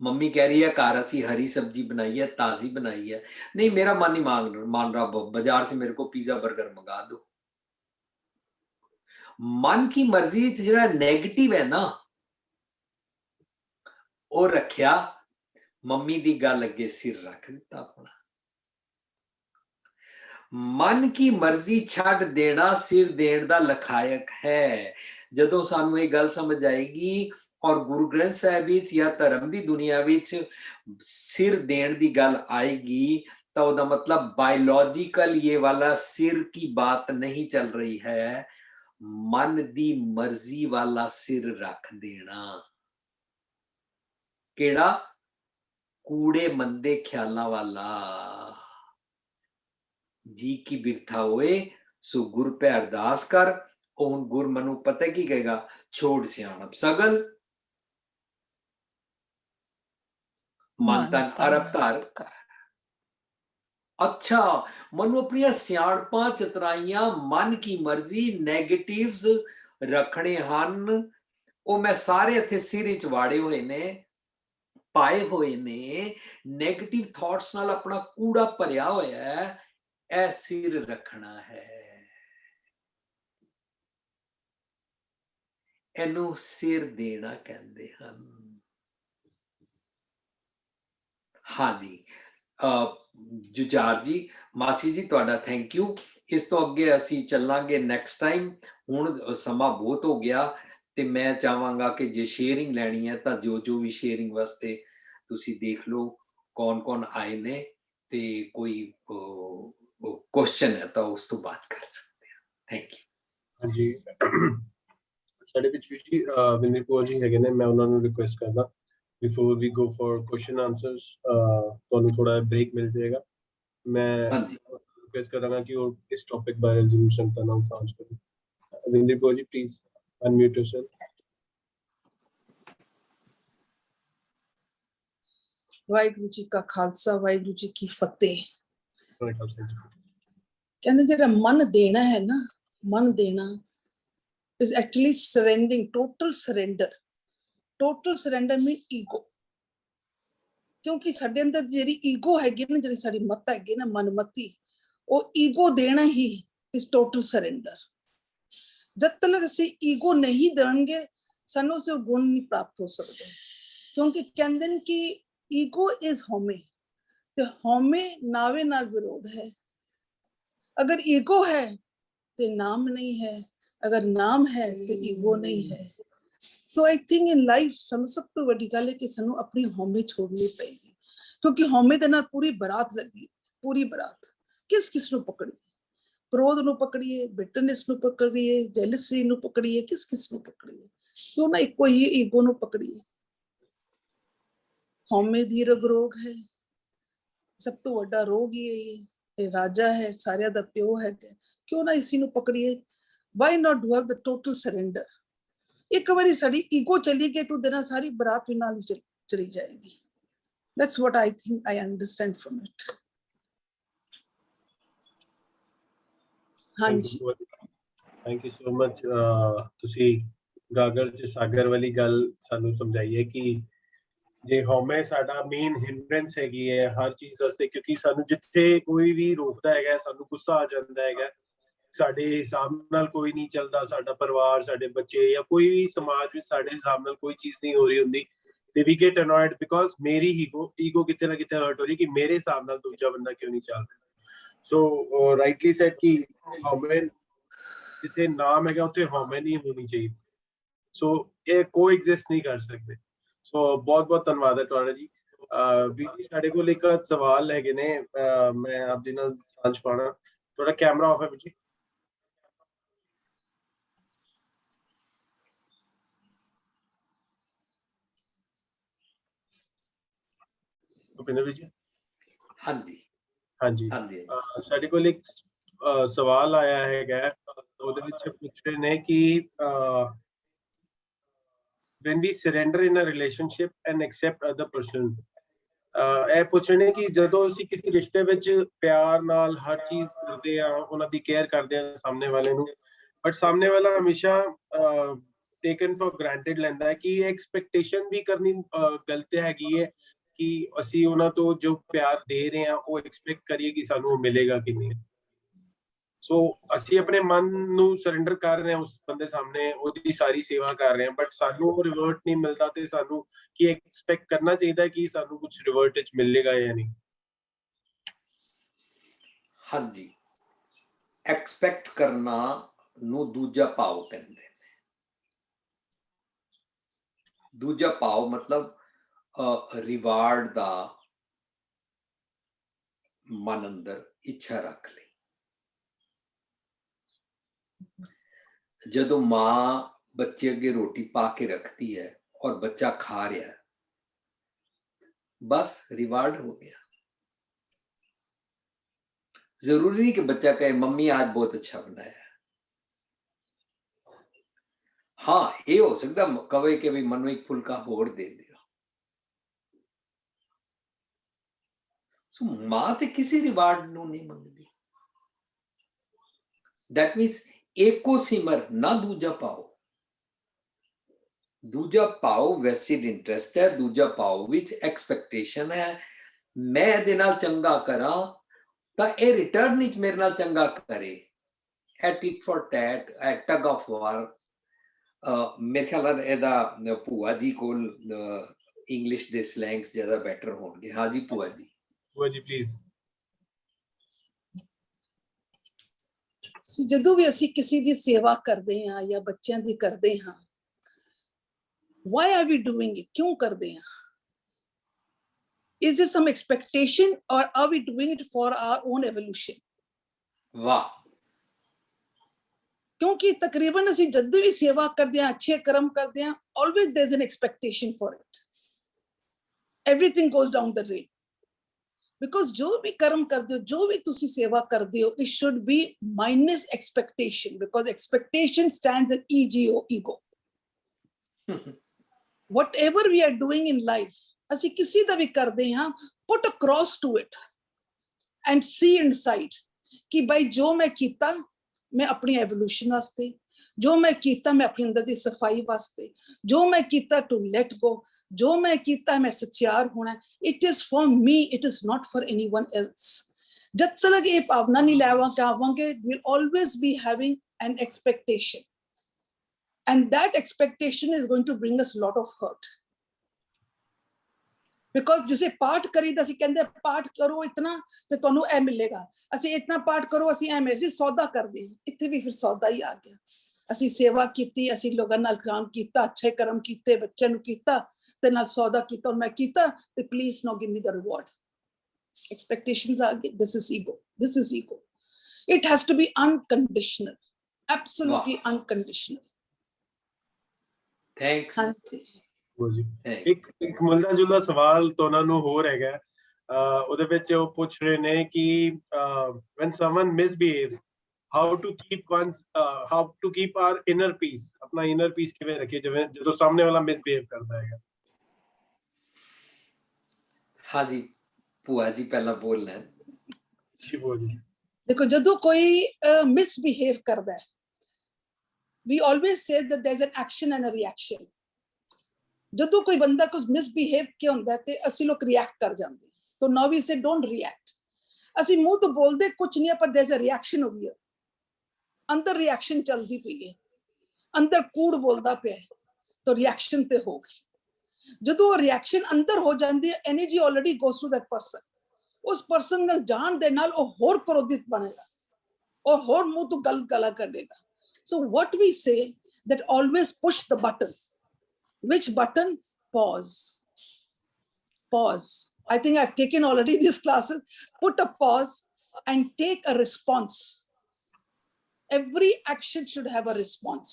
मम्मी कह रही है घर असी हरी सब्जी बनाई है, ताजी बनाई है, नहीं मेरा मन नहीं मान रहा, बाजार से मेरे को पिज्जा बर्गर मंगा दो। मन की मर्जी जो नेगेटिव है ना वो रखिया, मम्मी दी गल अगे सिर रख दिता अपना। मन की मर्जी छड़ देना सिर देण दा लखायक है। जदों सानू ये गल समझ आएगी और गुरु ग्रंथ साहिब विच या धर्म दी दुनिया विच सिर देण दी गल आएगी तो उसका मतलब बायोलॉजिकल ये वाला सिर की बात नहीं चल रही है, मन दी मर्जी वाला सिर रख देना। केड़ा? कूड़े मंदे ख्यालां वाला। जी की बिरथा होए सो गुर पे अरदास कर। ओन गुर मनु पता की कहेगा, छोड़ सियाणप सगल मन तन अरब धार। अच्छा, मनु अपनी सियाणपा चतराइयां मन की मर्जी नेगेटिव्स रखने हन, ओ मैं सारे इत्थे सिर विच वाड़े होए ने, पाए होए ने। नेगेटिव थॉट्स नाल अपना कूड़ा भरिया होया है, ऐ सिर रखना है। ਇਹਨੂੰ ਸਿਰ ਦੇਣਾ ਕਹਿੰਦੇ ਹਨ। ਹਾਂਜੀ, ਜੁਝਾਰ ਜੀ, ਮਾਸੀ ਜੀ ਤੁਹਾਡਾ ਥੈਂਕ ਯੂ। ਇਸ ਤੋਂ ਅੱਗੇ ਅਸੀਂ ਚੱਲਾਂਗੇ ਨੈਕਸਟ ਟਾਈਮ। ਹੁਣ ਸਮਾਂ ਬਹੁਤ ਹੋ ਗਿਆ ਤੇ ਮੈਂ ਚਾਹਾਂਗਾ ਕਿ ਜੇ ਸ਼ੇਅਰਿੰਗ ਲੈਣੀ ਹੈ ਤਾਂ ਜੋ ਵੀ ਸ਼ੇਅਰਿੰਗ ਵਾਸਤੇ ਤੁਸੀਂ ਦੇਖ ਲਓ ਕੌਣ ਆਏ ਨੇ ਤੇ ਕੋਈ ਕੁਐਸਚਨ ਹੈ ਤਾਂ ਉਸ ਤੋਂ ਬਾਤ ਕਰ ਸਕਦੇ ਹਾਂ। Thank you. ਹਾਂਜੀ, ਸਾਡੇ ਵਿੱਚ ਵੀ ਵਿਨਰ ਕੌਰ ਜੀ ਹੈਗੇ ਨੇ, ਮੈਂ ਉਹਨਾਂ ਨੂੰ ਰਿਕੁਐਸਟ ਕਰਦਾ before we go for question answers ਤੁਹਾਨੂੰ ਥੋੜਾ ਬ੍ਰੇਕ ਮਿਲ ਜਾਏਗਾ। ਮੈਂ ਰਿਕੁਐਸਟ ਕਰਾਂਗਾ ਕਿ ਉਹ ਇਸ ਟੌਪਿਕ ਬਾਰੇ ਜ਼ਰੂਰ ਸੰਗਤਾਂ ਨਾਲ ਸਾਂਝ ਕਰਨ। Winner Kaur ji please unmute yourself. Waheguru ji ਕਾ ਖਾਲਸਾ, ਵਾਹਿਗੁਰੂ ਜੀ ਕੀ ਫਤਿਹ। ਕਹਿੰਦੇ ਜਿਹੜਾ ਮਨ ਦੇਣਾ ਹੈ ਨਾ, ਮਨ ਦੇਣਾ is actually surrendering, total surrender mean ego। ਕਿਉਂਕਿ ਸਾਡੇ ਅੰਦਰ ਜਿਹੜੀ ਈਗੋ ਹੈਗੀ ਨਾ, ਜਿਹੜੀ ਸਾਡੀ ਮਤ ਹੈਗੀ ਨਾ, ਮਨਮਤੀ, ਉਹ ਈਗੋ ਦੇਣਾ ਹੀ is total surrender। ਜਦ ਤੱਕ ਅਸੀਂ ਈਗੋ ਨਹੀਂ ਦੇਣਗੇ ਸਾਨੂੰ ਉਸ ਗੁਣ ਨਹੀਂ ਪ੍ਰਾਪਤ ਹੋ ਸਕਦੇ। ਕਿਉਂਕਿ ਕਹਿੰਦੇ ਨੇ ਕਿ ਈਗੋ is ਹਉਮੈ, ਤੇ ਹਉਮੈ ਨਾਵੇ ਨਾਲ ਵਿਰੋਧ ਹੈ। ਅਗਰ ਈਗੋ ਹੈ ਤੇ ਨਾਮ ਨਹੀਂ ਹੈ, अगर नाम है तो ईगो नहीं है। तो आई थिंक इन लाइफ ਸਾਨੂੰ ਸਭ ਤੋਂ ਵੱਡੀ ਗੱਲ ਹੈ ਕਿ ਸਾਨੂੰ ਆਪਣੀ ਹਉਮੈ ਛੋੜਨੀ ਪਏਗੀ, ਕਿਉਂਕਿ ਹਉਮੈ ਦੇ ਨਾਲ ਪੂਰੀ ਬਰਾਤ ਲੱਗੀ, ਪੂਰੀ ਬਰਾਤ। ਕਿਸ ਨੂੰ ਪਕੜੀਏ? ਕ੍ਰੋਧ ਨੂੰ ਪਕੜੀਏ, ਬਿਟਰਨੈਸ ਨੂੰ ਪਕੜੀਏ, ਜੈਲਸੀ ਨੂੰ ਪਕੜੀਏ, ਕਿਸ ਨੂੰ ਪਕੜੀਏ? ਕਿਉਂ ਨਾ ਇੱਕੋ ਹੀ ਈਗੋ ਨੂੰ ਪਕੜੀਏ। ਹਉਮੈ ਦੀ ਰੋਗ ਹੈ, ਸਭ ਤੋਂ ਵੱਡਾ ਰੋਗ ਹੀ ਇਹ ਰਾਜਾ ਹੈ, ਸਾਰਿਆਂ ਦਾ ਪਿਓ ਹੈ। ਕਿਉਂ ਨਾ ਇਸੀ ਨੂੰ ਪਕੜੀਏ? Why not do have the total surrender? ਇੱਕ ਵਾਰੀ ਸਾਡੀ ਈਗੋ ਚਲੀ ਗਈ ਤਾਂ ਉਹਦੇ ਨਾਲ ਸਾਰੀ ਬਰਾਤ ਵੀ ਨਾਲ ਚਲੀ ਜਾਏਗੀ। That's what I think I understand from it. ਹਾਂਜੀ, ਥੈਂਕ ਯੂ ਸੋ ਮਚ। ਤੁਸੀਂ ਗਾਗਰ ਚ ਸਾਗਰ ਵਾਲੀ ਗੱਲ ਸਾਨੂੰ ਸਮਝਾਈ ਹੈ ਕਿ ਜੇ ਹਉਮੈ ਸਾਡਾ ਮੇਨ ਹਿੰਡਰੈਂਸ ਹੈਗੀ ਹੈ ਹਰ ਚੀਜ਼ ਵਾਸਤੇ, ਕਿਉਂਕਿ ਸਾਨੂੰ ਜਿੱਥੇ ਕੋਈ ਵੀ ਰੋਕਦਾ ਹੈਗਾ ਸਾਨੂੰ ਗੁੱਸਾ ਆ ਜਾਂਦਾ ਹੈਗਾ, ਸਾਡੇ ਹਿਸਾਬ ਨਾਲ ਕੋਈ ਨਹੀਂ ਚੱਲਦਾ, ਸਾਡਾ ਪਰਿਵਾਰ, ਸਾਡੇ ਬੱਚੇ ਜਾਂ ਕੋਈ ਵੀ ਸਮਾਜ ਵਿੱਚ ਸਾਡੇ ਹਿਸਾਬ ਨਾਲ ਕੋਈ ਚੀਜ਼ ਨਹੀਂ ਹੋ ਰਹੀ ਹੁੰਦੀ, ਤੇ ਵੀ ਗੈਟ ਅਨੋਇਡ ਬਿਕੋਜ਼ ਮੇਰੀ ਈਗੋ ਕਿਤੇ ਨਾ ਕਿਤੇ ਹਰਟ ਹੋ ਰਹੀ ਕਿ ਮੇਰੇ ਹਿਸਾਬ ਨਾਲ ਦੂਜਾ ਬੰਦਾ ਕਿਉਂ ਨਹੀਂ ਚੱਲ ਰਿਹਾ। ਸੋ ਰਾਈਟਲੀ ਸੈਡ ਕਿ ਹਉਮੈ ਜਿੱਥੇ ਨਾਮ ਹੈਗਾ ਉੱਥੇ ਹਉਮੈ ਨਹੀਂ ਹੋਣੀ ਚਾਹੀਦੀ। ਸੋ ਇਹ ਕੋ ਐਗਜ਼ਿਸਟ ਨਹੀਂ ਕਰ ਸਕਦੇ। ਸੋ ਬਹੁਤ ਬਹੁਤ ਧੰਨਵਾਦ ਹੈ ਤੁਹਾਡਾ ਜੀ। ਵੀਰ ਜੀ ਸਾਡੇ ਕੋਲ ਇੱਕ ਸਵਾਲ ਹੈਗੇ ਨੇ, ਮੈਂ ਆਪ ਜੀ ਨਾਲ ਸਾਂਝ ਪਾਉਣਾ। ਤੁਹਾਡਾ ਕੈਮਰਾ ਆਫ ਹੈ ਵੀਰ ਜੀ? ਭੁਪਿੰਦਰ ਵੀਰ ਜੀ? ਹਾਂਜੀ ਹਾਂਜੀ ਹਾਂਜੀ ਸਾਡੇ ਕੋਲ ਇੱਕ ਸਵਾਲ ਆਇਆ ਹੈਗਾ, ਉਹਦੇ ਵਿੱਚ ਪੁੱਛ ਰਹੇ ਨੇ ਕਿ when we surrender in a relationship and accept other person, ਇਹ ਪੁੱਛ ਰਹੇ ਨੇ ਕਿ ਜਦੋਂ ਅਸੀਂ ਕਿਸੇ ਰਿਸ਼ਤੇ ਵਿੱਚ ਪਿਆਰ ਨਾਲ ਹਰ ਚੀਜ਼ ਕਰਦੇ ਆ, ਉਹਨਾਂ ਦੀ ਕੇਅਰ ਕਰਦੇ ਆ ਸਾਹਮਣੇ ਵਾਲੇ ਨੂੰ, ਬਟ ਸਾਹਮਣੇ ਵਾਲਾ ਹਮੇਸ਼ਾ ਟੇਕਨ ਫॉर ਗ੍ਰਾਂਟਡ ਲੈਂਦਾ ਹੈ ਕਿ ਐਕਸਪੈਕਟੇਸ਼ਨ ਵੀ ਕਰਨੀ ਗਲਤ ਹੈਗੀ ਹੈ ਕਿ ਅਸੀਂ ਉਹਨਾਂ ਤੋਂ ਜੋ ਪਿਆਰ ਦੇ ਰਹੇ ਆ ਉਹ ਐਕਸਪੈਕਟ ਕਰੀਏ ਕਿ ਸਾਨੂੰ ਮਿਲੇਗਾ ਕਿ ਨਹੀਂ। ਸੋ ਅਸੀਂ ਆਪਣੇ ਮਨ ਨੂੰ ਸਰੈਂਡਰ ਕਰ ਰਹੇ ਹਾਂ ਉਸ ਬੰਦੇ ਸਾਹਮਣੇ, ਉਹਦੀ ਸਾਰੀ ਸੇਵਾ ਕਰ ਰਹੇ ਹਾਂ, ਬਟ ਸਾਨੂੰ ਉਹ ਰਿਵਰਟ ਨਹੀਂ ਮਿਲਦਾ, ਤੇ ਸਾਨੂੰ ਕੀ ਐਕਸਪੈਕਟ ਕਰਨਾ ਚਾਹੀਦਾ ਕਿ ਸਾਨੂੰ ਕੁਝ ਰਿਵਰਟ ਵਿੱਚ ਮਿਲੇਗਾ ਜਾਂ ਨਹੀਂ? ਹਾਂਜੀ, ਐਕਸਪੈਕਟ ਕਰਨਾ ਨੂੰ ਦੂਜਾ ਭਾਵ ਕਹਿੰਦੇ ਨੇ। ਦੂਜਾ ਭਾਵ ਮਤਲਬ ਰਿਵਾਰਡ ਦਾ ਮਨ ਅੰਦਰ ਇੱਛਾ ਰੱਖ ਲਈ। ਜਦੋਂ ਮਾਂ ਬੱਚੇ ਅੱਗੇ ਰੋਟੀ ਪਾ ਕੇ ਰੱਖਦੀ ਹੈ ਔਰ ਬੱਚਾ ਖਾ ਰਿਹਾ ਹੈ, ਬਸ ਰਿਵਾर्ड हो गया। जरूरी नहीं कि बच्चा कहे मम्मी आज बहुत अच्छा बनाया है। हाँ, ये हो सकता कवे के भी मनु एक फुलका होर दे दिया। सो मां ते किसी रिवार्ड नु नहीं मंगदी। दैट मीन्स एको सिमर ना दूजा पाओ। दूजा पाओ वेस्टेड इंटरेस्ट है, दूजा पाओ विच एक्सपेक्टेशन है, मैं ਇਹਦੇ ਨਾਲ ਚੰਗਾ ਕਰਾਂ ਤਾਂ ਇਹ ਰਿਟਰਨ ਵਿੱਚ ਮੇਰੇ ਨਾਲ ਚੰਗਾ ਕਰੇ। At it for tat, at tug of war. ਮੇਰੇ ਖਿਆਲ ਨਾਲ ਇਹਦਾ ਭੂਆ ਜੀ ਕੋਲ ਇੰਗਲਿਸ਼ ਦੇ ਸਲੈਂਗਸ ਜ਼ਿਆਦਾ ਬੈਟਰ ਹੋਣਗੇ। ਹਾਂ ਜੀ ਭੂਆ ਜੀ। ਭੂਆ ਜੀ ਪਲੀਜ਼। ਜਦੋਂ ਵੀ ਅਸੀਂ ਕਿਸੇ ਦੀ ਸੇਵਾ ਕਰਦੇ ਹਾਂ ਜਾਂ ਬੱਚਿਆਂ ਦੀ ਕਰਦੇ ਹਾਂ, why are we doing it? ਕਿਉਂ ਕਰਦੇ ਹਾਂ? Is there some expectation or are we doing it for our own evolution? ਵਾਹ। ਕਿਉਂਕਿ ਤਕਰੀਬਨ ਅਸੀਂ ਜਦੋਂ ਵੀ ਸੇਵਾ ਕਰਦੇ ਹਾਂ, ਅੱਛੇ ਕਰਮ ਕਰਦੇ ਹਾਂ, always there's an expectation for it. Everything goes down the drain. Because ਜੋ ਵੀ ਕਰਮ ਕਰਦੇ ਹੋ, ਜੋ ਵੀ ਤੁਸੀਂ ਸੇਵਾ ਕਰਦੇ ਹੋ, it should be minus expectation, because expectation stands in ego. Whatever we are doing in life, ਅਸੀਂ ਕਿਸੇ ਦਾ ਵੀ ਕਰਦੇ ਹਾਂ, put a cross to it and see inside ਕਿ ਭਾਈ ਜੋ ਮੈਂ ਕੀਤਾ ਮੈਂ ਆਪਣੀ ਐਵੋਲੂਸ਼ਨ ਵਾਸਤੇ, ਜੋ ਮੈਂ ਕੀਤਾ ਮੈਂ ਆਪਣੇ ਅੰਦਰ ਦੀ ਸਫਾਈ ਵਾਸਤੇ, ਜੋ ਮੈਂ ਕੀਤਾ ਟੂ ਲੈਟ ਗੋ, ਜੋ ਮੈਂ ਕੀਤਾ ਮੈਂ ਸੱਚਿਆਰ ਹੋਣਾ। It is for me, it is not for anyone else. ਜਦ ਤੱਕ ਇਹ ਭਾਵਨਾ ਨਹੀਂ ਲੈਵਾਂਗੇ, we'll always be having an expectation, and that expectation is going to bring us a lot of hurt. Because जिसे पाठ करीदा ਅਸੀਂ ਕਹਿੰਦੇ ਪਾਠ ਕਰੋ ਇਤਨਾ ਤੇ ਤੁਹਾਨੂੰ ਇਹ ਮਿਲੇਗਾ, ਅਸੀਂ ਇਤਨਾ ਪਾਠ ਕਰੋ ਅਸੀਂ ਐਵੇਂ ਅਸੀਂ ਸੌਦਾ ਕਰਦੇ ਹਾਂ। ਇੱਥੇ ਵੀ ਫਿਰ ਸੌਦਾ ਹੀ ਆ ਗਿਆ। ਅਸੀਂ ਸੇਵਾ ਕੀਤੀ, ਅਸੀਂ ਲੋਕਾਂ ਨਾਲ ਕੰਮ ਕੀਤਾ, ਅੱਛੇ ਕਰਮ ਕੀਤੇ, ਬੱਚਿਆਂ ਨੂੰ ਕੀਤਾ ਤੇ ਨਾਲ ਸੌਦਾ ਕੀਤਾ, ਔਰ ਮੈਂ ਕੀਤਾ ਤੇ please now give me the reward. Expectations ਆ ਗਏ। This is ego. It has to be unconditional, absolutely unconditional. Thanks. ਇੱਕ ਮਿਲਦਾ ਜੁਲਦਾ ਸਵਾਲ ਤੋਂ ਉਹਨਾਂ ਨੂੰ ਹੋਰ ਹੈਗਾ, ਉਹਦੇ ਵਿੱਚ ਉਹ ਪੁੱਛ ਰਹੇ ਨੇ ਕਿ when someone misbehaves, how to keep our inner peace, ਆਪਣਾ inner peace ਕਿਵੇਂ ਰੱਖੀਏ ਜਿਵੇਂ ਜਦੋਂ ਸਾਹਮਣੇ ਵਾਲਾ misbehave ਕਰਦਾ ਹੈਗਾ। ਹਾਂ ਜੀ ਭੂਆ ਜੀ ਪਹਿਲਾਂ ਬੋਲਣਾ। ਜੀ ਭੂਆ ਜੀ। ਦੇਖੋ ਜਦੋਂ ਕੋਈ ਮਿਸਬਿਹੇਵ ਕਰਦਾ ਹੈ, we always say that there's an action and a reaction. ਜਦੋਂ ਕੋਈ ਬੰਦਾ ਕੁਝ ਮਿਸਬਿਹੇਵ ਕਿਆ ਹੁੰਦਾ ਤੇ ਅਸੀਂ ਲੋਕ ਰਿਐਕਟ ਕਰ ਜਾਂਦੇ, so now we say don't react. ਅਸੀਂ ਮੂੰਹ ਤੋਂ ਬੋਲਦੇ ਕੁਝ ਨਹੀਂ, ਪਰ there's a reaction over here. ਅੰਦਰ ਰਿਐਕਸ਼ਨ ਚੱਲਦੀ ਪਈ ਹੈ, ਅੰਦਰ ਕੂੜ ਬੋਲਦਾ ਪਿਆ ਹੈ, ਤਾਂ ਰਿਐਕਸ਼ਨ ਤੇ ਹੋ ਗਈ। ਜਦੋਂ ਰਿਐਕਸ਼ਨ ਅੰਦਰ ਹੋ ਜਾਂਦੀ ਹੈ, energy already goes to that person. ਉਸ ਪਰਸਨ ਨਾਲ ਜਾਣ ਦੇ ਨਾਲ ਉਹ ਹੋਰ ਕ੍ਰੋਧਿਤ ਬਣੇਗਾ ਔਰ ਹੋਰ ਮੂੰਹ ਤੋਂ ਗਲਾ ਕੱਢੇਗਾ। So what we say that always push the button. Which button? Pause. Pause. I think I've taken already these classes. Put a pause and take a response. Every action should have a response.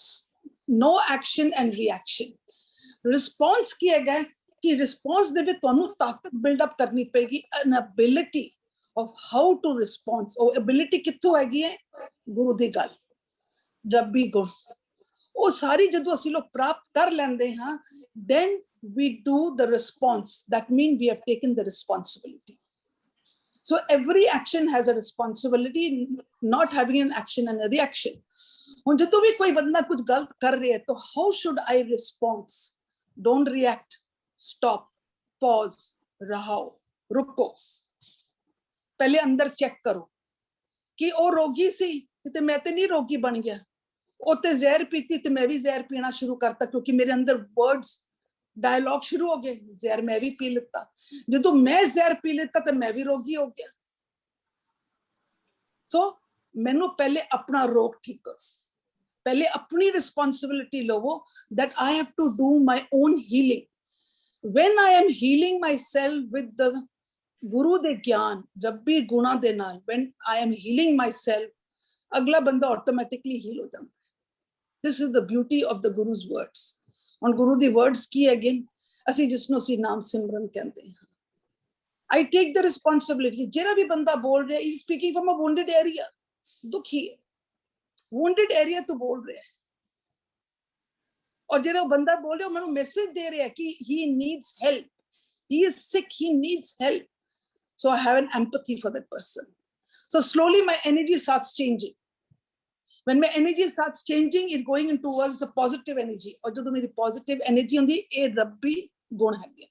No action and reaction. Response ਕੀ ਹੈਗਾ ਕਿ response ਦੇ ਵਿੱਚ ਤੁਹਾਨੂੰ ਤਾਕਤ build up ਕਰਨੀ ਪਏਗੀ, an ability of how to respond. ਉਹ ability ਕਿੱਥੋਂ ਹੈਗੀ ਹੈ? ਗੁਰੂ ਦੀ ਗੱਲ, ਰੱਬੀ ਗੁਣ। ਉਹ ਸਾਰੀ ਜਦੋਂ ਅਸੀਂ ਲੋਕ ਪ੍ਰਾਪਤ ਕਰ ਲੈਂਦੇ ਹਾਂ, then we do the response. That means we have taken the responsibility. So every action has a responsibility, not having an action and a reaction. ਹੁਣ ਜਦੋਂ ਵੀ ਕੋਈ ਬੰਦਾ ਕੁਝ ਗਲਤ ਕਰ ਰਿਹਾ ਹੈ, ਤਾਂ how should I respond? Don't react. Stop. Pause. ਰਹਾਓ, ਰੁਕੋ। ਪਹਿਲੇ ਅੰਦਰ ਚੈੱਕ ਕਰੋ ਕਿ ਉਹ ਰੋਗੀ ਸੀ ਤੇ ਮੈਂ ਤੇ ਨਹੀਂ ਰੋਗੀ ਬਣ ਗਿਆ। ਉਹ ਤੇ ਜ਼ਹਿਰ ਪੀਤੀ ਤੇ ਮੈਂ ਵੀ ਜ਼ਹਿਰ ਪੀਣਾ ਸ਼ੁਰੂ ਕਰਤਾ, ਕਿਉਂਕਿ ਮੇਰੇ ਅੰਦਰ ਵਰਡਸ ਡਾਇਲੌਗ ਸ਼ੁਰੂ ਹੋ ਗਏ। ਜ਼ਹਿਰ ਮੈਂ ਵੀ ਪੀ ਲਿੱਤਾ। ਜਦੋਂ ਮੈਂ ਜ਼ਹਿਰ ਪੀ ਲਿੱਤਾ ਤੇ ਮੈਂ ਵੀ ਰੋਗੀ ਹੋ ਗਿਆ। ਸੋ ਮੈਨੂੰ ਪਹਿਲੇ ਆਪਣਾ ਰੋਗ ਠੀਕ ਕਰੋ, ਪਹਿਲੇ ਆਪਣੀ ਰਿਸਪੌਂਸਿਬਿਲਿਟੀ ਲਵੋ that I have to do my own healing. When I am healing myself with the ਗੁਰੂ ਦੇ ਗਿਆਨ, ਰੱਬੀ ਗੁਣਾ ਦੇ ਨਾਲ, when I am healing myself, ਅਗਲਾ ਬੰਦਾ ਆਟੋਮੈਟਿਕਲੀ ਹੀਲ ਹੋ ਜਾਂਦਾ। This is the beauty of the Guru's words. ਹੁਣ ਗੁਰੂ ਦੀ words ਕੀ ਹੈਗੇ? ਅਸੀਂ ਜਿਸਨੂੰ ਅਸੀਂ ਨਾਮ ਸਿਮਰਨ ਕਹਿੰਦੇ ਹਾਂ। I take the responsibility. ਜਿਹੜਾ ਵੀ ਬੰਦਾ ਬੋਲ ਰਿਹਾ, is speaking from a wounded area. ਦੁਖੀ ਹੈ, wounded area ਤੋਂ ਬੋਲ ਰਿਹਾ ਹੈ। ਔਰ ਜਿਹੜਾ ਬੰਦਾ ਬੋਲ ਰਿਹਾ, ਉਹ ਮੈਨੂੰ ਮੈਸੇਜ ਦੇ ਰਿਹਾ ਕਿ he needs help. He is sick, he needs help. So I have an empathy for that person. So slowly my energy starts changing. When my energy starts changing, it going in towards a positive energy. और जो मेरी positive energy होती है, ये रब्बी गुण है।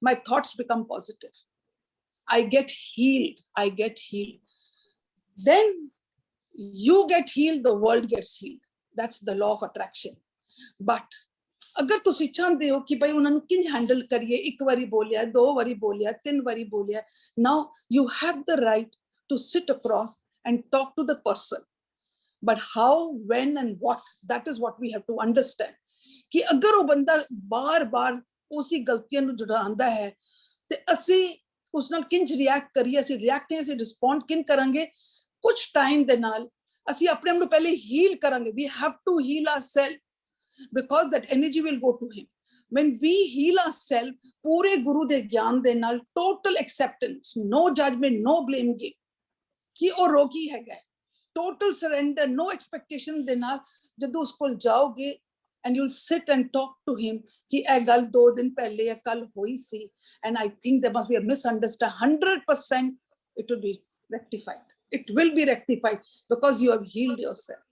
My thoughts become positive. I get healed. I get healed. Then you get healed, the world gets healed. That's the law of attraction. But अगर तुसी चाहते हो कि भाई उन्होंने किंज हैंडल करिए, एक बारी बोलिया, दो बारी बोलिया, तीन बारी बोलिया, now you have the right to sit across and talk to the person. But how, when and what, that is what we have to understand. कि अगर वो बंदा बार बार उसी गलतियां ਨੂੰ ਜੁੜਾਉਂਦਾ ਹੈ ਤੇ ਅਸੀਂ ਉਸ ਨਾਲ ਕਿੰਜ ਰਿਐਕਟ ਕਰੀਏ, ਅਸੀਂ ਰਿਐਕਟ ਨਹੀਂ, ਅਸੀਂ ਰਿਸਪੌਂਡ ਕਿੰਜ ਕਰਾਂਗੇ। ਕੁਝ ਟਾਈਮ ਦੇ ਨਾਲ ਅਸੀਂ ਆਪਣੇ ਆਪ ਨੂੰ ਪਹਿਲੇ ਹੀਲ ਕਰਾਂਗੇ। We have to heal ourselves because that energy will go to him. When we heal ourselves, पूरे गुरु ਦੇ ਗਿਆਨ ਦੇ ਨਾਲ, total acceptance, no judgment, no blame game, कि ਉਹ ਰੋਗੀ ਹੈਗਾ, total surrender, no expectation ਦੇ ਨਾਲ ਜਦੋਂ ਉਸ ਕੋਲ ਜਾਓਗੇ and you'll sit and talk to him कि ਇਹ ਗੱਲ 2 ਦਿਨ ਪਹਿਲੇ ਜਾਂ ਕੱਲ ਹੋਈ ਸੀ, and I think there must be a misunderstanding. 100% it will be rectified. It will be rectified because you have healed yourself,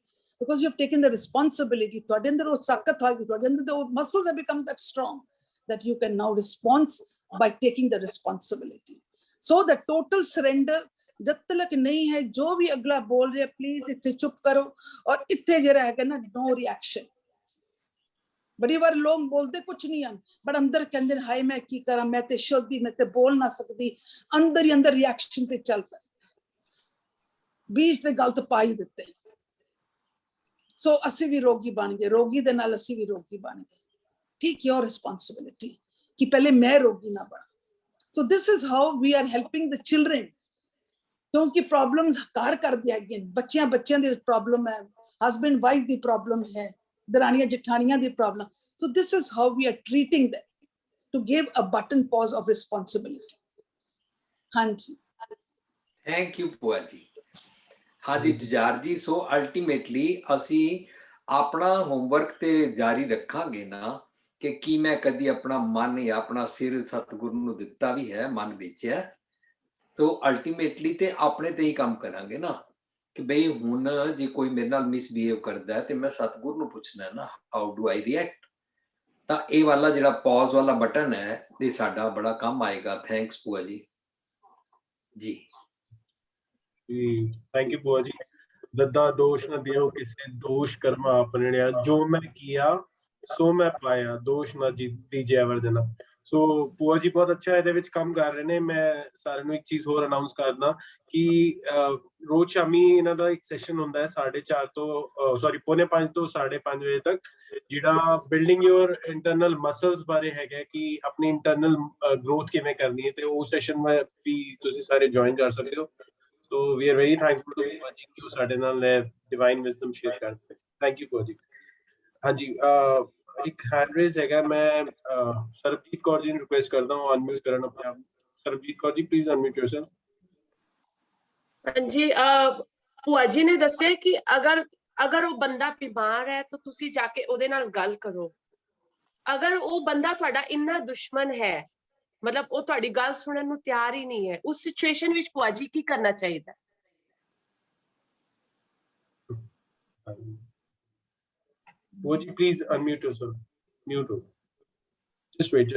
because you have taken the responsibility. ਤੁਹਾਡੇ ਅੰਦਰ ਉਹ ਤਾਕਤ ਆ ਗਈ, ਤੁਹਾਡੇ ਅੰਦਰ ਉਹ muscles have become that strong that you can now respond by taking the responsibility. So the total surrender जब तक नहीं है, जो भी अगला बोल रहे प्लीज इतने चुप करो, और इतने जरा है ना, नो रिएक्शन। बड़ी बार लोग बोलते कुछ नहीं हैं, पर अंदर कहते हैं हाय मैं की करा, मैं ते शुद्धी, मैं ते बोल ना सकती, अंदर ही अंदर रिएक्शन पे चल पा, बीच ते गलत पा ही देते। सो असी भी रोगी बन गए, रोगी दे नाल असी भी रोगी बन गए। ठीक, योर रिस्पॉन्सिबिलिटी कि पहले मैं रोगी ना बना। So this is how we are helping the children, क्योंकि प्रॉब्लम्स कार कर दिया गया, बच्चियां बच्चियां दी प्रॉब्लम है, हस्बैंड वाइफ दी प्रॉब्लम है, दरानियां जेठानियां दी problem. So this is how we are treating them, to give a button pause of responsibility. हाँ जी, थैंक यू भुआ जी। हाँ जी जुझार जी, सो अल्टीमेटली असी अपना होमवर्क ते जारी रखांगे ना कि की मैं कदी अपना मन या अपना सिर सतगुरु नूं दिता भी है, मन बेचिया, तो अल्टीमेटली ते अपने ते ही काम करांगे ना। ਕਿ ਬਈ ਹੁਣ ਜੇ ਕੋਈ ਮੇਰੇ ਨਾਲ ਮਿਸਬੀਹੇਵ ਕਰਦਾ ਹੈ ਤੇ ਮੈਂ ਸਤਿਗੁਰੂ ਨੂੰ ਪੁੱਛਣਾ ਹੈ ਨਾ, ਹਾਊ ਡੂ ਆਈ ਰਿਐਕਟ। ਤਾਂ ਇਹ ਵਾਲਾ ਜਿਹੜਾ ਪੌਜ਼ ਵਾਲਾ ਬਟਨ ਹੈ ਇਹ ਸਾਡਾ ਬੜਾ ਕੰਮ ਆਏਗਾ। ਥੈਂਕਸ ਭੂਆ ਜੀ। ਜੀ थैंक यू बुआ जी। दद्दा दोष न दियो किसे, दोष कर्मा अपने, जो मैं किया सो मैं पाया, दोष ना दीजिए अवर जना। सो बुआ जी बहुत अच्छा ਇਹਦੇ ਵਿੱਚ ਕੰਮ ਕਰ ਰਹੇ ਨੇ। ਮੈਂ ਸਾਰਿਆਂ ਨੂੰ ਇੱਕ ਚੀਜ਼ ਹੋਰ ਅਨਾਉਂਸ ਕਰਦਾ ਕਿ ਰੋਜ਼ ਸ਼ਾਮੀ ਇਹਨਾਂ ਦਾ ਇੱਕ ਸੈਸ਼ਨ ਹੁੰਦਾ ਹੈ 4:30 ਤੋਂ ਸੌਰੀ 4:45 ਤੋਂ 5:30 ਵਜੇ ਤੱਕ, ਜਿਹੜਾ ਬਿਲਡਿੰਗ ਯੂਰ ਇੰਟਰਨਲ ਮਸਲਸ ਬਾਰੇ ਹੈਗਾ ਕਿ ਆਪਣੀ ਇੰਟਰਨਲ ਗਰੋਥ ਕਿਵੇਂ ਕਰਨੀ ਹੈ, ਤੇ ਉਹ ਸੈਸ਼ਨ ਮੈਂ ਪਲੀਜ਼ ਤੁਸੀਂ ਸਾਰੇ ਜੁਆਇਨ ਕਰ ਸਕਦੇ ਹੋ। So we are very thankful to Bua ji कि ਸਾਡੇ ਨਾਲ divine wisdom share ਕਰਦੇ। Thank you Bua ji। ਹਾਂਜੀ ਇੱਕ ਹੈਂਡ ਰੇਜ਼ ਹੈਗਾ, ਮੈਂ ਸਰਬਜੀਤ ਕੌਰ ਜੀ ਨੂੰ ਰਿਕੁਐਸਟ ਕਰਦਾ ਹਾਂ ਅਨਮਿਊਟ ਕਰਨ ਆਪਣੇ ਆਪ। Sarabjit Kaur ji please unmute yourself। ਹਾਂਜੀ ਭੂਆ ਜੀ ਨੇ ਦੱਸਿਆ ਕਿ ਅਗਰ ਉਹ ਬੰਦਾ ਬਿਮਾਰ ਹੈ ਤਾਂ ਤੁਸੀਂ ਜਾ ਕੇ ਉਹਦੇ ਨਾਲ ਗੱਲ ਕਰੋ। ਅਗਰ ਉਹ ਬੰਦਾ ਤੁਹਾਡਾ ਇੰਨਾ ਦੁਸ਼ਮਣ ਹੈ, ਮਤਲਬ ਉਹ ਤੁਹਾਡੀ ਗੱਲ ਸੁਣਨ ਨੂੰ ਤਿਆਰ ਹੀ ਨਹੀਂ ਹੈ, ਉਸ ਸਿਚੁਏਸ਼ਨ ਵਿੱਚ ਭੂਆ ਜੀ ਕੀ ਕਰਨਾ ਚਾਹੀਦਾ? Bua ji please unmute yourself। Mute हो। Just wait।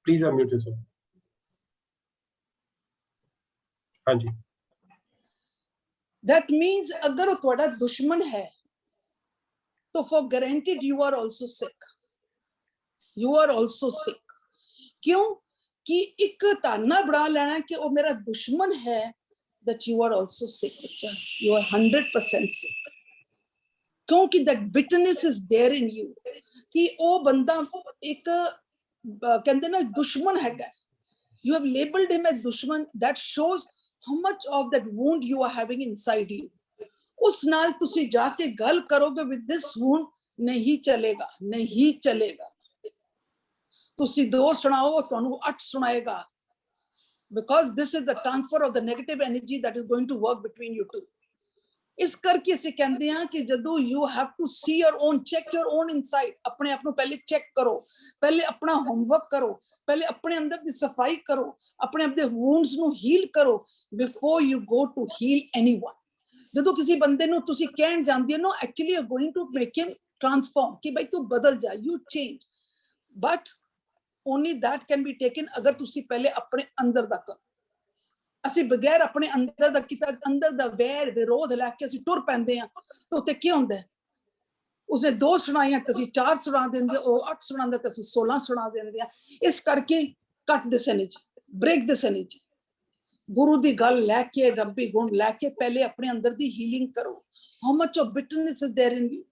Please unmute yourself। हाँ जी। That means अगर वो ਤੁਹਾਡਾ ਦੁਸ਼ਮਣ ਹੈ तो for granted you are also sick। You are also sick। क्यों कि एक ताना बड़ा लेना कि वो मेरा दुश्मन है, that you are also sick बच्चा। You are 100% sick। क्योंकि that bitterness is there in you कि वो बंदा एक कहते ना दुश्मन हैगा। You have labeled him as दुश्मन। That shows how much of that wound you are having inside you। उस नाल तुसी जाके गल करोगे with this wound, नहीं चलेगा। तुसी 2 सुनाओ ਤੁਹਾਨੂੰ 8 ਸੁਣਾਏਗਾ, because this is the transfer of the negative energy that is going to work between you two। ਇਸ ਕਰਕੇ ਅਸੀਂ ਕਹਿੰਦੇ ਹਾਂ ਕਿ ਜਦੋਂ you have to see your own, check your own inside। ਆਪਣੇ ਆਪ ਨੂੰ ਪਹਿਲੇ ਚੈੱਕ ਕਰੋ, ਪਹਿਲੇ ਆਪਣਾ ਹੋਮਵਰਕ ਕਰੋ, ਪਹਿਲੇ ਆਪਣੇ ਅੰਦਰ ਦੀ ਸਫਾਈ ਕਰੋ, ਆਪਣੇ ਆਪ ਦੇ wounds ਨੂੰ ਹੀਲ ਕਰੋ before you go to heal anyone। ਜਦੋਂ ਕਿਸੇ ਬੰਦੇ ਨੂੰ ਤੁਸੀਂ ਕਹਿਣ ਜਾਂਦੇ ਹੋ ਨਾ, actually you're going to make him transform ਕਿ ਭਾਈ ਤੂੰ ਬਦਲ ਜਾ, you change। but only that can be taken ਅਗਰ ਤੁਸੀਂ ਪਹਿਲੇ ਆਪਣੇ ਅੰਦਰ ਦਾ ਕਰੋ। ਅਸੀਂ ਬਗੈਰ ਆਪਣੇ ਅੰਦਰ ਦਾ ਕੀਤਾ, ਅੰਦਰ ਦਾ ਵੈਰ ਵਿਰੋਧ ਲੈ ਕੇ ਅਸੀਂ ਟੁਰ ਪੈਂਦੇ ਆ ਤਾਂ ਉੱਤੇ ਕੀ ਹੁੰਦਾ? ਉਸਨੇ 2 ਸੁਣਾਈਆਂ ਤਾਂ ਅਸੀਂ 4 ਸੁਣਾ ਦਿੰਦੇ, ਉਹ 8 ਸੁਣਾਉਂਦਾ ਤਾਂ ਅਸੀਂ 16 ਸੁਣਾ ਦਿੰਦੇ ਆ। ਇਸ ਕਰਕੇ ਕੱਟ ਦਿਸ ਐਨਰਜੀ, ਬ੍ਰੇਕ ਦਿਸ ਐਨਰਜੀ। ਗੁਰੂ ਦੀ ਗੱਲ ਲੈ ਕੇ, ਰੱਬੀ ਗੁਣ ਲੈ ਕੇ ਪਹਿਲੇ ਆਪਣੇ ਅੰਦਰ ਦੀ ਹੀਲਿੰਗ ਕਰੋ। How much of bitterness is there in you,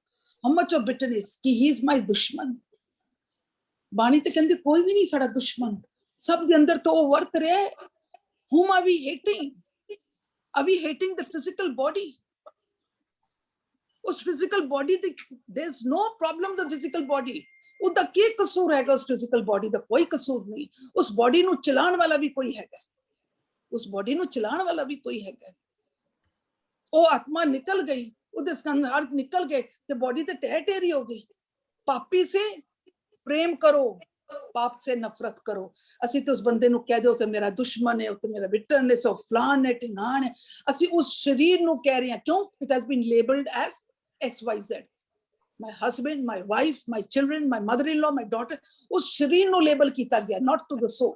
how much of bitterness ਕਿ ਹੀ ਇਜ਼ ਮਾਈ ਦੁਸ਼ਮਨ। ਬਾਣੀ ਤੇ ਕਹਿੰਦੀ ਕੋਈ ਵੀ ਨਹੀਂ ਸਾਡਾ ਦੁਸ਼ਮਨ, ਸਭ ਦੇ ਅੰਦਰ ਤੋਂ ਉਹ ਵਰਤ ਰਿਹਾ ਹੈ। Whom are we hating? Are we hating the physical body? उस physical body there's no problem the physical body। ਉਹਦਾ ਕੀ ਕਸੂਰ ਹੈਗਾ ਉਸ physical body ਦਾ? ਕੋਈ ਕਸੂਰ ਨਹੀਂ। ਉਸ body ਨੂੰ ਚਲਾਉਣ ਵਾਲਾ ਵੀ ਕੋਈ ਹੈਗਾ, ਉਸ body ਨੂੰ ਚਲਾਉਣ ਵਾਲਾ ਵੀ ਕੋਈ ਹੈਗਾ। ਉਹ ਆਤਮਾ ਨਿਕਲ ਗਈ, ਉਹਦੇ ਸੰਹਾਰ ਨਿਕਲ ਗਏ ਤੇ body ਤੇ ਢਹਿ ਢੇਰੀ ਹੋ ਗਈ। ਪਾਪੀ ਸੇ प्रेम करो, पाप से नफरत करो। ਅਸੀਂ ਤੇ ਉਸ ਬੰਦੇ ਨੂੰ ਕਹਿ ਦਿਓ ਤੇ ਮੇਰਾ ਦੁਸ਼ਮਣ ਹੈ, ਉਹ ਤੇ ਮੇਰਾ ਬਿਟਰਨੈਸ ਆਫ ਫਲਾਨ ਹੈ, ਢਿੰਗਾਣ ਹੈ। ਅਸੀਂ ਉਸ ਸਰੀਰ ਨੂੰ ਕਹਿ ਰਹੇ ਹਾਂ, ਕਿਉਂ? It has been labelled as XYZ। My husband, my wife, my children, my mother in law, my daughter. ਉਸ ਸਰੀਰ ਨੂੰ ਲੇਬਲ ਕੀਤਾ ਗਿਆ, ਨਾਟ ਟੂ ਦ ਸੋਲ।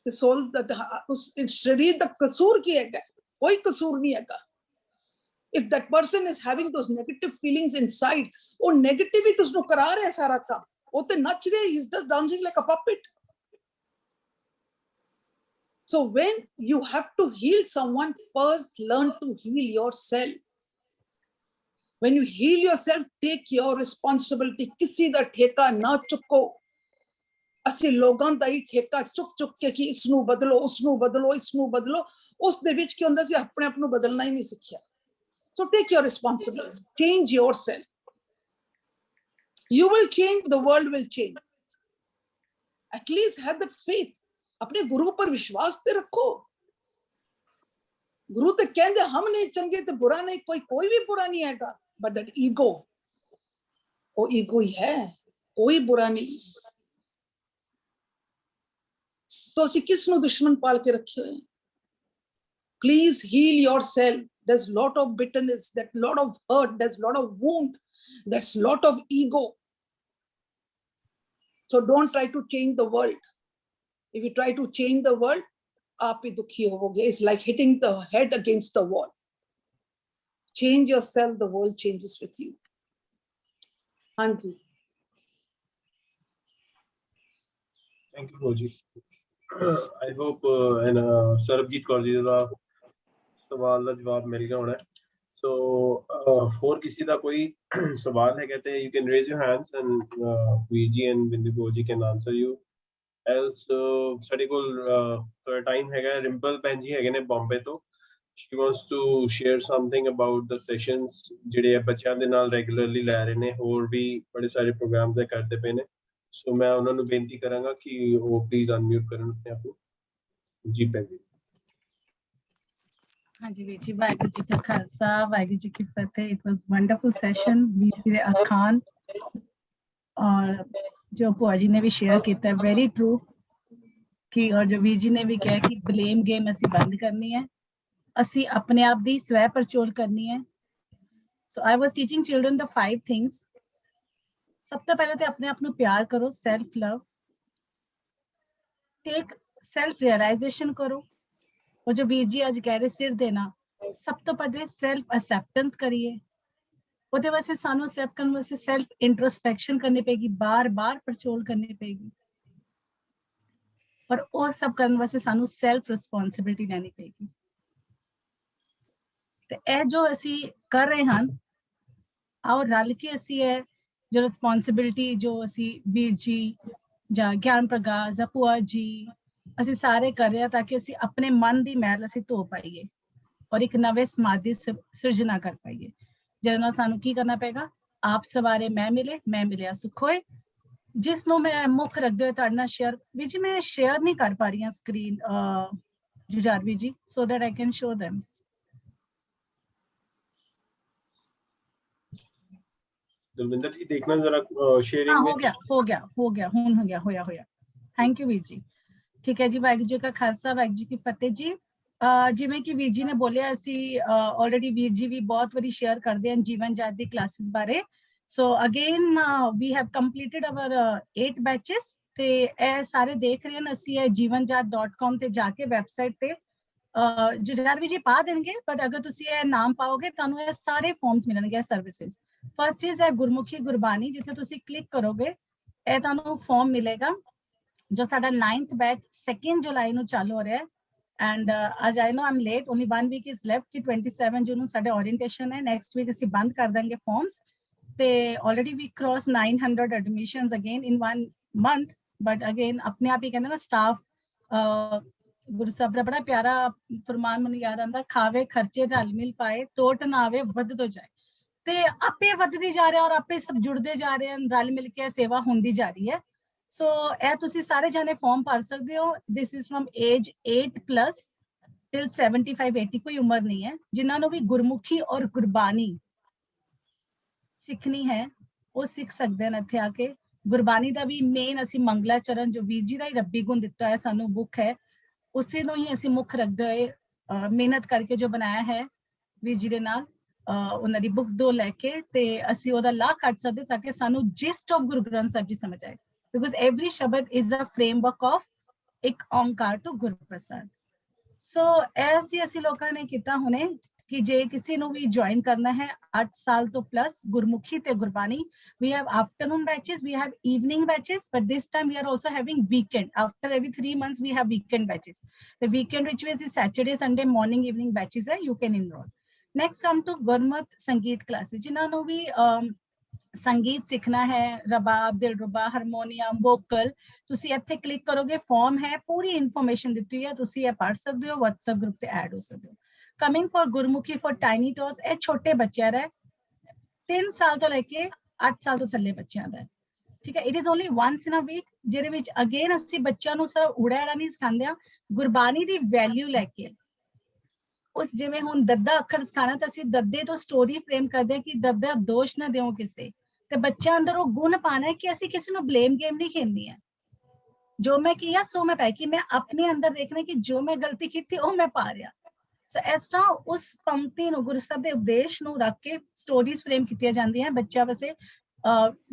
ਤੇ ਸੋਲ ਦਾ ਉਸ ਸਰੀਰ ਦਾ ਕਸੂਰ ਕੀ ਹੈਗਾ? ਕੋਈ ਕਸੂਰ ਨਹੀਂ ਹੈਗਾ। If that person is having those negative feelings inside, ਉਹ negativity ਉਸਨੂੰ ਕਰਾ ਰਿਹਾ ਸਾਰਾ ਕੰਮ, ਉਹ ਤੇ ਨੱਚ ਰਿਹਾ, he is just dancing like a puppet। So when you have to heal someone, first learn to heal yourself। When you heal yourself, take your responsibility। ਕਿਸੇ ਦਾ ਠੇਕਾ ਨਾ ਚੁੱਕੋ। ਅਸੀਂ ਲੋਕਾਂ ਦਾ ਹੀ ਠੇਕਾ ਚੁੱਕ ਕੇ ਕਿ ਇਸ ਨੂੰ ਬਦਲੋ, ਉਸ ਨੂੰ ਬਦਲੋ, ਇਸ ਨੂੰ ਬਦਲੋ। ਉਸ ਦੇ ਵਿੱਚ ਕੀ ਹੁੰਦਾ ਸੀ? ਆਪਣੇ ਆਪ ਨੂੰ ਬਦਲਣਾ ਹੀ ਨਹੀਂ ਸਿੱਖਿਆ। So take your responsibility, change yourself। You will change, the world will change। At least have that faith। अपने गुरु पर विश्वास ते रखो। गुरु ते कहते हम नहीं चंगे तो बुरा नहीं, कोई भी बुरा नहीं आएगा। But that ego, वो ego ही है, कोई बुरा नहीं। ਸੋ ਅਸੀਂ ਕਿਸ ਨੂੰ ਦੁਸ਼ਮਣ ਪਾਲ ਕੇ ਰੱਖੇ ਹੋਏ? Please heal yourself. There's lot of bitterness, that lot of hurt, there's lot of wound, there's lot of ego. So don't try to change the world. If you try to change the world, aap hi dukhi hoge. It's like hitting the head against the wall. Change yourself, the world changes with you. Hanji. Thank you, Roji. I hope Sarabjit Kaur ji da ਸਵਾਲ ਦਾ ਜਵਾਬ ਮਿਲ ਗਿਆ ਹੋਣਾ। ਸੋ ਹੋਰ ਕਿਸੇ ਦਾ ਕੋਈ ਸਵਾਲ ਹੈਗਾ ਤੇ you can raise your hands and ਵੀਰ ਜੀ ਐਂਡ ਬਿੰਦੂ ਜੀ ਕੈਨ ਆਨਸਰ ਯੂ। ਐਲਸ ਸਾਡੇ ਕੋਲ ਥੋੜਾ ਟਾਈਮ ਹੈਗਾ। ਰਿੰਪਲ ਭੈਣ ਜੀ ਹੈਗੇ ਨੇ ਬੰਬੇ ਤੋਂ। She wants to share something about the sessions ਜਿਹੜੇ ਬੱਚਿਆਂ ਦੇ ਨਾਲ ਰੈਗੂਲਰਲੀ ਲੈ ਰਹੇ ਨੇ, ਹੋਰ ਵੀ ਬੜੇ ਸਾਰੇ ਪ੍ਰੋਗਰਾਮਸ ਕਰਦੇ ਪਏ ਨੇ। ਸੋ ਮੈਂ ਉਹਨਾਂ ਨੂੰ ਬੇਨਤੀ ਕਰਾਂਗਾ ਕਿ ਉਹ ਪਲੀਜ਼ ਅਨਮਿਊਟ ਕਰਨ ਆਪਣੇ ਆਪ ਨੂੰ। ਜੀ ਭੈਣ ਜੀ। ਹਾਂਜੀ ਵੀਰ ਜੀ, ਵਾਹਿਗੁਰੂ ਜੀ ਕਾ ਖਾਲਸਾ ਵਾਹਿਗੁਰੂ ਜੀ ਕੀ ਫਤਿਹ। ਇਟ ਵਾਸ ਵੰਡਰਫੁਲ ਸੈਸ਼ਨ ਵੀਰ ਜੀ ਦੇ ਅਖਾਣ ਔਰ ਜੋ ਭੂਆ ਜੀ ਨੇ ਵੀ ਸ਼ੇਅਰ ਕੀਤਾ, ਵੈਰੀ ਟਰੂ ਕਿ ਔਰ ਜੋ ਵੀਰ ਜੀ ਨੇ ਵੀ ਕਿਹਾ ਕਿ ਬਲੇਮ ਗੇਮ ਅਸੀਂ ਬੰਦ ਕਰਨੀ ਹੈ, ਅਸੀਂ ਆਪਣੇ ਆਪ ਦੀ ਸਵੈ ਪਰਚੋਲ ਕਰਨੀ ਹੈ। ਸੋ ਆਈ ਵਾਸ ਟੀਚਿੰਗ ਚਿਲਡਰਨ ਦ 5 ਥਿੰਗਸ। ਸਭ ਤੋਂ ਪਹਿਲਾਂ ਤੇ ਆਪਣੇ ਆਪ ਨੂੰ ਪਿਆਰ ਕਰੋ, ਸੈਲਫ ਲਵ, ਟੇਕ ਸੈਲਫ ਰਿਅਲਾਈਜੇਸ਼ਨ ਕਰੋ। और जो वीर जी आज कह रहे सिर देना, सब तो पहले सेल्फ एक्सेप्टेंस करिए। ਉਹਦੇ ਵਾਸਤੇ ਸਾਨੂੰ एक्सेप्ट करने वास्ते सेल्फ इंट्रोस्पेक्शन करनी पेगी, बार बार परचोल करनी पेगी और ਉਹ सब करने वास्ते ਸਾਨੂੰ सेल्फ रिस्पॉन्सिबिलिटी ਲੈਣੀ पेगी। ਤੇ ਇਹ ਜੋ ਅਸੀਂ ਕਰ ਰਹੇ ਹਾਂ, ਆਓ ਰਲ ਕੇ ਅਸੀਂ ਇਹ ਜੋ ਰਿਸਪੌਂਸਿबिलिटी ਜੋ ਅਸੀਂ ਵੀਰ ਜੀ ਜਾਂ ਗਿਆਨ ਪ੍ਰਕਾਸ਼ ਜਾਂ ਭੂਆ ਜੀ ਅਸੀਂ ਸਾਰੇ ਕਰ ਰਹੇ ਹਾਂ ਤਾਂ ਕਿ ਅਸੀਂ ਆਪਣੇ ਮਨ ਦੀ ਮੈਲ ਅਸੀਂ ਧੋ ਪਾਈਏ ਔਰ ਇੱਕ ਨਵੇਂ ਸਮਾਜ ਦੀ ਸਿਰਜਣਾ ਕਰ ਪਾਈਏ, ਜਿਹਦੇ ਨਾਲ ਸਾਨੂੰ ਕੀ ਕਰਨਾ ਪਏਗਾ? ਆਪ ਸਵਾਰੇ ਮੈਂ ਮਿਲੇ, ਮੈਂ ਮਿਲਿਆ ਸੁਖ ਹੋਏ। ਜਿਸ ਨੂੰ ਮੈਂ ਮੁੱਖ ਰੱਖਦੇ ਹੋਏ ਤੁਹਾਡੇ ਨਾਲ ਸ਼ੇਅਰ ਵੀ ਜੀ, ਮੈਂ ਸ਼ੇਅਰ ਨਹੀਂ ਕਰ ਪਾ ਰਹੀ ਹਾਂ ਸਕਰੀਨ ਜੁਝਾਰਵੀ ਜੀ, so that I can show them। Dalvinder ਜੀ ਦੇਖਣਾ ਜ਼ਰਾ ਸ਼ੇਅਰਿੰਗ ਹੋ ਗਿਆ ਹੁਣ ਹੋਇਆ। ਥੈਂਕ ਯੂ ਵੀਰ ਜੀ। ਠੀਕ ਹੈ ਜੀ, ਵਾਹਿਗੁਰੂ ਜੀ ਕਾ ਖਾਲਸਾ ਵਾਹਿਗੁਰੂ ਜੀ ਕੀ ਫਤਿਹ ਜੀ। ਜਿਵੇਂ ਕਿ ਵੀਰ ਜੀ ਨੇ ਬੋਲਿਆ, ਅਸੀਂ ਆਲਰੇਡੀ ਵੀਰ ਜੀ ਵੀ ਬਹੁਤ ਵਾਰੀ ਸ਼ੇਅਰ ਕਰਦੇ ਹਨ ਜੀਵਨ ਜਾਤ ਦੀ ਕਲਾਸਿਸ ਬਾਰੇ। So again we have completed our 8 batches ਤੇ ਇਹ ਸਾਰੇ ਦੇਖ ਰਹੇ ਹਨ। ਅਸੀਂ ਇਹ jeevanjat.com ਤੇ ਜਾ ਕੇ ਵੈਬਸਾਈਟ ਤੇ ਜੁਝਾਰਵੀ ਜੀ ਪਾ ਦੇਣਗੇ, ਬਟ ਅਗਰ ਤੁਸੀਂ ਇਹ ਨਾਮ ਪਾਓਗੇ ਤੁਹਾਨੂੰ ਇਹ ਸਾਰੇ ਫਾਰਮਸ ਮਿਲਣਗੇ ਸਰਵਿਸਿਜ਼। ਫਸਟ ਇਜ਼ ਹੈ ਗੁਰਮੁਖੀ ਗੁਰਬਾਣੀ, ਜਿੱਥੇ ਤੁਸੀਂ ਕਲਿੱਕ ਕਰੋਗੇ ਇਹ ਤੁਹਾਨੂੰ ਫਾਰਮ ਮਿਲੇਗਾ ਜੋ ਸਾਡਾ 9th ਬੈਚ 2 ਜੁਲਾਈ ਨੂੰ ਚਾਲੂ ਹੋ ਰਿਹਾ ਹੈ। ਐਂਡ ਅੱਜ I know am late, only 1 week is left ਕਿ 27 ਜੂਨ ਨੂੰ ਸਾਡੇ ਓਰੀਐਂਟੇਸ਼ਨ ਹੈ। ਨੈਕਸਟ ਵੀਕ ਅਸੀਂ ਬੰਦ ਕਰ ਦਾਂਗੇ ਫਾਰਮਸ ਤੇ already we cross 900 admissions again in 1 month. But again ਆਪਣੇ ਆਪ ਹੀ ਕਹਿੰਦੇ ਨਾ ਸਟਾਫ, ਗੁਰੂ ਸਾਹਿਬ ਦਾ ਬੜਾ ਪਿਆਰਾ ਫਰਮਾਨ ਮੈਨੂੰ ਯਾਦ ਆਉਂਦਾ, ਖਾਵੇ ਖਰਚੇ ਰਲ ਮਿਲ ਪਾਏ, ਤੋਟ ਨਾ ਆਵੇ ਵੱਧ ਤੋਂ ਜਾਏ। ਤੇ ਆਪੇ ਵੱਧਦੀ ਜਾ ਰਿਹਾ ਔਰ ਆਪੇ ਸਭ ਜੁੜਦੇ ਜਾ ਰਹੇ ਹਨ, ਰਲ ਮਿਲ ਕੇ ਸੇਵਾ ਹੁੰਦੀ ਜਾ ਰਹੀ ਹੈ। ਸੋ ਇਹ ਤੁਸੀਂ ਸਾਰੇ ਜਾਣੇ ਫਾਰਮ ਭਰ ਸਕਦੇ ਹੋ। This is firm age 8+ till 75-80, ਕੋਈ ਉਮਰ ਨਹੀਂ ਹੈ। ਜਿਨ੍ਹਾਂ ਨੂੰ ਵੀ ਗੁਰਮੁਖੀ ਔਰ ਗੁਰਬਾਣੀ ਸਿੱਖਣੀ ਹੈ ਉਹ ਸਿੱਖ ਸਕਦੇ ਹਨ ਇੱਥੇ ਆ ਕੇ। ਗੁਰਬਾਣੀ ਦਾ ਵੀ ਮੇਨ ਅਸੀਂ ਮੰਗਲਾ ਚਰਨ ਜੋ ਵੀਰ ਜੀ ਦਾ ਹੀ ਰੱਬੀ ਗੁਣ ਦਿੱਤਾ ਹੈ ਸਾਨੂੰ ਬੁੱਕ ਹੈ, ਉਸੇ ਨੂੰ ਹੀ ਅਸੀਂ ਮੁੱਖ ਰੱਖਦੇ ਹੋਏ ਮਿਹਨਤ ਕਰਕੇ ਜੋ ਬਣਾਇਆ ਹੈ ਵੀਰ ਜੀ ਦੇ ਨਾਲ, ਉਹਨਾਂ ਦੀ ਬੁੱਕ 2 ਲੈ ਕੇ ਤੇ ਅਸੀਂ ਉਹਦਾ ਲਾਭ ਕੱਢ ਸਕਦੇ ਤਾਂ ਕਿ ਸਾਨੂੰ ਜਿਸਟ ਆਫ ਗੁਰੂ ਗ੍ਰੰਥ ਸਾਹਿਬ ਜੀ ਸਮਝ ਆਏ। Because every Shabad is a framework of ਇੱਕ ਓਂਕਾਰ to ਗੁਰਪ੍ਰਸਾਦ। ਸੋ ਐਸੀ ਅਸੀਂ ਲੋਕਾਂ ਨੇ ਕੀਤਾ ਹੁਣੇ ਕਿ ਜੇ ਕਿਸੇ ਨੂੰ ਵੀ ਜੁਆਇਨ ਕਰਨਾ ਹੈ 8 ਸਾਲ ਤੋਂ ਪਲੱਸ ਗੁਰਮੁਖੀ ਤੇ Gurbani, we have afternoon batches, we have evening batches, but this time we are also having weekend. After every 3 months we have weekend batches. The weekend which is Saturday, Sunday morning evening batches है, you can enroll. Next come to ਗੁਰਮਤ ਸੰਗੀਤ classes, ਜਿਨ੍ਹਾਂ ਨੂੰ ਵੀ ਸੰਗੀਤ ਸਿੱਖਣਾ ਹੈ, ਰਬਾਬ, ਦਿਲਰੁਬਾ, harmonium, vocal, ਤੁਸੀਂ ਇੱਥੇ click ਕਰੋਗੇ, ਫਾਰਮ ਹੈ, ਪੂਰੀ ਇਨਫੋਰਮੇਸ਼ਨ ਦਿੱਤੀ ਹੈ, ਤੁਸੀਂ ਇਹ ਪੜ੍ਹ ਸਕਦੇ ਹੋ, WhatsApp ਗਰੁੱਪ ਤੇ ਐਡ ਹੋ ਸਕਦੇ ਹੋ। Coming for Gurmukhi for tiny toss, ਇਹ ਛੋਟੇ ਬੱਚਿਆਂ ਦਾ 3 ਸਾਲ ਤੋਂ ਲੈ ਕੇ 8 ਸਾਲ ਤੋਂ ਥੱਲੇ ਬੱਚਿਆਂ ਦਾ, ਠੀਕ ਹੈ। It is only once in a week, ਜਿਹਦੇ ਵਿੱਚ ਅਗੇਨ ਅਸੀਂ ਬੱਚਿਆਂ ਨੂੰ ਸਿਰਫ ਉੜਾ ਨਹੀਂ ਸਿਖਾਉਂਦੇ ਆ, ਗੁਰਬਾਣੀ ਦੀ ਵੈਲਿਊ ਲੈ ਕੇ। ਉਸ ਜਿਵੇਂ ਹੁਣ ਦੱਦਾ ਅੱਖਰ ਸਿਖਾਣਾ ਤਾਂ ਅਸੀਂ ਦੱਦੇ ਤੋਂ ਸਟੋਰੀ ਫਰੇਮ ਕਰਦੇ ਹਾਂ ਕਿ ਦੱਦਾ ਦੋਸ਼ ਨਾ ਦਿਓ ਕਿਸੇ ਤੇ ਬੱਚਿਆਂ ਅੰਦਰ ਉਹ ਗੁਣ ਪਾਣਾ ਹੈ ਕਿ ਅਸੀਂ ਕਿਸੇ ਨੂੰ ਬਲੇਮ ਗੇਮ ਨਹੀਂ ਖੇਡਣੀ ਹੈ। जो मैं किया सो मैं पाई, कि मैं अपने अंदर देखना कि जो मैं गलती की थी वो मैं पा रहा। सो इस तरह उस पंक्ति ਨੂੰ ਗੁਰੂ ਸਾਹਿਬ ਦੇ ਉਪਦੇਸ਼ ਨੂੰ ਰੱਖ ਕੇ ਸਟੋਰੀਜ਼ ਫਰੇਮ ਕੀਤੀਆਂ ਜਾਂਦੀਆਂ ਬੱਚਿਆਂ ਵਾਸਤੇ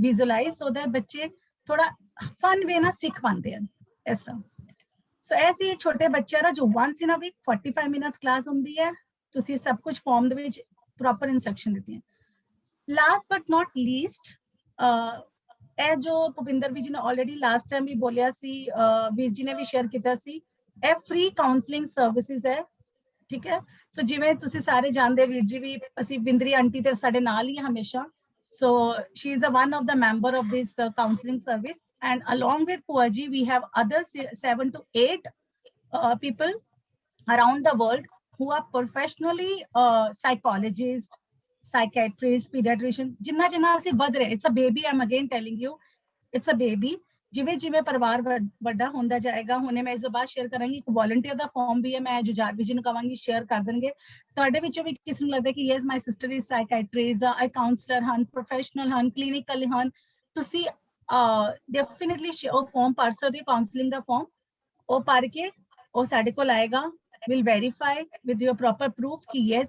ਵਿਜ਼ੂਅਲਾਈਜ਼, ਸੋ ਦੈਟ ਬੱਚੇ ਥੋੜਾ ਫਨ ਵੇ ਨਾਲ ਸਿੱਖ ਪਾਉਂਦੇ ਹਨ ਇਸ ਤਰ੍ਹਾਂ। ਸੋ ਐਸੀ ਛੋਟੇ ਬੱਚਿਆਂ ਦਾ ਜੋ once in a week 45 minutes class ਹੁੰਦੀ ਹੈ, ਤੁਸੀਂ ਸਭ ਕੁਝ ਫਾਰਮ ਦੇ ਵਿੱਚ ਪ੍ਰੋਪਰ ਇਨਸਟਰਕਸ਼ਨ ਦਿੱਤੀਆਂ। ਲਾਸਟ ਬਟ ਨਾਟ ਲੀਸਟ, ਇਹ ਜੋ ਭੁਪਿੰਦਰ ਵੀ ਜੀ ਨੇ ਆਲਰੇਡੀ ਲਾਸਟ ਟਾਈਮ ਵੀ ਬੋਲਿਆ ਸੀ, ਵੀਰ ਜੀ ਨੇ ਵੀ ਸ਼ੇਅਰ ਕੀਤਾ ਸੀ, ਇਹ ਫ੍ਰੀ ਕਾਉਂਸਲਿੰਗ ਸਰਵਿਸਿਜ਼ ਹੈ, ਠੀਕ ਹੈ। ਸੋ ਜਿਵੇਂ ਤੁਸੀਂ ਸਾਰੇ ਜਾਣਦੇ, ਵੀਰ ਜੀ ਵੀ, ਅਸੀਂ ਬਿੰਦਰੀ ਆਂਟੀ ਤੇ ਸਾਡੇ ਨਾਲ ਹੀ ਹਮੇਸ਼ਾ। So she is one of the member of this counseling service, and along with Puaji we have other 7 to 8 people around the world who are professionally psychologists, psychiatrists, pediatrician, जिन्ना जिन्ना ਅਸੀਂ ਵੱਧ ਰਹੇ। It's a baby, I'm again telling you, it's a baby। ਜਿਵੇਂ ਜਿਵੇਂ ਪਰਿਵਾਰ ਵੱਡਾ ਹੁੰਦਾ ਜਾਏਗਾ, ਹੁਣੇ ਮੈਂ ਇਸ ਤੋਂ ਬਾਅਦ ਸ਼ੇਅਰ ਕਰਾਂਗੀ ਇੱਕ ਵੋਲੰਟੀਅਰ ਦਾ ਫਾਰਮ ਵੀ ਹੈ, ਮੈਂ ਜੁਝਾਰ ਵੀ ਜੀ ਨੂੰ ਕਹਾਂਗੀ ਸ਼ੇਅਰ ਕਰ ਦੇਣਗੇ। ਤੁਹਾਡੇ ਵਿੱਚੋਂ ਵੀ ਕਿਸ ਨੂੰ ਲੱਗਦਾ ਕਿ yes my sister is psychiatrist, ਆਈ ਕਾਉਂਸਲਰ ਹਨ, ਪ੍ਰੋਫੈਸ਼ਨਲ ਹਨ, ਕਲੀਨਿਕਲ ਹਨ, ਤੁਸੀਂ ਡੈਫੀਨਿਟਲੀ ਉਹ ਫਾਰਮ ਭਰ ਸਕਦੇ ਹੋ, ਕਾਉਂਸਲਿੰਗ ਦਾ ਫਾਰਮ। ਉਹ ਭਰ ਕੇ ਉਹ ਸਾਡੇ ਕੋਲ ਆਏਗਾ, will verify with your proper proof ਕਿ yes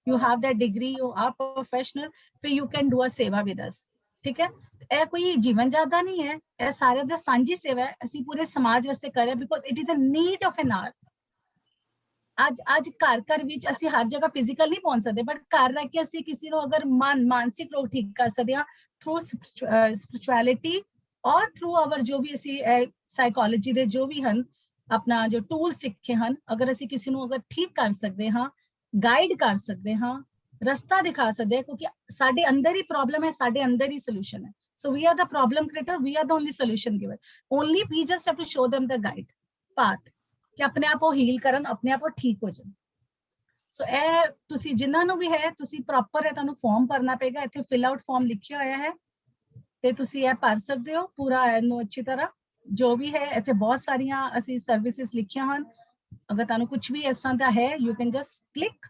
you have that degree, you are professional, ਫਿਰ you can do a ਸੇਵਾ with us, ਠੀਕ ਹੈ। ਇਹ ਕੋਈ ਜੀਵਨ ਜ਼ਿਆਦਾ ਨਹੀਂ ਹੈ, ਇਹ ਸਾਰਿਆਂ ਦਾ ਸਾਂਝੀ ਸੇਵਾ ਹੈ, ਅਸੀਂ ਪੂਰੇ ਸਮਾਜ ਵਾਸਤੇ ਕਰ ਰਹੇ, because it is a need of N R. ਅੱਜ ਘਰ ਵਿੱਚ ਅਸੀਂ ਹਰ ਜਗ੍ਹਾ ਫਿਜ਼ੀਕਲ ਨਹੀਂ ਪਹੁੰਚ ਸਕਦੇ, ਬਟ ਘਰ ਰਹਿ ਕੇ ਅਸੀਂ ਕਿਸੇ ਨੂੰ ਅਗਰ ਮਾਨਸਿਕ ਰੋਗ ਠੀਕ ਕਰ ਸਕਦੇ ਹਾਂ ਥਰੂ ਸਪਿਰਿਚੁਅਲਿਟੀ ਔਰ ਥਰੂ ਆਵਰ ਜੋ ਵੀ ਅਸੀਂ ਸਾਈਕੋਲੋਜੀ ਦੇ ਜੋ ਵੀ ਹਨ ਆਪਣਾ ਜੋ ਟੂਲ ਸਿੱਖੇ ਹਨ, ਅਗਰ ਅਸੀਂ ਕਿਸੇ ਨੂੰ ਅਗਰ ਠੀਕ ਕਰ ਸਕਦੇ ਹਾਂ, ਗਾਈਡ ਕਰ ਸਕਦੇ ਹਾਂ, ਰਸਤਾ ਦਿਖਾ ਸਕਦੇ ਹਾਂ, ਕਿਉਂਕਿ ਸਾਡੇ ਅੰਦਰ ਹੀ ਪ੍ਰੋਬਲਮ ਹੈ, ਸਾਡੇ ਅੰਦਰ ਹੀ ਸੋਲੂਸ਼ਨ ਹੈ। So we are the problem creator, we are the only solution giver, only we just have to show them the guide path ਕਿ ਆਪਣੇ ਆਪ ਉਹ ਹੀਲ ਕਰਨ, ਆਪਣੇ ਆਪ ਉਹ ਠੀਕ ਹੋ ਜਾਣ। ਸੋ ਇਹ ਤੁਸੀਂ ਜਿਨ੍ਹਾਂ ਨੂੰ ਵੀ ਹੈ, ਤੁਸੀਂ ਪ੍ਰੋਪਰ ਹੈ, ਤੁਹਾਨੂੰ ਫਾਰਮ ਭਰਨਾ ਪਏਗਾ, ਇੱਥੇ ਫਿਲ ਆਊਟ ਫਾਰਮ ਲਿਖਿਆ ਹੋਇਆ ਹੈ ਤੇ ਤੁਸੀਂ ਇਹ ਭਰ ਸਕਦੇ ਹੋ ਪੂਰਾ ਇਹਨੂੰ ਅੱਛੀ ਤਰ੍ਹਾਂ। ਜੋ ਵੀ ਹੈ ਇੱਥੇ ਬਹੁਤ ਸਾਰੀਆਂ ਅਸੀਂ ਸਰਵਿਸਿਜ਼ ਲਿਖੀਆਂ ਹਨ, ਅਗਰ ਤੁਹਾਨੂੰ ਕੁਝ ਵੀ ਇਸ ਤਰ੍ਹਾਂ ਦਾ ਹੈ you can just click,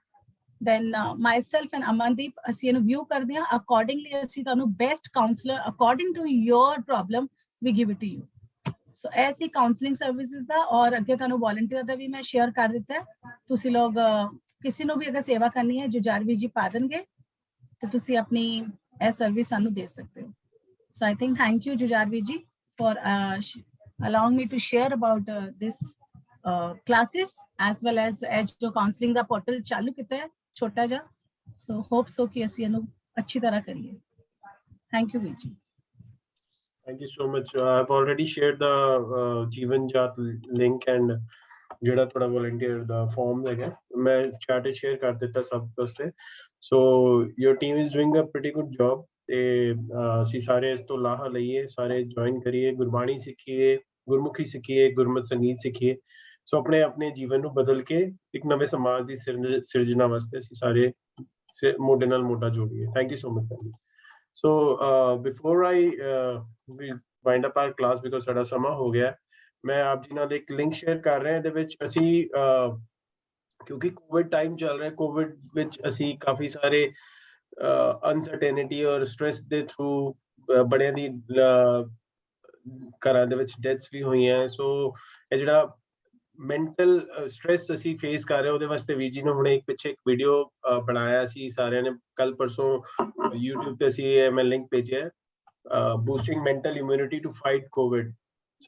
then myself and Amandeep ਅਸੀਂ ਇਹਨੂੰ ਵਿਊ ਕਰਦੇ ਹਾਂ, ਅਕੋਰਡਿੰਗਲੀ ਅਸੀਂ ਤੁਹਾਨੂੰ best counsellor according to your problem we give it to you. So ਐਸੀ ਕਾਉਂਸਲਿੰਗ ਸਰਵਿਸਿਜ਼ ਦਾ, ਔਰ ਅੱਗੇ ਤੁਹਾਨੂੰ ਵੋਲੰਟੀਅਰ ਦਾ ਵੀ ਮੈਂ ਸ਼ੇਅਰ ਕਰ ਦਿੱਤਾ ਹੈ। ਤੁਸੀਂ ਲੋਕ ਕਿਸੇ ਨੂੰ ਵੀ ਅਗਰ ਸੇਵਾ ਕਰਨੀ ਹੈ, ਜੁਝਾਰ ਵੀ ਜੀ ਪਾ ਦੇਣਗੇ ਤੇ ਤੁਸੀਂ ਆਪਣੀ ਇਹ ਸਰਵਿਸ ਸਾਨੂੰ ਦੇ ਸਕਦੇ ਹੋ। So I think thank you Jujhar ਵੀ ji for allowing me to share about this classes as well as ਜੋ counseling ਦਾ portal ਚਾਲੂ ਕੀਤਾ ਹੈ ਛੋਟਾ ਜਿਹਾ। so hope so ਕਿ ਅਸੀਂ ਇਹਨੂੰ ਅੱਛੀ ਤਰ੍ਹਾਂ ਕਰੀਏ। thank you ਵੀਰ ਜੀ। Thank you so much. I've already shared the Jeevan Jat link and ਜਿਹੜਾ ਤੁਹਾਡਾ volunteer ਦਾ form ਹੈਗਾ ਮੈਂ chat ਵਿੱਚ share ਕਰ ਦਿੱਤਾ ਸਭ ਵਾਸਤੇ। so your team is doing a pretty good job ਤੇ ਅਸੀਂ ਸਾਰੇ ਇਸ ਤੋਂ ਲਾਹਾ ਲਈਏ, ਸਾਰੇ ਜੁਆਇਨ ਕਰੀਏ, ਗੁਰਬਾਣੀ ਸਿੱਖੀਏ, ਗੁਰਮੁਖੀ ਸਿੱਖੀਏ, ਗੁਰਮਤ ਸੰਗੀਤ ਸਿੱਖੀਏ। ਸੋ ਆਪਣੇ ਆਪਣੇ ਜੀਵਨ ਨੂੰ ਬਦਲ ਕੇ ਇੱਕ ਨਵੇਂ ਸਮਾਜ ਦੀ ਸਿਰਜਣਾ ਵਾਸਤੇ ਅਸੀਂ ਸਾਰੇ ਮੋਢੇ ਨਾਲ ਮੋਢਾ ਜੋੜੀਏ। Thank you so much. So before I wind up our class, because ਸਾਡਾ ਸਮਾਂ ਹੋ ਗਿਆ, ਮੈਂ ਆਪ ਜੀ ਨਾਲ ਇੱਕ ਲਿੰਕ ਸ਼ੇਅਰ ਕਰ ਰਿਹਾ। ਇਹਦੇ ਵਿੱਚ ਅਸੀਂ ਕਿਉਂਕਿ ਕੋਵਿਡ ਟਾਈਮ ਚੱਲ ਰਿਹਾ, ਕੋਵਿਡ ਵਿੱਚ ਅਸੀਂ ਕਾਫੀ ਸਾਰੇ ਅਨਸਰਟੇਨਿਟੀ ਔਰ ਸਟ੍ਰੈਸ ਦੇ ਥਰੂ ਬੜਿਆਂ ਦੀ ਘਰਾਂ ਦੇ ਵਿੱਚ ਡੈਥਸ ਵੀ ਹੋਈਆਂ। ਸੋ ਇਹ ਜਿਹੜਾ ਮੈਂਟਲ ਸਟ੍ਰੈਸ ਅਸੀਂ ਫੇਸ ਕਰ ਰਹੇ, ਉਹਦੇ ਵਾਸਤੇ ਵੀਰ ਜੀ ਨੇ ਹੁਣੇ ਇੱਕ ਪਿੱਛੇ ਇੱਕ ਵੀਡੀਓ ਬਣਾਇਆ ਸੀ ਸਾਰਿਆਂ ਨੇ, ਕੱਲ ਪਰਸੋਂ YouTube ਤੇ ਅਸੀਂ ਮੈਂ ਲਿੰਕ ਭੇਜਿਆ, boosting mental immunity to fight COVID.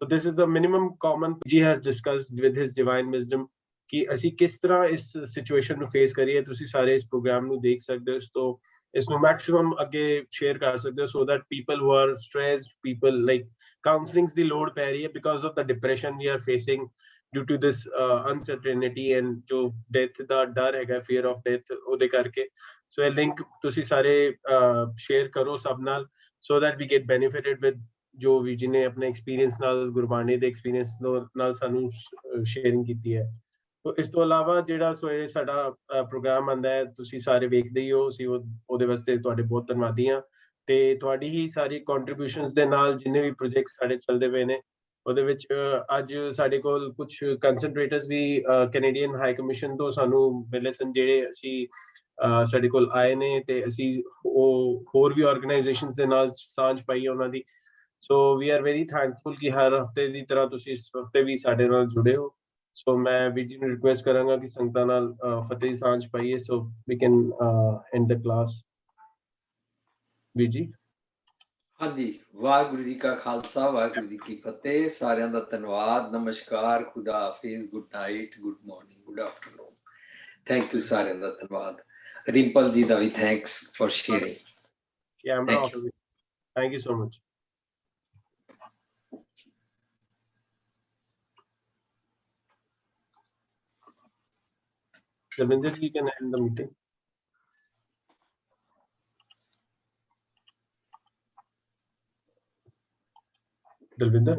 So this is the minimum common Ji has discussed with his divine wisdom ਕਿ ਅਸੀਂ ਕਿਸ ਤਰ੍ਹਾਂ ਇਸ ਸਿਚੁਏਸ਼ਨ ਨੂੰ ਫੇਸ ਕਰੀਏ। ਤੁਸੀਂ ਸਾਰੇ ਇਸ ਪ੍ਰੋਗਰਾਮ ਨੂੰ ਦੇਖ ਸਕਦੇ ਹੋ, ਇਸ ਤੋਂ ਇਸ ਨੂੰ ਮੈਕਸਿਮਮ ਅੱਗੇ ਸ਼ੇਅਰ ਕਰ ਸਕਦੇ ਹੋ, so that people who are stressed, people like ਕਾਉਂਸਲਿੰਗਸ ਦੀ ਲੋੜ ਪੈ ਰਹੀ ਹੈ because of the depression we are facing due to this uncertainty and ਜੋ ਡੈਥ ਦਾ ਡਰ ਹੈਗਾ, ਫੀਅਰ ਆਫ ਡੈਥ, ਉਹਦੇ ਕਰਕੇ। ਸੋ ਇਹ ਲਿੰਕ ਤੁਸੀਂ ਸਾਰੇ ਸ਼ੇਅਰ ਕਰੋ ਸਭ ਨਾਲ, so that we get benefited with ਜੋ ਵੀ ਜਿਹਨੇ ਆਪਣੇ ਐਕਸਪੀਰੀਅੰਸ ਨਾਲ, ਗੁਰਬਾਣੀ ਦੇ ਐਕਸਪੀਰੀਅੰਸ ਨਾਲ ਸਾਨੂੰ ਸ਼ੇਅਰਿੰਗ ਕੀਤੀ ਹੈ। ਇਸ ਤੋਂ ਇਲਾਵਾ ਜਿਹੜਾ ਸਵੇਰੇ ਸਾਡਾ ਪ੍ਰੋਗਰਾਮ ਆਉਂਦਾ ਹੈ, ਤੁਸੀਂ ਸਾਰੇ ਵੇਖਦੇ ਹੀ ਹੋ, ਅਸੀਂ ਉਹਦੇ ਵਾਸਤੇ ਤੁਹਾਡੇ ਬਹੁਤ ਧੰਨਵਾਦੀ ਹਾਂ। ਤੇ ਤੁਹਾਡੀ ਹੀ ਸਾਰੀ ਕੰਟਰੀਬਿਊਸ਼ਨਸ ਦੇ ਨਾਲ ਜਿੰਨੇ ਵੀ ਪ੍ਰੋਜੈਕਟ ਸਾਡੇ ਚੱਲਦੇ ਪਏ ਨੇ, ਉਹਦੇ ਵਿੱਚ ਅੱਜ ਸਾਡੇ ਕੋਲ ਕੁਝ ਕੰਸੈਂਟਰੇਟਰਸ ਵੀ ਕੈਨੇਡੀਅਨ ਹਾਈ ਕਮਿਸ਼ਨ ਤੋਂ ਸਾਨੂੰ ਮਿਲੇ ਸਨ, ਜਿਹੜੇ ਅਸੀਂ ਸਾਡੇ ਕੋਲ ਆਏ ਨੇ, ਤੇ ਅਸੀਂ ਉਹ ਹੋਰ ਵੀ ਆਰਗੇਨਾਈਜੇਸ਼ਨਸ ਦੇ ਨਾਲ ਸਾਂਝ ਪਾਈ ਉਹਨਾਂ ਦੀ। ਸੋ ਵੀ ਆਰ ਵੈਰੀ ਥੈਂਕਫੁਲ ਕਿ ਹਰ ਹਫਤੇ ਦੀ ਤਰ੍ਹਾਂ ਤੁਸੀਂ ਇਸ ਹਫਤੇ ਵੀ ਸਾਡੇ ਨਾਲ ਜੁੜੇ ਹੋ। ਸੋ ਮੈਂ ਵੀਰ ਜੀ ਨੂੰ ਰਿਕੁਐਸਟ ਕਰਾਂਗਾ ਕਿ ਸੰਗਤਾਂ ਨਾਲ ਫਤਿਹ ਦੀ ਸਾਂਝ ਪਾਈਏ, so we can end the class. ਵੀਰ ਜੀ। ਹਾਂਜੀ, ਵਾਹਿਗੁਰੂ ਜੀ ਕਾ ਖਾਲਸਾ, ਵਾਹਿਗੁਰੂ ਜੀ ਕੀ ਫਤਿਹ। ਸਾਰਿਆਂ ਦਾ ਧੰਨਵਾਦ, ਨਮਸਕਾਰ, ਖੁਦਾ ਹਾਫਿਜ਼, good night, good morning, good afternoon. Thank you ਸਾਰਿਆਂ ਦਾ ਧੰਨਵਾਦ। ਰਿੰਪਲ ਜੀ ਦਾ ਵੀ thanks for sharing. Camera off. Thank you so much. Davinder, you can end the meeting. Dalvinder?